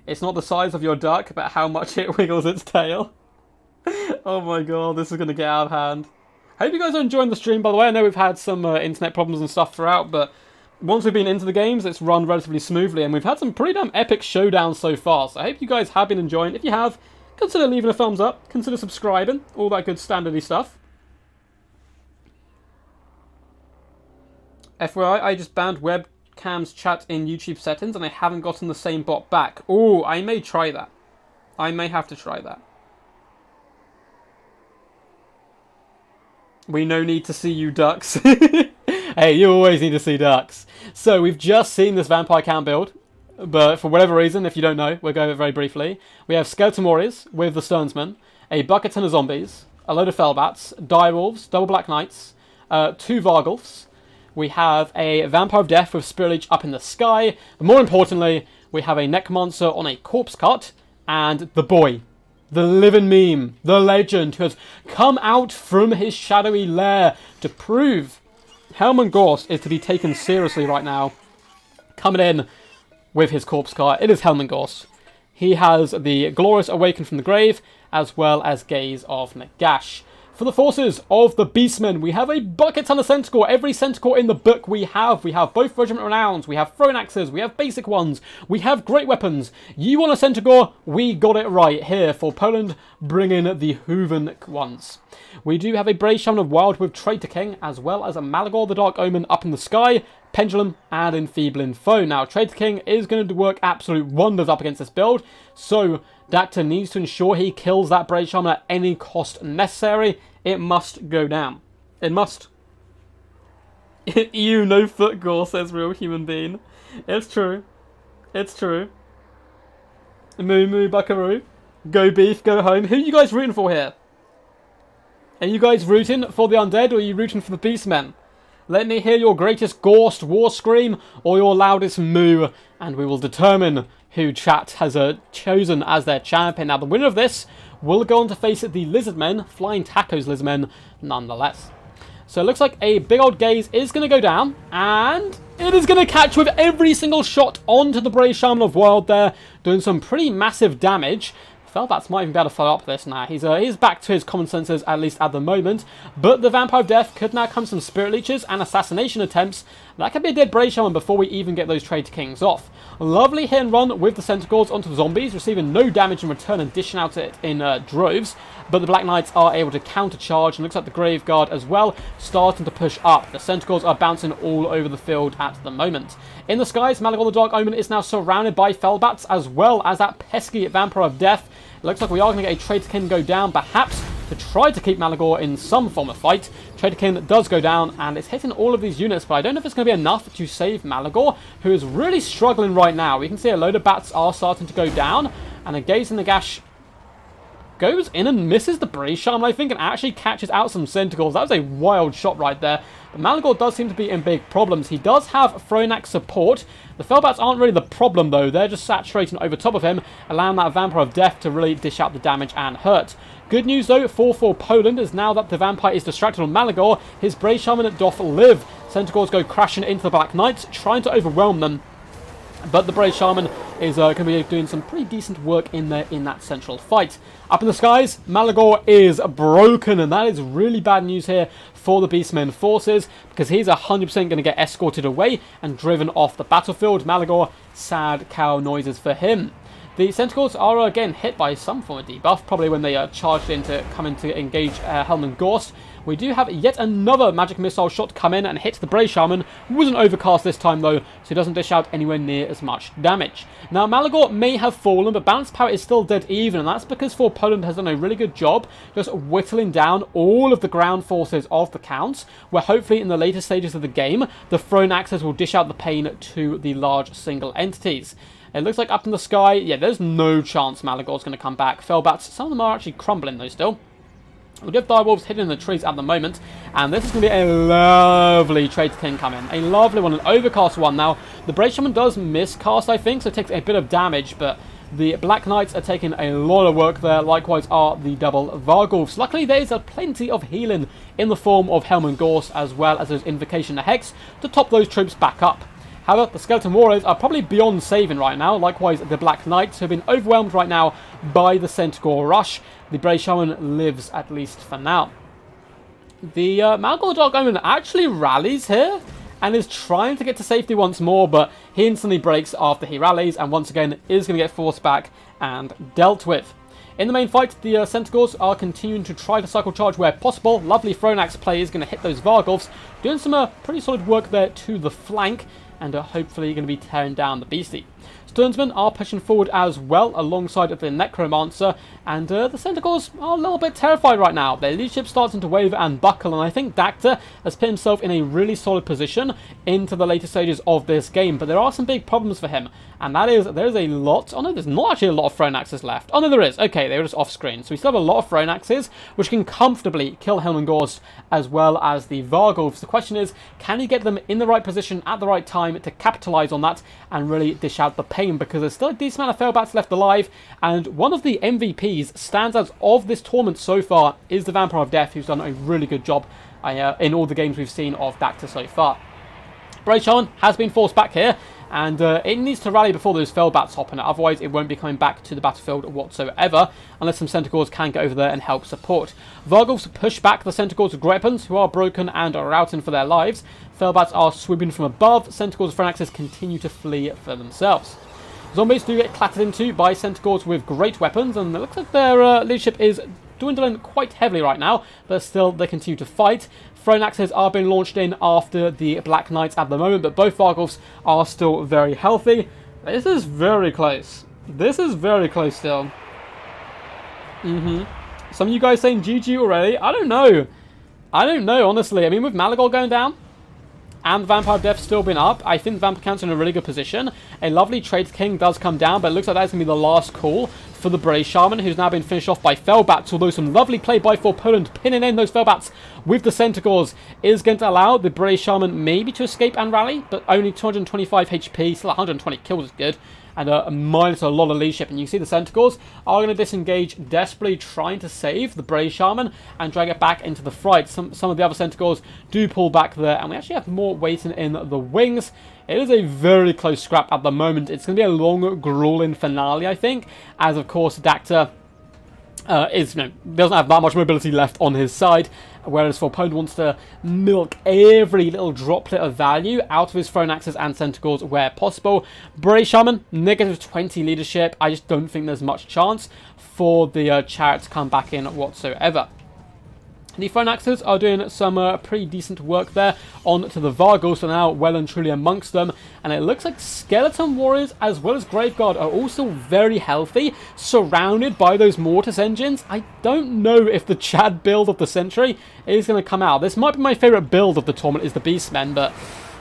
It's not the size of your duck, but how much it wiggles its tail. Oh my god, this is going to get out of hand. I hope you guys are enjoying the stream, by the way. I know we've had some internet problems and stuff throughout, but once we've been into the games, it's run relatively smoothly, and we've had some pretty damn epic showdowns so far, so I hope you guys have been enjoying. If you have, consider leaving a thumbs up, consider subscribing, all that good standardy stuff. FYI, I just banned webcams chat in YouTube settings, and I haven't gotten the same bot back. Oh, I may try that. I may have to try that. We no need to see you ducks. Hey, you always need to see ducks. So we've just seen this Vampire Count build, but for whatever reason, if you don't know, we'll go over it very briefly. We have Skeleton Warriors with the Stearnsmen, a bucket ton of zombies, a load of Fellbats, Direwolves, double Black Knights, 2 Vargulfs. We have a Vampire of Death with Spirit Leech up in the sky, but more importantly, we have a Necromancer on a corpse cart, and the boy. The living meme, the legend who has come out from his shadowy lair to prove Helman Gorst is to be taken seriously right now. Coming in with his corpse cart, it is Helman Gorst. He has the Glorious Awaken from the Grave, as well as Gaze of Nagash. For the forces of the Beastmen, we have a bucket ton of Centaur. Every Centaur in the book we have. We have both Regiment Renowns, we have Thrown Axes, we have basic ones, we have great weapons. You want a Centaur? We got it right here for Poland, bring in the Hooven ones. We do have a Brave Shaman of Wild with Traitor King, as well as a Malagor the Dark Omen up in the sky, Pendulum, and Enfeebling Foe. Now, Traitor King is going to work absolute wonders up against this build, so Dacta needs to ensure he kills that Brave Shaman at any cost necessary. It must go down. It must. You no foot gore, says Real Human Being. It's true. It's true. Moo moo buckaroo. Go beef, go home. Who are you guys rooting for here? Are you guys rooting for the undead, or are you rooting for the beastmen? Let me hear your greatest ghost war scream or your loudest moo, and we will determine who chat has chosen as their champion. Now, the winner of this will go on to face the Lizardmen, Flying Tacos Lizardmen, nonetheless. So it looks like a big old gaze is going to go down, and it is going to catch with every single shot onto the Brave Shaman of Wild there, doing some pretty massive damage. Felbats might even be able to follow up this now. He's back to his common senses, at least at the moment. But the Vampire of Death could now come some Spirit Leeches and Assassination attempts. That could be a dead Brave Shaman before we even get those Traitor Kings off. Lovely hit and run with the Centaurs onto the zombies, receiving no damage in return and dishing out it in droves. But the Black Knights are able to counter-charge, and looks like the Grave Guard as well starting to push up. The Centaurs are bouncing all over the field at the moment. In the skies, Malagor the Dark Omen is now surrounded by Felbats, as well as that pesky Vampire of Death. It looks like we are going to get a Traitor King go down, perhaps to try to keep Malagor in some form of fight. Traitor King does go down, and it's hitting all of these units, but I don't know if it's going to be enough to save Malagor, who is really struggling right now. We can see a load of bats are starting to go down, and a Gaze in the Gash goes in and misses the Brave Shaman, I think, and actually catches out some Centaurs. That was a wild shot right there. But Malagor does seem to be in big problems. He does have Thronax support. The Felbats aren't really the problem, though. They're just saturating over top of him, allowing that Vampire of Death to really dish out the damage and hurt. Good news, though, for Poland is now that the Vampire is distracted on Malagor, his Brave Shaman doth live. Centaurs go crashing into the Black Knights, trying to overwhelm them. But the Brave Shaman is going to be doing some pretty decent work in there in that central fight. Up in the skies, Malagor is broken, and that is really bad news here for the Beastmen forces, because he's 100% going to get escorted away and driven off the battlefield. Malagor, sad cow noises for him. The Centaurs are again hit by some form of debuff, probably when they charged in to come in to engage Helman Gorst. We do have yet another magic missile shot come in and hit the Brave Shaman. Wasn't overcast this time though, so he doesn't dish out anywhere near as much damage. Now Malagor may have fallen, but balance power is still dead even, and that's because Poland has done a really good job just whittling down all of the ground forces of the Counts, where hopefully in the later stages of the game, the Thrown Axes will dish out the pain to the large single entities. It looks like up in the sky, yeah, there's no chance Malagor's going to come back. Felbats, some of them are actually crumbling though still. We do have Direwolves hidden in the trees at the moment, and this is going to be a lovely Traitor King coming. A lovely one, an overcast one. Now, the Brave Shaman does miscast, I think, so it takes a bit of damage, but the Black Knights are taking a lot of work there. Likewise are the double Vargulfs. Luckily, there is plenty of healing in the form of Helman Gorst, as well as those Invocation of Hex to top those troops back up. However, the Skeleton Warriors are probably beyond saving right now. Likewise, the Black Knights have been overwhelmed right now by the Centaur rush. The Brave Shaman lives, at least for now. The Malagor the Dark Omen actually rallies here and is trying to get to safety once more, but he instantly breaks after he rallies and once again is going to get forced back and dealt with. In the main fight, the Centaurs are continuing to try to cycle charge where possible. Lovely Thronax play is going to hit those Vargulfs, doing some pretty solid work there to the flank, and hopefully going to be tearing down the beastie. Sternsmen are pushing forward as well alongside of the Necromancer, and the Centaurs are a little bit terrified right now. Their leadership starting to waver and buckle, and I think Dacta has put himself in a really solid position into the later stages of this game, but there are some big problems for him, and that is there's a lot, oh no, there's not actually a lot of Thrown Axes left. Oh no, there is. Okay, they were just off screen. So we still have a lot of Thrown Axes, which can comfortably kill Helman Gorst as well as the Vargulfs. The question is, can he get them in the right position at the right time to capitalize on that and really dish out the pain, because there's still a decent amount of Felbats left alive, and one of the MVPs, standouts of this tournament so far, is the Vampire of Death, who's done a really good job in all the games we've seen of Dacta so far. Brave Shaman has been forced back here, And it needs to rally before those Felbats hop on it, otherwise it won't be coming back to the battlefield whatsoever, unless some Centaurs can get over there and help support. Vargulfs push back the Centaurs with weapons, who are broken and are routing for their lives. Felbats are swooping from above. Centaurs with Phalanxes continue to flee for themselves. Zombies do get clattered into by Centaurs with great weapons, and it looks like their leadership is dwindling quite heavily right now, but still they continue to fight. Thrown axes are being launched in after the Black Knights at the moment, but both Vargulfs are still very healthy. This is very close. This is very close still. Some of you guys saying GG already? I don't know. I don't know, honestly. I mean, with Malagor going down, and Vampire Death still been up, I think Vampire Count's in a really good position. A lovely Trade King does come down, but it looks like that's going to be the last call for the Brave Shaman, who's now been finished off by Felbats, although some lovely play by For Poland, pinning in those Felbats with the Centaurs, is going to allow the Brave Shaman maybe to escape and rally, but only 225 HP, still 120 kills is good, and minus a lot of leadership. And you can see the Centaurs are going to disengage, desperately trying to save the Brave Shaman and drag it back into the fight. Some of the other Centaurs do pull back there, and we actually have more waiting in the wings. It is a very close scrap at the moment. It's going to be a long, grueling finale, I think, as of course Dacta doesn't have that much mobility left on his side, whereas For Poland wants to milk every little droplet of value out of his thrown axes and Centaurs where possible. Brave Shaman, negative 20 leadership. I just don't think there's much chance for the chariot to come back in whatsoever. The Thrown Axes are doing some pretty decent work there onto the Vargulfs, so now well and truly amongst them. And it looks like Skeleton Warriors as well as Graveguard are also very healthy, surrounded by those Mortis engines. I don't know if the Chad build of the century is going to come out. This might be my favourite build of the tournament, is the Beastmen, but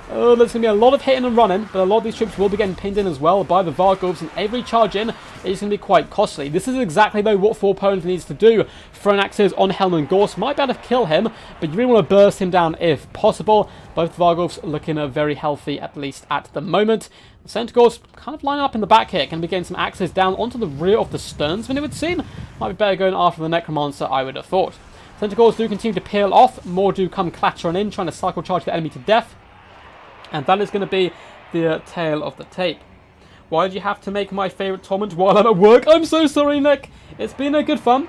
there's going to be a lot of hitting and running, but a lot of these troops will be getting pinned in as well by the Vargulfs, and every charge in is going to be quite costly. This is exactly, though, what For Poland needs to do. Thrown axes on Helman Gorst might be able to kill him, but you really want to burst him down if possible. Both Vargulfs looking very healthy, at least at the moment. The Centaurs kind of lining up in the back here, can be getting some axes down onto the rear of the Sternsman, it would seem. Might be better going after the Necromancer, I would have thought. Centaurs do continue to peel off, more do come clattering in, trying to cycle charge the enemy to death. And that is going to be the tail of the tape. Why did you have to make my favourite tournament while I'm at work? I'm so sorry, Nick. It's been a good fun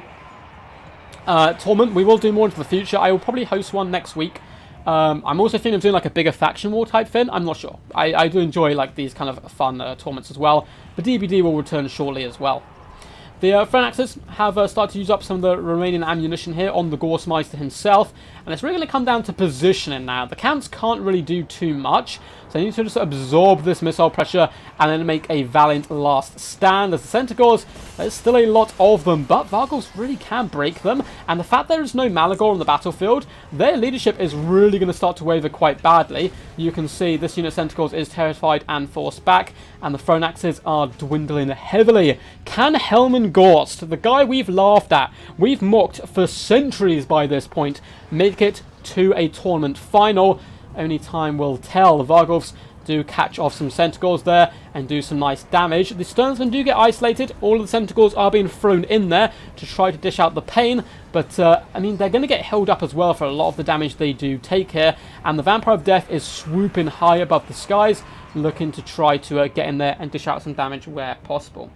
tournament. We will do more into the future. I will probably host one next week. I'm also thinking of doing like a bigger faction war type thing. I'm not sure. I do enjoy like these kind of fun tournaments as well. The DBD will return shortly as well. The Thrown Axes have started to use up some of the remaining ammunition here on the Gorstmeister himself, and it's really going to come down to positioning now. The Counts can't really do too much, so they need to just absorb this missile pressure and then make a valiant last stand. As the Centaurs, there's still a lot of them, but Vargulfs really can break them, and the fact there is no Malagor on the battlefield, their leadership is really going to start to waver quite badly. You can see this unit of Centaurs is terrified and forced back, and the Thrown Axes are dwindling heavily. Can Helman Gorst, the guy we've laughed at, we've mocked for centuries by this point, make it to a tournament final? Only time will tell. The Vargulfs do catch off some Centaurs there and do some nice damage. The Sternsmen do get isolated. All of the Centaurs are being thrown in there to try to dish out the pain, but I mean, they're going to get held up as well for a lot of the damage they do take here, and the Vampire of Death is swooping high above the skies, looking to try to get in there and dish out some damage where possible.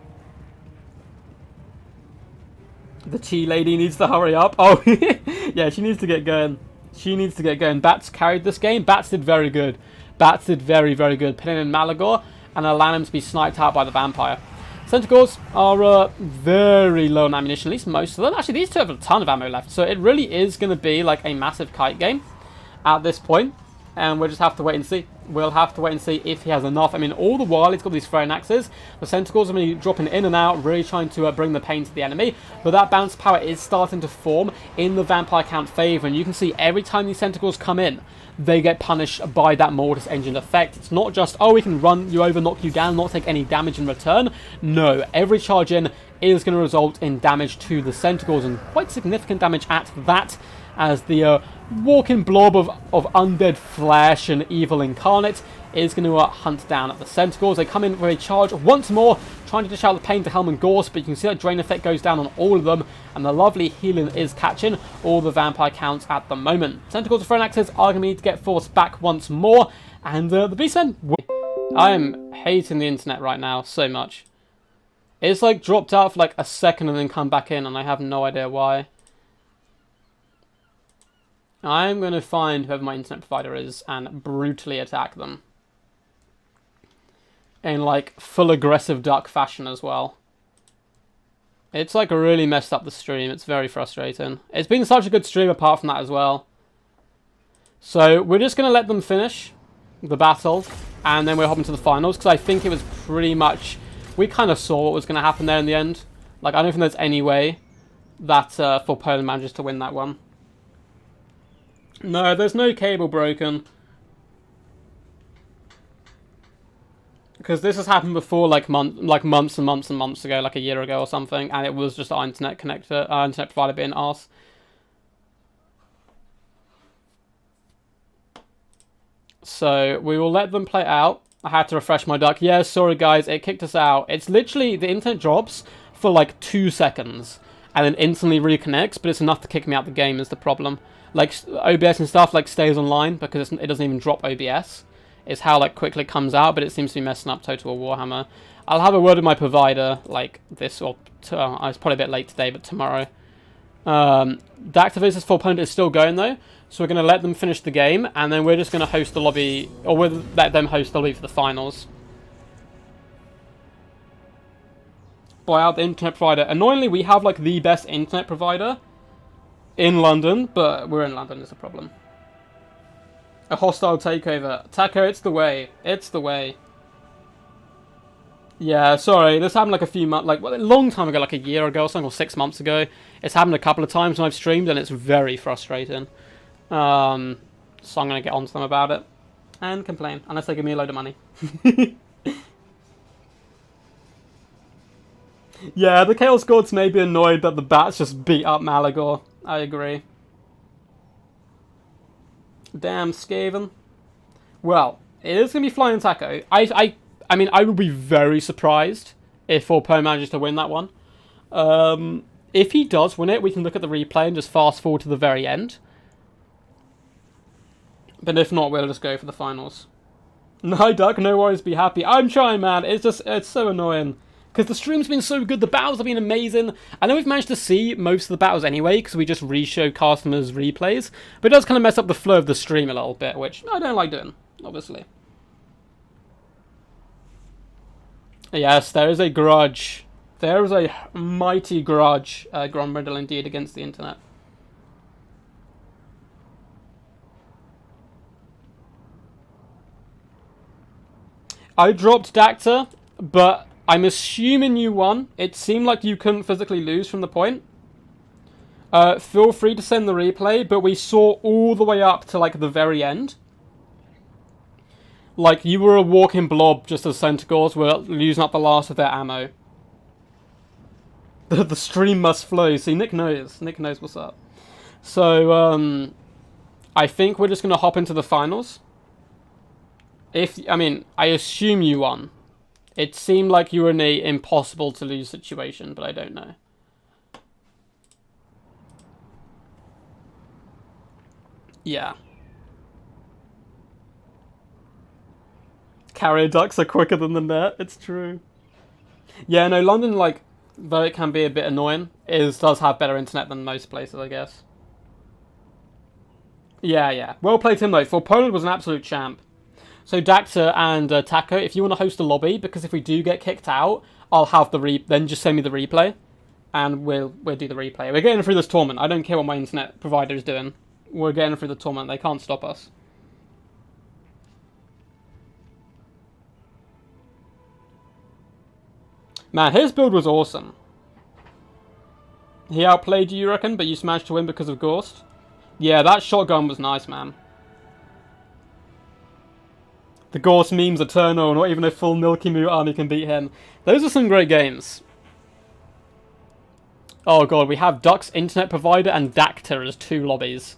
The tea lady needs to hurry up. Oh, yeah, she needs to get going. She needs to get going. Bats carried this game. Bats did very good. Bats did very, very good. Pinning in Malagor and allowing him to be sniped out by the Vampire. Centaurs are very low on ammunition, at least most of them. Actually, these two have a ton of ammo left, so it really is going to be like a massive kite game at this point. And we'll just have to wait and see. We'll have to wait and see if he has enough. I mean, all the while he's got these Thrown Axes. The Centaurs are really dropping in and out, really trying to bring the pain to the enemy. But that bounce power is starting to form in the Vampire Count favour. And you can see every time these Centaurs come in, they get punished by that Mortis Engine effect. It's not just, oh, we can run you over, knock you down, not take any damage in return. No, every charge in is going to result in damage to the Centaurs, and quite significant damage at that, as the walking blob of undead flesh and evil incarnate is going to hunt down at the Centaurs. They come in with a charge once more, trying to dish out the pain to Helman Gorst, but you can see that drain effect goes down on all of them, and the lovely healing is catching all the Vampire Counts at the moment. Centaurs and Thrown Axes are going to need to get forced back once more, and the Beastmen I am hating the internet right now so much. It's like dropped out for like a second and then come back in, and I have no idea why. I'm going to find whoever my internet provider is and brutally attack them. In like full aggressive duck fashion as well. It's like really messed up the stream. It's very frustrating. It's been such a good stream apart from that as well. So we're just going to let them finish the battle, and then we're hopping to the finals, because I think it was pretty much... We kind of saw what was going to happen there in the end. Like, I don't think there's any way that for Poland manages to win that one. No, there's no cable broken. Because this has happened before, like months and months and months ago, like a year ago or something, and it was just our internet connector, our internet provider being arse. So we will let them play it out. I had to refresh my duck. Yeah, sorry guys, it kicked us out. It's literally, the internet drops for like 2 seconds and then instantly reconnects, but it's enough to kick me out the game is the problem. Like OBS and stuff like stays online because it doesn't even drop OBS. It's how like quickly it comes out, but it seems to be messing up Total Warhammer. I'll have a word with my provider like this, or it's probably a bit late today, but tomorrow. The activities for opponent is still going though, so we're going to let them finish the game, and then we're just going to host the lobby, or we'll let them host the lobby for the finals. Buy out the internet provider. Annoyingly, we have like the best internet provider in London, but we're in London is the problem. A hostile takeover. Taco, it's the way. It's the way. Yeah, sorry. This happened like a few months, like a long time ago, like a year ago or something, or 6 months ago. It's happened a couple of times when I've streamed, and it's very frustrating. So I'm going to get on to them about it and complain, unless they give me a load of money. Yeah, the Chaos Gods may be annoyed that the bats just beat up Malagor. I agree. Damn, Skaven. Well, it is going to be Flying Taco. I mean, I would be very surprised if Orpo manages to win that one. If he does win it, we can look at the replay and just fast forward to the very end. But if not, we'll just go for the finals. No, Duck, no worries, be happy. I'm trying, man. It's so annoying. Because the stream's been so good, the battles have been amazing. I know we've managed to see most of the battles anyway, because we just re-show customers' replays. But it does kind of mess up the flow of the stream a little bit, which I don't like doing, obviously. Yes, there is a grudge. There is a mighty grudge, Brindle indeed, against the internet. I dropped Dacta, but I'm assuming you won. It seemed like you couldn't physically lose from the point. Feel free to send the replay, but we saw all the way up to like the very end. Like, you were a walking blob just as Centaurs were using up the last of their ammo. The stream must flow. See, Nick knows. Nick knows what's up. So, I think we're just going to hop into the finals. I assume you won. It seemed like you were in a impossible to lose situation, but I don't know. Yeah. Carrier ducks are quicker than the net. It's true. Yeah, no, London, like, though it can be a bit annoying, does have better internet than most places, I guess. Yeah. Well played, Tim, though. For Poland was an absolute champ. So Dacta and Taco, if you want to host a lobby, because if we do get kicked out, I'll have then just send me the replay, and we'll do the replay. We're getting through this tournament. I don't care what my internet provider is doing. We're getting through the tournament. They can't stop us. Man, his build was awesome. He outplayed you reckon, but you managed to win because of Ghost? Yeah, that shotgun was nice, man. The Ghost memes eternal, not even a full Milky Moo army can beat him. Those are some great games. Oh god, we have Duck's internet provider and Dacta as 2 lobbies.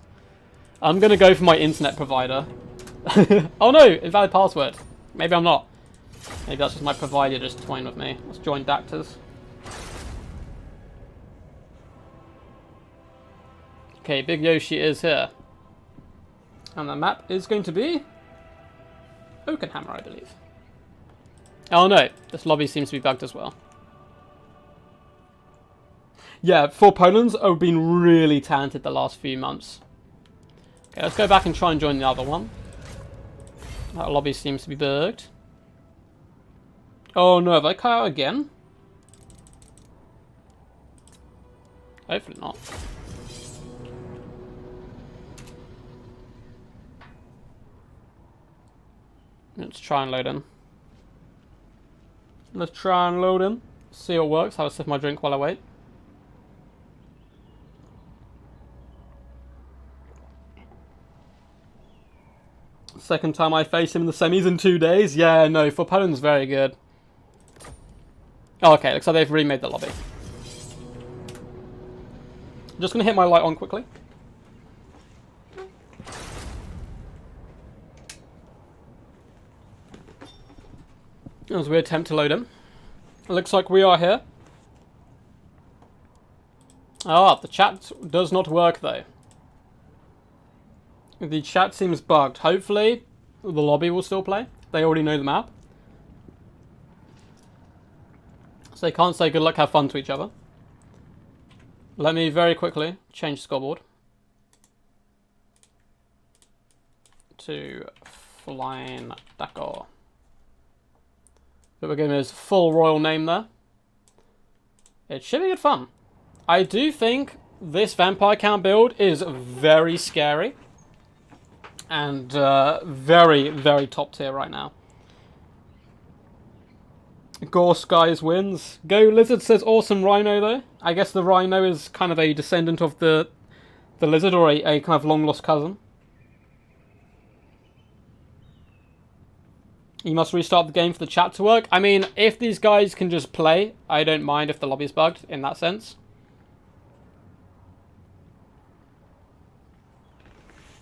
I'm gonna go for my internet provider. Oh no, invalid password. Maybe I'm not. Maybe that's just my provider just toying with me. Let's join Dacta's. Okay, Big Yoshi is here. And the map is going to be Oakenhammer, I believe. Oh no, this lobby seems to be bugged as well. Yeah, for Poland's have been really talented the last few months. Okay, let's go back and try and join the other one. That lobby seems to be bugged. Oh no, have I cut out again? Hopefully not. Let's try and load in. Let's try and load in. See what works. Have a sip of my drink while I wait. Second time I face him in the semis in 2 days. Yeah, no, for Poland's very good. Oh, okay, looks like they've remade the lobby. Just going to hit my light on quickly. As we attempt to load him. It looks like we are here. Ah, the chat does not work though. The chat seems bugged. Hopefully, the lobby will still play. They already know the map. So they can't say good luck, have fun to each other. Let me very quickly change scoreboard to Flying Dakar. But we're giving his full royal name there. It should be good fun. I do think this vampire count build is very scary. And very, very top tier right now. Gore Skies wins. Go Lizard says awesome Rhino though. I guess the Rhino is kind of a descendant of the Lizard, or a kind of long lost cousin. You must restart the game for the chat to work. I mean, if these guys can just play, I don't mind if the lobby's bugged in that sense.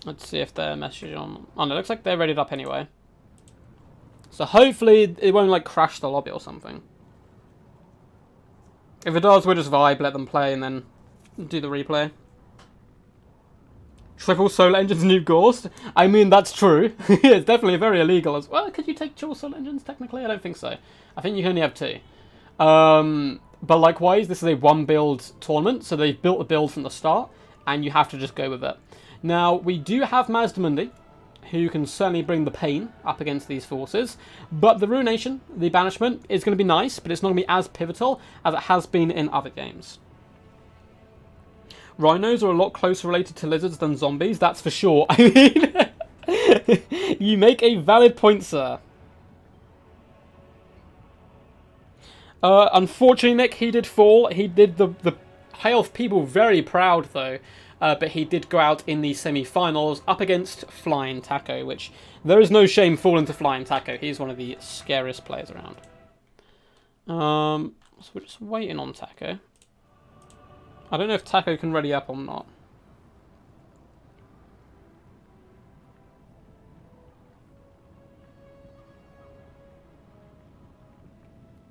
Let's see if they're messaging on. Oh no, it looks like they're readied up anyway. So hopefully it won't like crash the lobby or something. If it does, we'll just vibe, let them play, and then do the replay. Triple solar engines, new Ghost. I mean, that's true. It's definitely very illegal as well. Could you take triple solar engines technically? I don't think so. I think you can only have 2. But likewise, this is a 1 build tournament, so they've built a build from the start, and you have to just go with it. Now, we do have Mazdamundi, who can certainly bring the pain up against these forces, but the Ruination, the Banishment, is going to be nice, but it's not going to be as pivotal as it has been in other games. Rhinos are a lot closer related to lizards than zombies, that's for sure. I mean, you make a valid point, sir. Unfortunately, Nick, he did fall. He did the health people very proud, though. But he did go out in the semi-finals up against Flying Taco, which there is no shame falling to Flying Taco. He's one of the scariest players around. So we're just waiting on Taco. I don't know if Taco can ready up or not.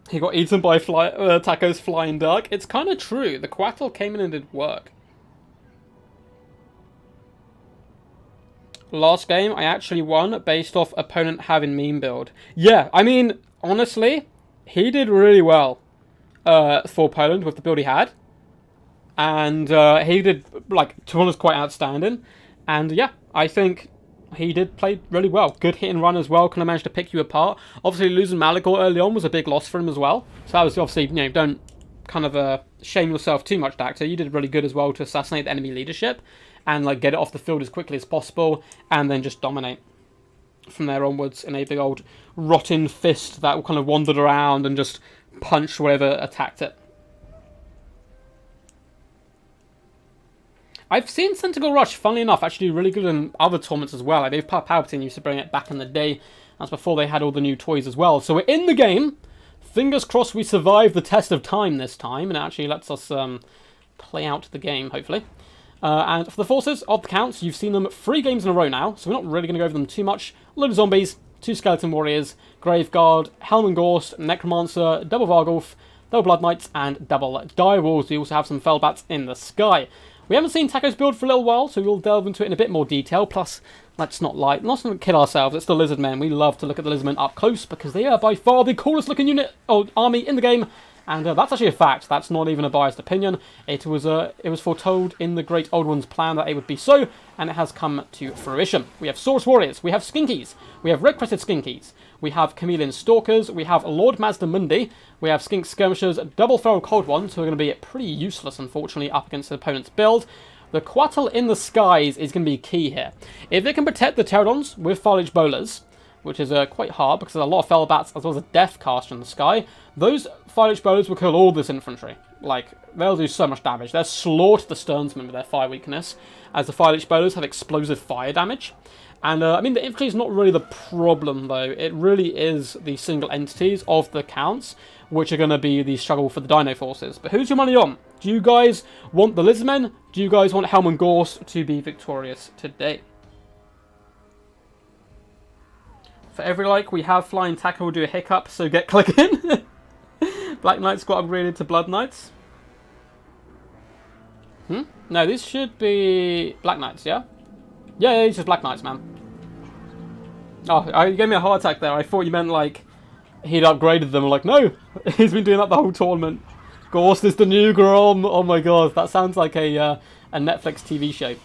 He got eaten by Taco's Flying Duck. It's kind of true. The Quattl came in and did work. Last game, I actually won based off opponent having meme build. Yeah, I mean, honestly, he did really well for Poland with the build he had. And he did, like, to be honest, quite outstanding. And yeah, I think he did play really well. Good hit and run as well. Kind of managed to pick you apart. Obviously, losing Malagor early on was a big loss for him as well. So that was obviously, you know, don't kind of shame yourself too much, Dacto. You did really good as well to assassinate the enemy leadership and like get it off the field as quickly as possible, and then just dominate from there onwards in a big old rotten fist that kind of wandered around and just punched whoever attacked it. I've seen Centaur Rush, funnily enough, actually do really good in other tournaments as well. I believe Palpatine used to bring it back in the day. That's before they had all the new toys as well. So we're in the game. Fingers crossed we survive the test of time this time, and it actually lets us play out the game, hopefully. And for the forces of the counts, you've seen them 3 games in a row now, so we're not really going to go over them too much. A load of zombies, 2 skeleton warriors, Graveguard, Helm and Gorst, Necromancer, double Vargulf, double Blood Knights, and double Direwolves. We also have some Fellbats in the sky. We haven't seen Taco's build for a little while, so we'll delve into it in a bit more detail. Plus, let's not kid ourselves. It's the Lizardmen. We love to look at the Lizardmen up close because they are by far the coolest looking unit or army in the game. And that's actually a fact. That's not even a biased opinion. It was foretold in the Great Old One's plan that it would be so, and it has come to fruition. We have Saurus Warriors, we have Skinkies, we have Red-Crested Skinkies, we have Chameleon Stalkers, we have Lord Mazdamundi, we have Skink Skirmishers, Double Feral Cold Ones, who are going to be pretty useless, unfortunately, up against the opponent's build. The Quattle in the skies is going to be key here. If they can protect the Pterodons with Foliage Bowlers, which is quite hard because there's a lot of Fellbats as well as a Death Caster in the sky, those Foliage Bowlers will kill all this infantry. Like, they'll do so much damage. They'll slaughter the Sternsmen with their fire weakness, as the Foliage Bowlers have explosive fire damage. And, I mean, the infantry is not really the problem, though. It really is the single entities of the counts, which are going to be the struggle for the Dino forces. But who's your money on? Do you guys want the Lizardmen? Do you guys want Helm and Gorse to be victorious today? For every like, we have Flying Tackle do a hiccup, so get clicking. Black Knights got upgraded to Blood Knights. No, these should be Black Knights, yeah? Yeah, it's just Black Knights, man. Oh, you gave me a heart attack there. I thought you meant, like, he'd upgraded them. I'm like, no, he's been doing that the whole tournament. Gorse is the new girl. Oh my god, that sounds like a Netflix TV show.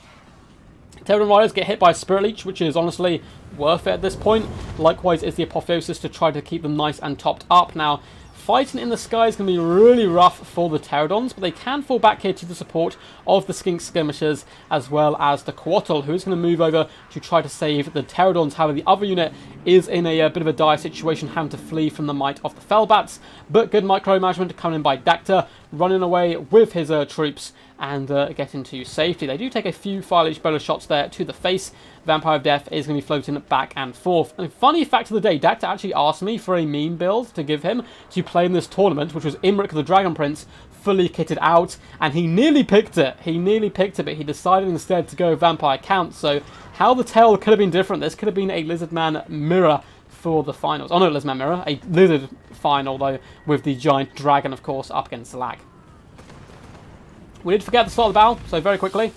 Pterodon Riders get hit by a Spirit Leech, which is honestly worth it at this point. Likewise is the Apotheosis to try to keep them nice and topped up. Now, fighting in the sky is going to be really rough for the Pterodons, but they can fall back here to the support of the Skink Skirmishers as well as the Quattle, who is going to move over to try to save the Pterodons. However, the other unit is in a bit of a dire situation, having to flee from the might of the Fellbats, but good micromanagement coming in by Dacta, running away with his troops and getting to safety. They do take a few Foliage Bowler shots there to the face. Vampire of Death is going to be floating back and forth. And funny fact of the day, Dacta actually asked me for a meme build to give him to play in this tournament, which was Imric the Dragon Prince, fully kitted out, and he nearly picked it. He nearly picked it, but he decided instead to go Vampire Count. So how the tale could have been different. This could have been a Lizardman mirror for the finals. Oh no, Lizardman mirror. A Lizard final, though, with the giant dragon, of course, up against Lag. We did forget the start of the battle, so very quickly,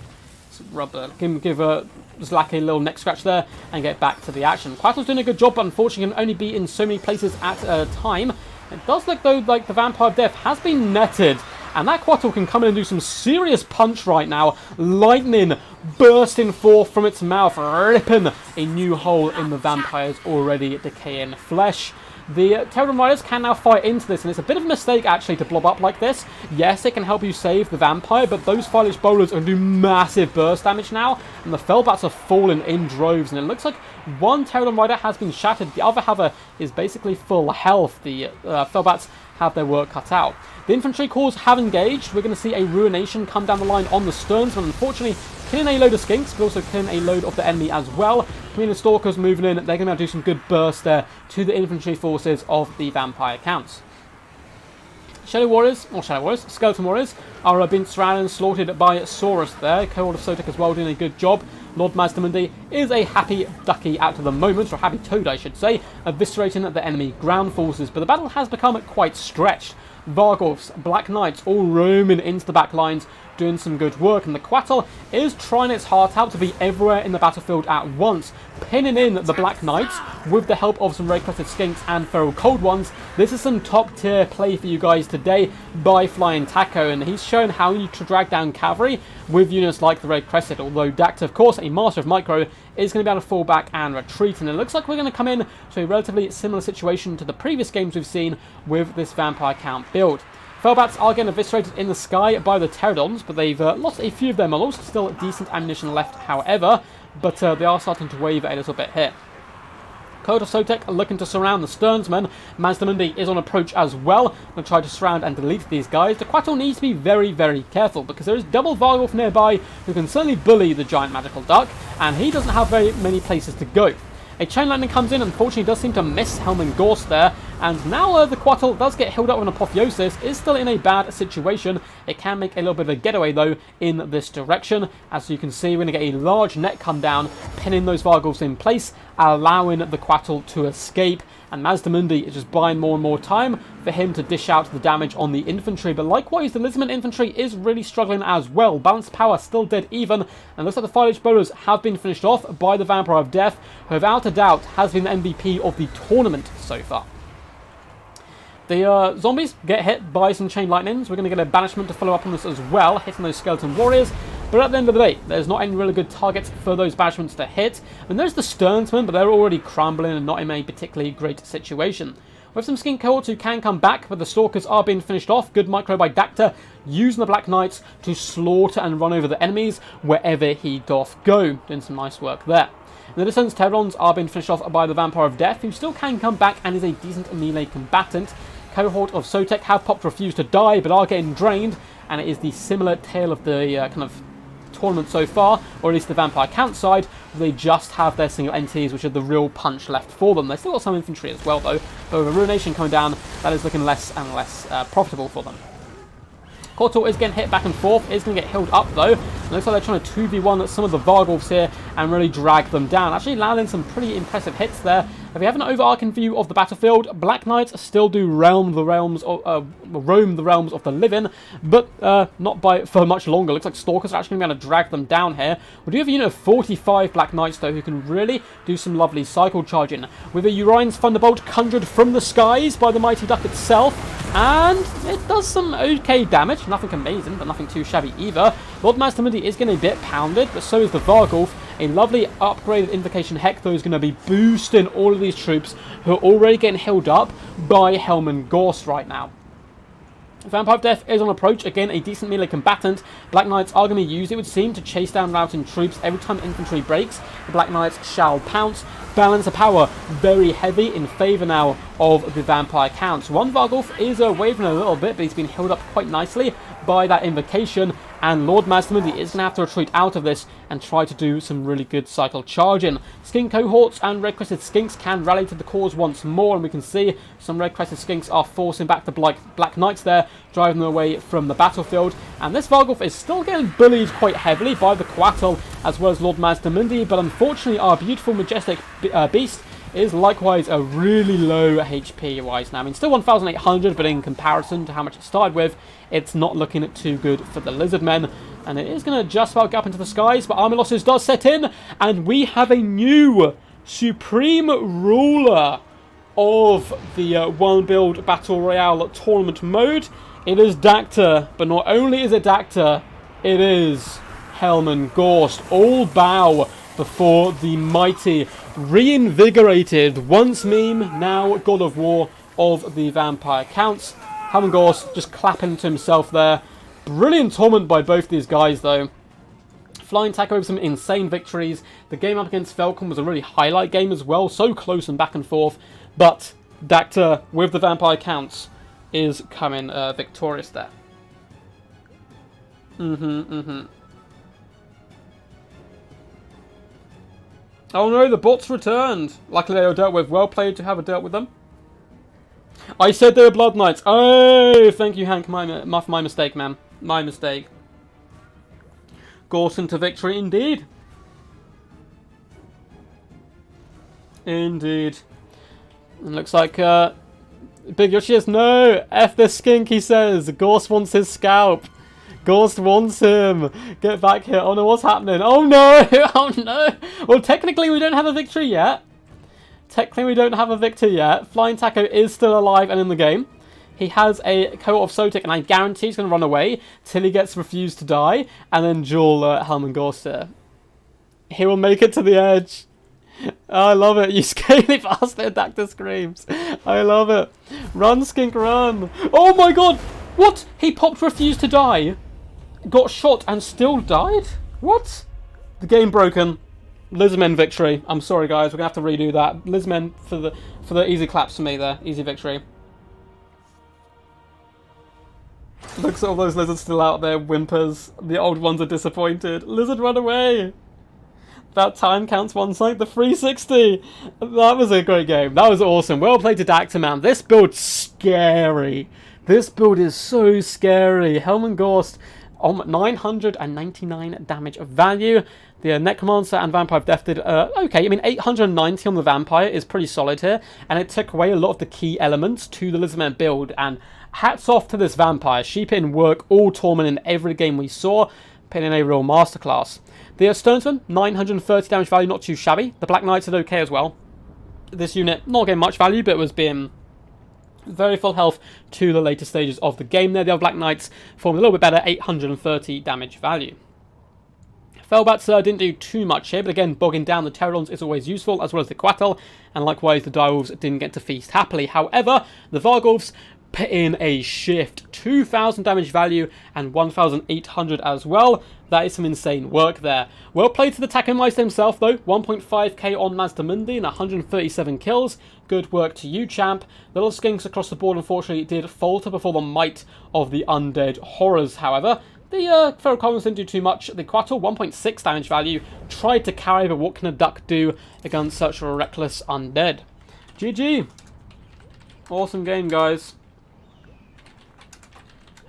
give Zlak a little neck scratch there and get back to the action. Quattle's doing a good job, but unfortunately can only be in so many places at a time. It does look though like the Vampire of Death has been netted, and that Quattle can come in and do some serious punch right now. Lightning bursting forth from its mouth, ripping a new hole in the vampire's already decaying flesh. The Pterodon Riders can now fight into this, and it's a bit of a mistake actually to blob up like this. Yes, it can help you save the vampire, but those Foliage Bowlers are going to do massive burst damage now, and the Fellbats are falling in droves, and it looks like one Pterodon Rider has been shattered. The other, however, is basically full health. The Fellbats have their work cut out. The infantry corps have engaged. We're going to see a Ruination come down the line on the Sterns, but unfortunately killing a load of Skinks, but also killing a load of the enemy as well. Chameleon Stalkers moving in. They're going to do some good bursts there to the infantry forces of the Vampire Counts. Skeleton Warriors are being surrounded and slaughtered by Saurus there. Cohort of Sotek as well doing a good job. Lord Mazdamundi is a happy ducky out of the moment, or a happy toad I should say, eviscerating the enemy ground forces, but the battle has become quite stretched. Varghulfs, Black Knights all roaming into the back lines, doing some good work, and the Quattle is trying its heart out to be everywhere in the battlefield at once, pinning in the Black Knights with the help of some Red-Crested Skinks and Feral Cold Ones. This is some top tier play for you guys today by Flying Taco, and he's shown how you to drag down cavalry with units like the Red-Crested, although Dacta, of course, a master of micro, is going to be able to fall back and retreat, and it looks like we're going to come in to a relatively similar situation to the previous games we've seen with this Vampire Count build. Fellbats are getting eviscerated in the sky by the Pterodons, but they've lost a few of their models. Still decent ammunition left, however, but they are starting to waver a little bit here. Cohort of Sotek looking to surround the Sternsmen. Mazdamundi is on approach as well. Going to try to surround and delete these guys. The Quattle needs to be very, very careful because there is double Varghulf nearby who can certainly bully the giant magical duck, and he doesn't have very many places to go. A Chain Lightning comes in, unfortunately does seem to miss Helm and Gorse there, and now the Quattle does get healed up with an Apotheosis, is still in a bad situation. It can make a little bit of a getaway though in this direction. As you can see, we're going to get a large net come down, pinning those Varghulfs in place, allowing the Quattle to escape, and Mazdamundi is just buying more and more time for him to dish out the damage on the infantry. But likewise, the Lizardmen infantry is really struggling as well. Balanced power still dead even, and it looks like the fire bowlers have been finished off by the Vampire of Death, who without a doubt has been the MVP of the tournament so far. The zombies get hit by some chain lightnings. We're going to get a banishment to follow up on this as well, hitting those skeleton warriors. But at the end of the day, there's not any really good targets for those banishments to hit. And there's the Sternsmen, but they're already crumbling and not in a particularly great situation. With some skink cohorts who can come back, but the stalkers are being finished off. Good micro by Dacta, using the Black Knights to slaughter and run over the enemies wherever he doth go. Doing some nice work there. In the distance, Terrons are being finished off by the Vampire of Death, who still can come back and is a decent melee combatant. Cohort of Sotek have popped Refuse to Die, but are getting drained, and it is the similar tale of the kind of tournament so far, or at least the Vampire Count side, where they just have their single entities, which are the real punch left for them. They've still got some infantry as well, though, but with a Ruination coming down, that is looking less and less profitable for them. Kotor is getting hit back and forth, is going to get healed up though. It looks like they're trying to 2v1 some of the Vargulfs here and really drag them down. Actually landing some pretty impressive hits there. If you have an overarching view of the battlefield, Black Knights still do roam the realms of the living, but not for much longer. Looks like Stalkers are actually going to drag them down here. We do have a unit of 45 Black Knights though, who can really do some lovely cycle charging. With a Urine's Thunderbolt conjured from the skies by the Mighty Duck itself, and it does some okay damage. Nothing amazing, but nothing too shabby either. Lord Mastermindy is getting a bit pounded, but so is the Vargulf. A lovely upgraded Invocation Hector is going to be boosting all of these troops who are already getting held up by Helman Gorst right now. Vampire of Death is on approach, again a decent melee combatant. Black Knights are going to be used, it would seem, to chase down routing troops. Every time infantry breaks, the Black Knights shall pounce. Balance of power very heavy in favour now of the Vampire Counts. One Vargulf is wavering a little bit, but he's been held up quite nicely by that invocation, and Lord Mastermindy is going to have to retreat out of this and try to do some really good cycle charging. Skink cohorts and red-crested skinks can rally to the cause once more, and we can see some red-crested skinks are forcing back the Black Knights there, driving them away from the battlefield. And this Vargulf is still getting bullied quite heavily by the Coatl as well as Lord Mastermindy, but unfortunately our beautiful, majestic beast is likewise a really low HP wise now. I mean, still 1,800, but in comparison to how much it started with, it's not looking too good for the Lizardmen. And it is going to just about get up into the skies, but army losses does set in, and we have a new supreme ruler of the One Build Battle Royale tournament mode. It is Dacta, but not only is it Dacta, it is Helman Gorst. All bow before the mighty, reinvigorated, once meme, now God of War of the Vampire Counts. Helman Gorst just clapping to himself there. Brilliant tournament by both these guys though. Flying tackle with some insane victories. The game up against Falcon was a really highlight game as well, so close and back and forth. But Dacta with the Vampire Counts is coming victorious there. Oh no, the bots returned. Luckily they were dealt with. Well played to have dealt with them. I said they were Blood Knights. Oh, thank you, Hank. My mistake, man. My mistake. Gorson to victory, indeed. Indeed. It looks like Big Yoshi is no. F this skink, he says. Gorst wants his scalp. Gorst wants him. Get back here. Oh no, what's happening? Oh no! Oh no! Well, technically we don't have a victory yet. Technically we don't have a victory yet. Flying Taco is still alive and in the game. He has a cohort of Sotek, and I guarantee he's going to run away till he gets Refused to Die, and then duel Helman Gorst here. He will make it to the edge. I love it. You scaly bastard, Dacta screams. I love it. Run, skink, run. Oh my god! What? He popped Refused to Die, got shot, and still died? What? The game broken. Lizardmen victory. I'm sorry guys, we're going to have to redo that. Lizardmen for the easy claps for me there. Easy victory. Looks at all those lizards still out there, whimpers. The old ones are disappointed. Lizard, run away! That time counts one side, the 360! That was a great game. That was awesome. Well played to Dacta, man. This build's scary. This build is so scary. Helman Gorst on 999 damage of value. The Necromancer and Vampire of Death did okay. I mean, 890 on the Vampire is pretty solid here, and it took away a lot of the key elements to the Lizardman build, and hats off to this Vampire. She put in work all tournament in every game we saw, putting in a real masterclass. The Stonesman, 930 damage value, not too shabby. The Black Knights did okay as well. This unit, not getting much value, but was being very full health to the later stages of the game there. The other Black Knights formed a little bit better, 830 damage value. Felbats didn't do too much here, but again, bogging down the Pterodons is always useful, as well as the Quattle, and likewise the Direwolves didn't get to feast happily. However, the Varghulfs put in a shift, 2,000 damage value and 1,800 as well. That is some insane work there. Well played to the Takomeister himself though, 1.5k on Mazdamundi and 137 kills. Good work to you, champ. The little skinks across the board unfortunately did falter before the might of the undead horrors, however. The Feral Columns didn't do too much. The Quattle, 1.6 damage value, tried to carry, but what can a duck do against such reckless undead? GG. Awesome game, guys.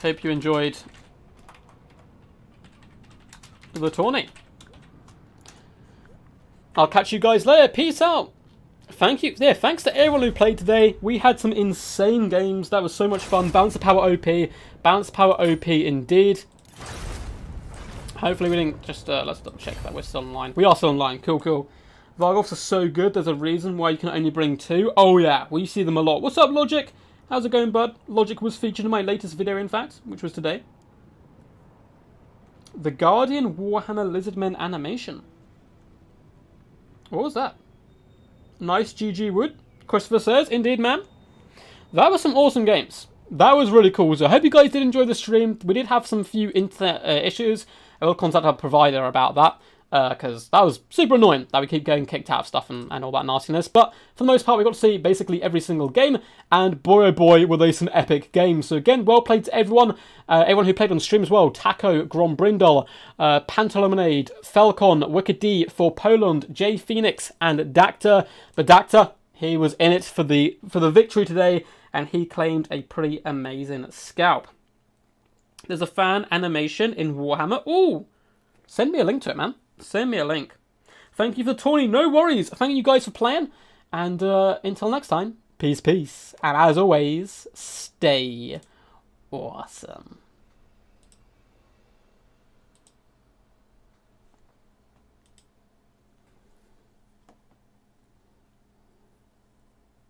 Hope you enjoyed the tourney. I'll catch you guys later. Peace out. Thank you. Yeah, thanks to everyone who played today. We had some insane games. That was so much fun. Balance of Power OP. Balance of Power OP indeed. Hopefully we didn't just... let's double check that we're still online. We are still online. Cool, cool. Varghulfs are so good. There's a reason why you can only bring 2. Oh, yeah. We see them a lot. What's up, Logic? How's it going, bud? Logic was featured in my latest video, in fact, which was today. The Guardian Warhammer Lizardmen animation. What was that? Nice GG Wood. Christopher says, indeed, man. That was some awesome games. That was really cool. So I hope you guys did enjoy the stream. We did have some few internet issues. I will contact our provider about that. Because that was super annoying that we keep getting kicked out of stuff and all that nastiness. But for the most part, we got to see basically every single game. And boy, oh boy, were they some epic games. So again, well played to everyone. Everyone who played on stream as well. Taco, Grom Brindle, Pantalonade, Falcon, Wicked D, For Poland, J Phoenix, and Dacta. But Dacta, he was in it for the victory today. And he claimed a pretty amazing scalp. There's a fan animation in Warhammer. Ooh, send me a link to it, man. Send me a link. Thank you for the tourney. No worries. Thank you guys for playing. And until next time, peace, peace. And as always, stay awesome.